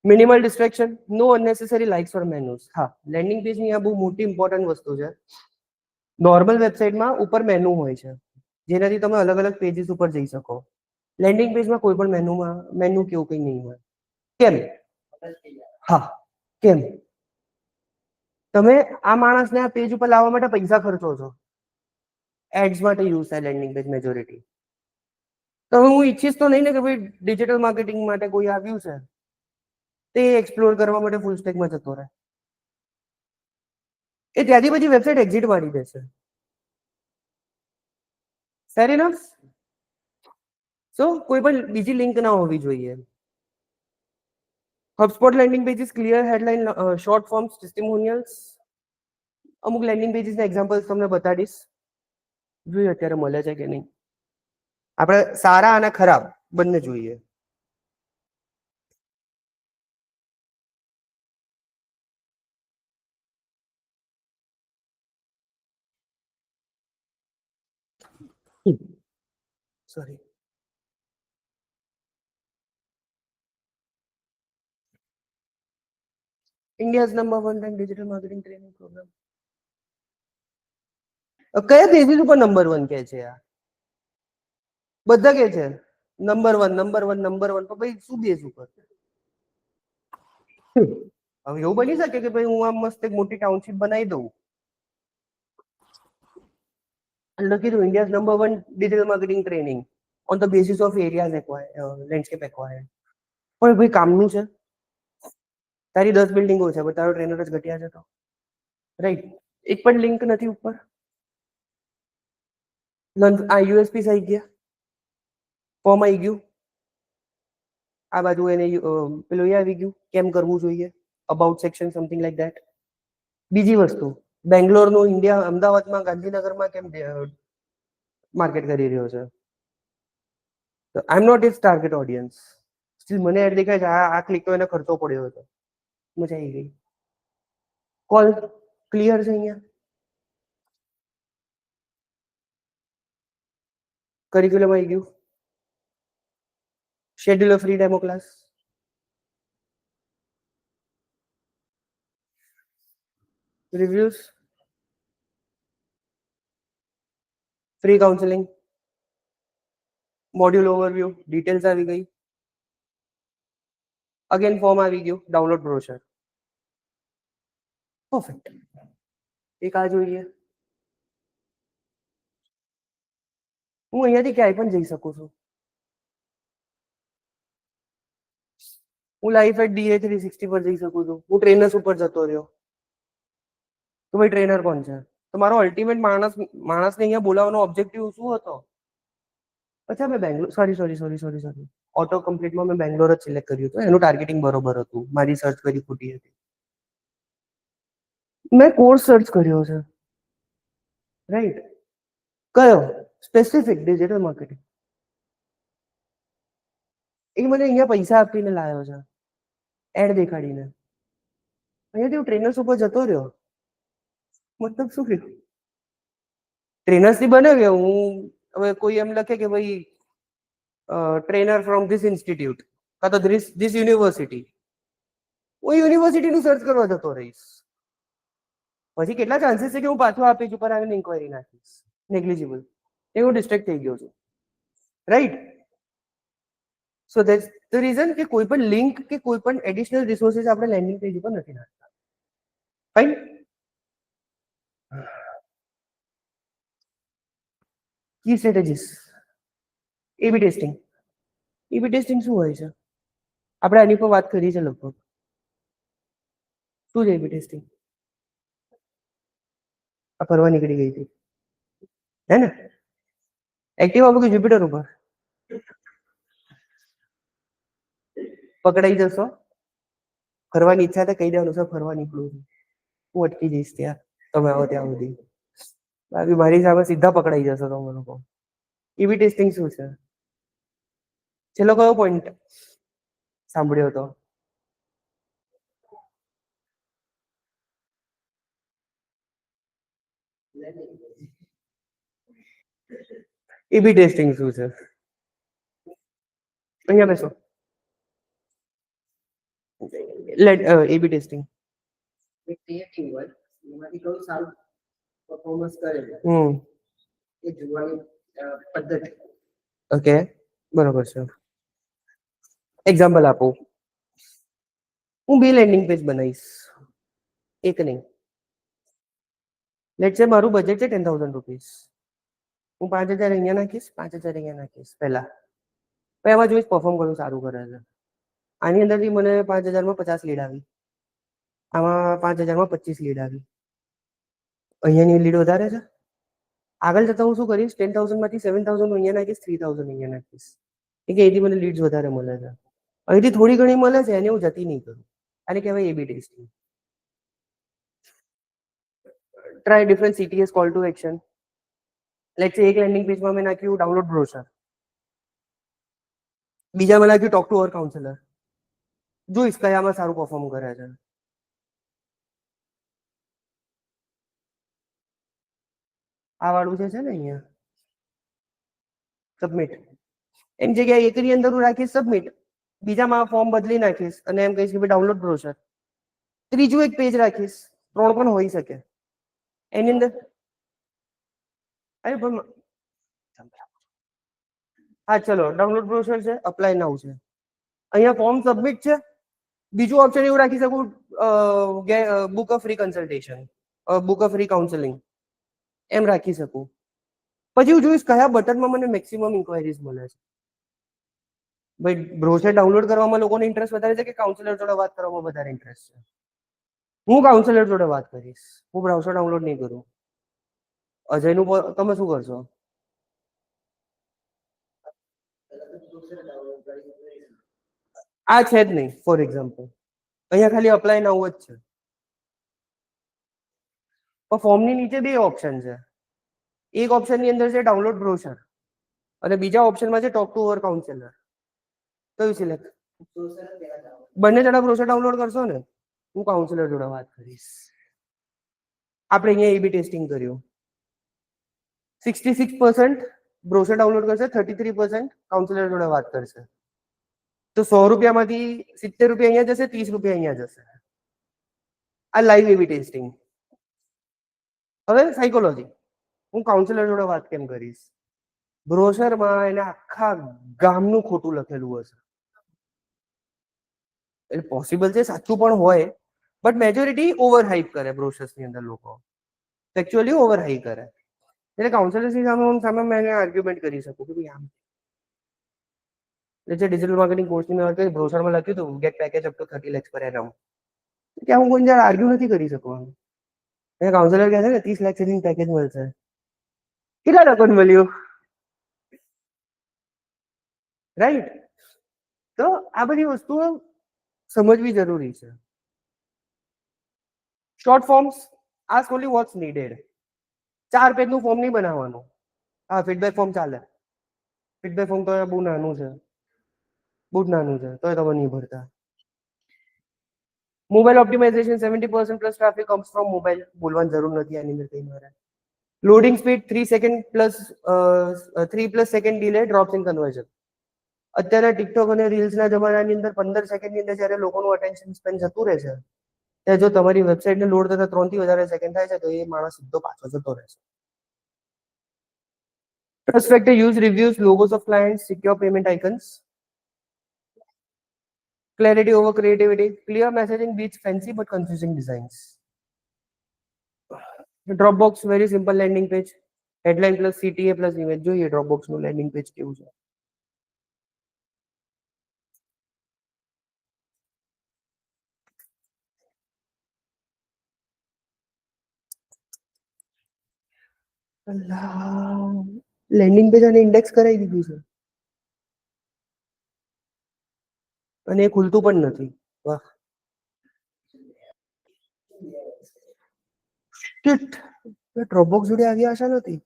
Minimal distraction, no unnecessary likes or menus. હા, landing પેજની આ બહુ મોટી ઇમ્પોર્ટન્ટ વસ્તુ છે. નોર્મલ વેબસાઇટમાં ઉપર મેનુ હોય છે જેનાથી તમે અલગ અલગ પેજીસ ઉપર જઈ શકો. લેન્ડિંગ પેજમાં કોઈ પણ મેનુ કેવું કંઈ નહીં હોય. કેમ? હા, કેમ? તમે આ માણસને આ પેજ ઉપર લાવવા માટે પૈસા ખર્ચો છો. એડ્સ માટે યુઝ થાય લેન્ડિંગ પેજ મેજોરિટી. તો હું ઈચ્છીશ તો નહીં ને કે ભાઈ ડિજિટલ માર્કેટિંગ માટે કોઈ આવ્યું છે તે એક્સપ્લોર કરવા માટે ફૂલ સ્ટેકમાં જતો રહે. એ ત્યાંથી પછી વેબસાઇટ એક્ઝિટ મારી દેશે. ફેર ઇનફ. સો કોઈ પણ બીજી લિંક ના હોવી જોઈએ. HubSpot landing pages, clear headline, short forms, testimonials. અમુક લેન્ડિંગ પેજીસના એક્ઝામ્પલ્સ તમને બતાડીશ. જોઈએ અત્યારે મળે છે કે નહીં. આપણે સારા અને ખરાબ બંને જોઈએ. Sorry. India's number 1 ranked digital marketing training program. કયા બેઝિસ ઉપર નંબર 1 કહે છે યાર? બધા કહે છે નંબર 1 નંબર 1 નંબર 1. તો ભાઈ શું બેઝ ઉપર? હવે એવું બની શકે કે ભાઈ હું આમ મસ્ત એક મોટી ટાઉનશીપ બનાવી દઉં. લખી દઉં India's number 1 digital marketing training on the basis of areas landscape acquired. પણ ભાઈ કામનું છે. તારી 10 બિલ્ડિંગો છે પણ તારો ટ્રેનર જ ઘટ્યા છે તો રાઈટ. એક પણ લિંક નથી ઉપર. આ યુએસપી આવી ગયા, ફોર્મ આવી ગયું, આ બાજુ એને પેલું આવી ગયું કેમ કરવું જોઈએ, about section something like that. બીજી વસ્તુ, બેંગ્લોરનું ઇન્ડિયા અમદાવાદમાં ગાંધીનગરમાં કેમ માર્કેટ કરી રહ્યો છે. I am not its target audience. Still મને એડ દેખાય છે આ ક્લિક તો એને ખર્ચો પડ્યો હતો. મજા આવી ગઈ. કોલ ક્લિયર છે અહીંયા. કરિક્યુલમ આવી ગયું. Schedule free demo class. Reviews, free counselling, module overview, details આવી ગઈ. અગેન ફોર્મ આવી ગયું, ડાઉનલોડ બ્રોશર. પરફેક્ટ. એક આ જોઈએ. હું અહીંયાથી ક્યાંય પણ જઈ શકું છું. હું લાઈફ એટ DA 360 પર જઈ શકું છું. હું ટ્રેનર્સ ઉપર જતો રહ્યો તો ભાઈ ટ્રેનર કોણ છે? તો મારો અલ્ટિમેટ માણસને અહીંયા બોલાવવાનો ઓબ્જેક્ટિવ શું હતો? અચ્છા મેં બેંગ્લોર સોરી ઓટો કમ્પ્લીટમાં મેં બેંગ્લોર જ સિલેક્ટ કર્યું હતું. એનું ટાર્ગેટિંગ બરોબર હતું. મારી સર્ચ કરી ખોટી હતી. મેં કોર્સ સર્ચ કર્યો છે રાઈટ. કયો? Specific digital marketing. એ મને અહીંયા પૈસા આપીને લાવ્યો છે એડ દેખાડીને. અહીંયાથી હું ટ્રેનર્સ ઉપર જતો રહ્યો. મતલબ શું કીધું? ટ્રેનર્સ થી બનાવ્યો હું. હવે કોઈ એમ લખે કે ભાઈ ટ્રેનર ફ્રોમ ધીસ ઇન્સ્ટિટ્યૂટ કાં તો ધીસ યુનિવર્સિટી. હું યુનિવર્સિટીનું સર્ચ કરવા જતો રહીશ. પછી કેટલા ચાન્સીસ છે કે હું પાછો આ પેજ ઉપર આવીને ઇન્ક્વાયરી નાખીશ? નેગ્લિજિબલ. એ હું ડિસ્ટ્રેક્ટ થઈ ગયો છું, right? So that's the reason કે કોઈ પણ લિંક કે કોઈ પણ એડિશનલ રિસોર્સિસ આપણે લેન્ડિંગ પેજ ઉપર નથી નાખતા. ફાઇન. કી સ્ટ્રેટેજીસ. એબી ટેસ્ટિંગ. એબી ટેસ્ટિંગ શું હોય છે? આપણે આની પર વાત કરી છે લગભગ. શું છે એબી ટેસ્ટિંગ? આ ફરવા નીકળી ગઈ હતી, હે ને? એક્ટિવા ઉપર કે જુપિટર ઉપર? પકડાઈ જશો. ફરવાની ઈચ્છા તો કહી દેવાનું સર ફરવા નીકળું છું, હું અટકી જઈશ ત્યાં, તમે આવો ત્યાં સુધી. બાકી મારી સામે સીધા પકડાઈ જશો તમે લોકો. એબી ટેસ્ટિંગ શું છે? છેલ્લો કયો પોઈન્ટ સાંભળ્યો હતો? એબી ટેસ્ટિંગ શું છે? અહીંયા બેસો. એબી ટેસ્ટિંગ. એક ટીમ હોય એમાંથી કયું સારું પરફોર્મન્સ કરે છે એ જોવાની પદ્ધતિ. ઓકે, બરોબર છે. એક્ઝામ્પલ આપો. હું 2 લેન્ડિંગ પેજ બનાવીશ, એક નહીં. લેટ્સ સે મારું બજેટ છે 10,000 રૂપીસ. હું 5,000 અહીંયા નાખીશ, 5,000 અહીંયા નાખીશ પહેલા. પછી એમાં જોઈશ પરફોર્મ કરવું સારું કરે છે. આની અંદરથી મને 5,000 માં 50 લીડ આવી, આમાં 5,000 માં 25 લીડ આવી. અહીંયાની લીડ વધારે છે. આગળ જતા હું શું કરીશ? 10,000 માંથી 7,000 અહીંયા નાખીશ, 3,000 અહીંયા નાખીશ. કે અહીંથી મને લીડ્સ વધારે મળે છે, અહીંથી થોડી ઘણી મળે છે, એને હું જતી નહીં કરું. આને કહેવાય AB testing. Try different CTS call to action. Let's say એક લેન્ડિંગ પેજમાં મેં નાખ્યું ડાઉનલોડ બ્રોશર, બીજામાં નાખ્યું ટોક ટુ અવર કાઉન્સેલર. જોઈશ કયામાં સારું પરફોર્મ કરે છે. આ વાળું છે ને અહીંયા સબમિટ, એની જગ્યાએ એકની અંદર હું રાખીશ સબમિટ, બીજામાં ફોર્મ બદલી નાખીશ અને એમ કહીશ કે ભાઈ ડાઉનલોડ બ્રોશર. ત્રીજું એક પેજ રાખીશ, 3 પણ હોઈ શકે. એની અંદર અરે પણ હા ચલો ડાઉનલોડ બ્રોશર છે, અપ્લાય નાઉ છે, અહીંયા ફોર્મ સબમિટ છે. બીજું ઓપ્શન એવું રાખી શકું book a free consultation, book a free counselling, એમ રાખી શકું. પછી હું જોઈશ કયા બટનમાં મને મેક્સિમમ ઇન્ક્વાયરીઝ મળે છે. ભાઈ બ્રોશર ડાઉનલોડ કરવામાં લોકોને ઇન્ટરેસ્ટ વધારે છે કે કાઉન્સેલર જોડે વાત કરવામાં વધારે ઇન્ટરેસ્ટ છે? હું કાઉન્સેલર જોડે વાત કરીશ, હું બ્રાઉઝર ડાઉનલોડ નહીં કરું. અજયનું તમે શું કરશો? આ છે જ નહીં ફોર એક્ઝામ્પલ, અહીંયા ખાલી અપ્લાય નાઉ જ છે. પણ ફોર્મની નીચે 2 ઓપ્શન છે. એક ઓપ્શનની અંદર છે ડાઉનલોડ બ્રોશર અને બીજા ઓપ્શનમાં છે ટોક ટુ અવર કાઉન્સેલર. કયું સિલેક્ટ? બંને જણા બ્રોશર ડાઉનલોડ કરશો ને? હું કાઉન્સેલર જોડે વાત કરીશ. આપણે અહીંયા એબી ટેસ્ટિંગ કર્યું. 66% બ્રોશર ડાઉનલોડ કરશે, 33% કાઉન્સેલર જોડે વાત કરશે. તો 100 રૂપિયામાંથી 70 રૂપિયા અહીંયા જશે, 30 રૂપિયા અહીંયા જશે. આ લાઈવ એબી ટેસ્ટિંગ. હવે સાયકોલોજી, હું કાઉન્સેલર જોડે વાત કેમ કરીશ? બ્રોશરમાં એને આખા ગામનું ખોટું લખેલું હશે. એટલે પોસિબલ છે સાચું પણ હોય, બટ મેજોરિટી ઓવર હાઈપ કરે બ્રોશર્સની અંદર લોકો, એકચ્યુઅલી ઓવર હાઈ કરે. એટલે કાઉન્સેલર્સની સામે મેં આર્ગ્યુમેન્ટ કરી શકું કે ભાઈ આમ એટલે ડિજિટલ માર્કેટિંગ કોર્સની મેં વાત બ્રોશરમાં લખ્યું હતું get package up to 30 lakhs per annum. ત્યાં હું કોઈ આર્ગ્યુ નથી કરી શકવાનું. કાઉન્સેલર કહે છે ને 30 લાખ સુધી પેકેજ મળશે, કેટલા લોકોને મળ્યું? રાઈટ? તો આ બધી વસ્તુઓ સમજવી જરૂરી છે. Short forms, ask only what's needed. 4 પેજનું ફોર્મ નહીં બનાવવાનું. હા ફીડબેક ફોર્મ ચાલે. ફીડબેક ફોર્મ તો બહુ નાનું છે, બહુ જ નાનું છે, તો તમે નહીં ભરતા. Mobile optimization 70% plus traffic comes from mobile, બોલવાની જરૂર નથી આની અંદર કઈ મારે. Loading speed 3 second plus 3+ second delay drops in conversion. અત્યારે ટિકટોક અને રીલ્સના જમાનાની અંદર 15 સેકન્ડની અંદર જ્યારે લોકોનું અટેન્શન સ્પેન જતું રહે છે, ત્યારે જો તમારી વેબસાઇટને લોડ થતા 3 થી વધારે સેકન્ડ થાય છે તો એ માણસ સીધો પાછો જતો રહે છે. Trust factor: use reviews, logos of clients, secure payment icons. Clarity over creativity. Clear messaging beats fancy but confusing designs. Dropbox, very simple landing page. Headline plus CTA plus image. જોઈએ Dropbox નું landing page કેવું છે. Landing page અને index કરાવી દીધું છે અને એ ખુલતું પણ નથી. વાહ, શિટ, ડ્રોપબોક્સ જોડે આવી આશા નથી.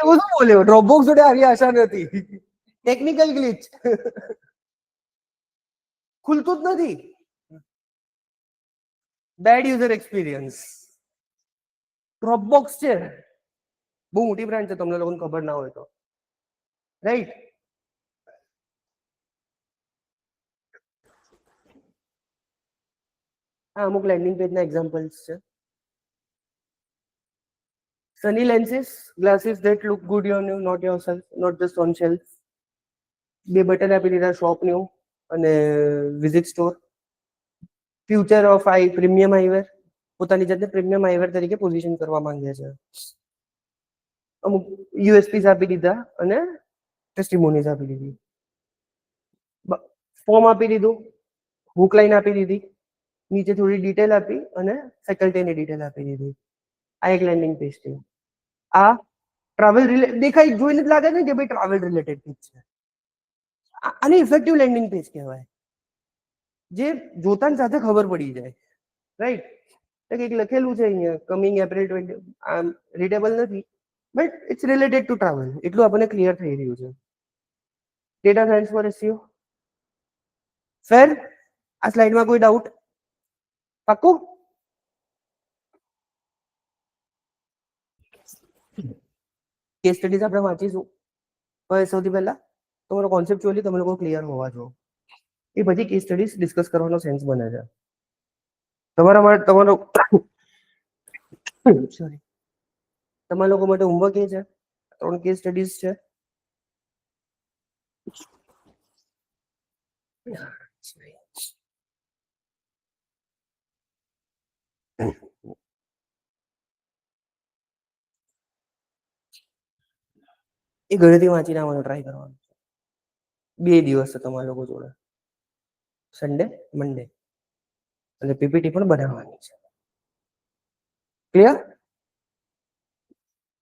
એવું શું બોલ્યો? ડ્રોપબોક્સ જોડે આવી આશા નથી. Technical glitch. ખુલતું જ નથી. Bed user experience. ડ્રોપબોક્સ છે, બહુ મોટી બ્રાન્ડ છે, તમને લોકોને ખબર ના હોય તો, રાઈટ? આ અમુક લેન્ડિંગ પેજના એક્ઝામ્પલ્સ છે. Sunny lenses, glasses that look good on you, not yourself, not just on shelf. બે બટન આપી દીધા, શોપ ન્યુ અને visit store. Future of eye, premium eyewear. પોતાની જાતને પ્રીમિયમ આઈવેર તરીકે પોઝિશન કરવા માંગે છે. અમુક યુએસપીસ આપી દીધા અને ટેસ્ટિમોનીઝ આપી દીધી. ફોર્મ આપી દીધું, હુક લાઈન આપી દીધી, નીચે થોડી ડિટેલ આપી અને ફેકલ્ટીની ડિટેલ આપી દીધી. આ એક લેન્ડિંગ પેજ છે. આ ટ્રાવેલ દેખાય જોઈને જ લાગે છે કે ભાઈ ટ્રાવેલ રિલેટેડ પેજ છે. આને ઇફેક્ટિવ લેન્ડિંગ પેજ કહેવાય, જે જોતાની સાથે ખબર પડી જાય, રાઈટ? કંઈક લખેલું છે અહીંયા, કમિંગ એપ્રિલ 20, આમ રીડેબલ નથી, but it's related to travel, એટલું આપણને ક્લિયર થઈ રહ્યું છે. Data science for SEO. Fair? આ સ્લાઇડમાં કોઈ ડાઉટ? પાક્કું? કેસ સ્ટડીઝ આપણે વાંચીશું. હવે સૌથી પહેલા તમારો કોન્સેપ્ચ્યુઅલી તમે લોકો ક્લિયર હોવા જોઈએ. એ પછી કેસ સ્ટડીઝ ડિસ્કસ કરવાનો સેન્સ બને છે. તમારા માટે તમારો સોરી, તમારા લોકો માટે હોમવર્ક એ છે, 3 કેસ સ્ટડીઝ છે. એ ઘરેથી વાંચીને આવવાનો ટ્રાય કરવાનો છે. 2 દિવસ છે તમારા લોકો જોડે, સન્ડે, મંડે, અને પીપીટી પણ બનાવવાની છે. ક્લિયર?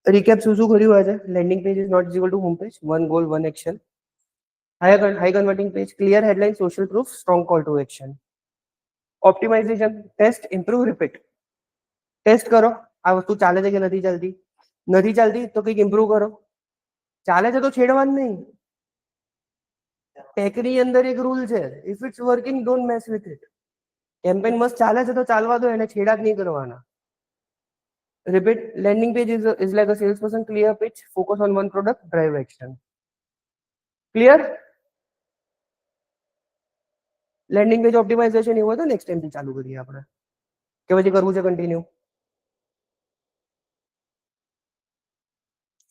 રિકેપ શું શું કર્યું આજે? Landing page is not equal to home page. 1 goal 1 action. High converting page, clear headline, social proof, strong call to action. Optimization, test, improve, repeat. Test કરો, આ વસ્તુ ચાલે છે કે નથી ચાલતી. નથી ચાલતી તો કંઈક ઇમ્પ્રુવ કરો. ચાલે છે તો છેડવાનું નહીં. ટેકની અંદર એક રૂલ છે, if it's working don't mess with it. Campaign મસ્ત ચાલે છે તો ચાલવા દો, એને છેડા જ નહીં કરવાના. Repeat, landing page is like a salesperson, clear pitch, focus on one product, drive action. Clear? Landing page optimization એવું હોય તો નેક્સ્ટ ટાઈમથી ચાલુ કરીએ આપણે, કે પછી કરવું છે કન્ટિન્યુ?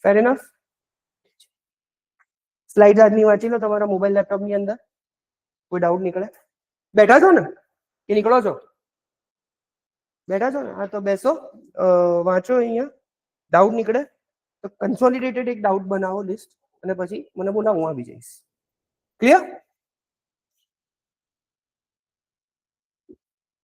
ફેર ઇનફ? સ્લાઇડ આજની વાંચી લો તમારા મોબાઈલ લેપટોપની અંદર. કોઈ ડાઉટ નીકળે? બેઠા છો ને કે નીકળો છો? બેઠા છો ને? હા તો બેસો, વાંચો. અહીંયા ડાઉટ નીકળે તો કન્સોલિડેટેડ એક ડાઉટ બનાવો લિસ્ટ, અને પછી મને બોલાવો, હું આવી જઈશ. ક્લિયર?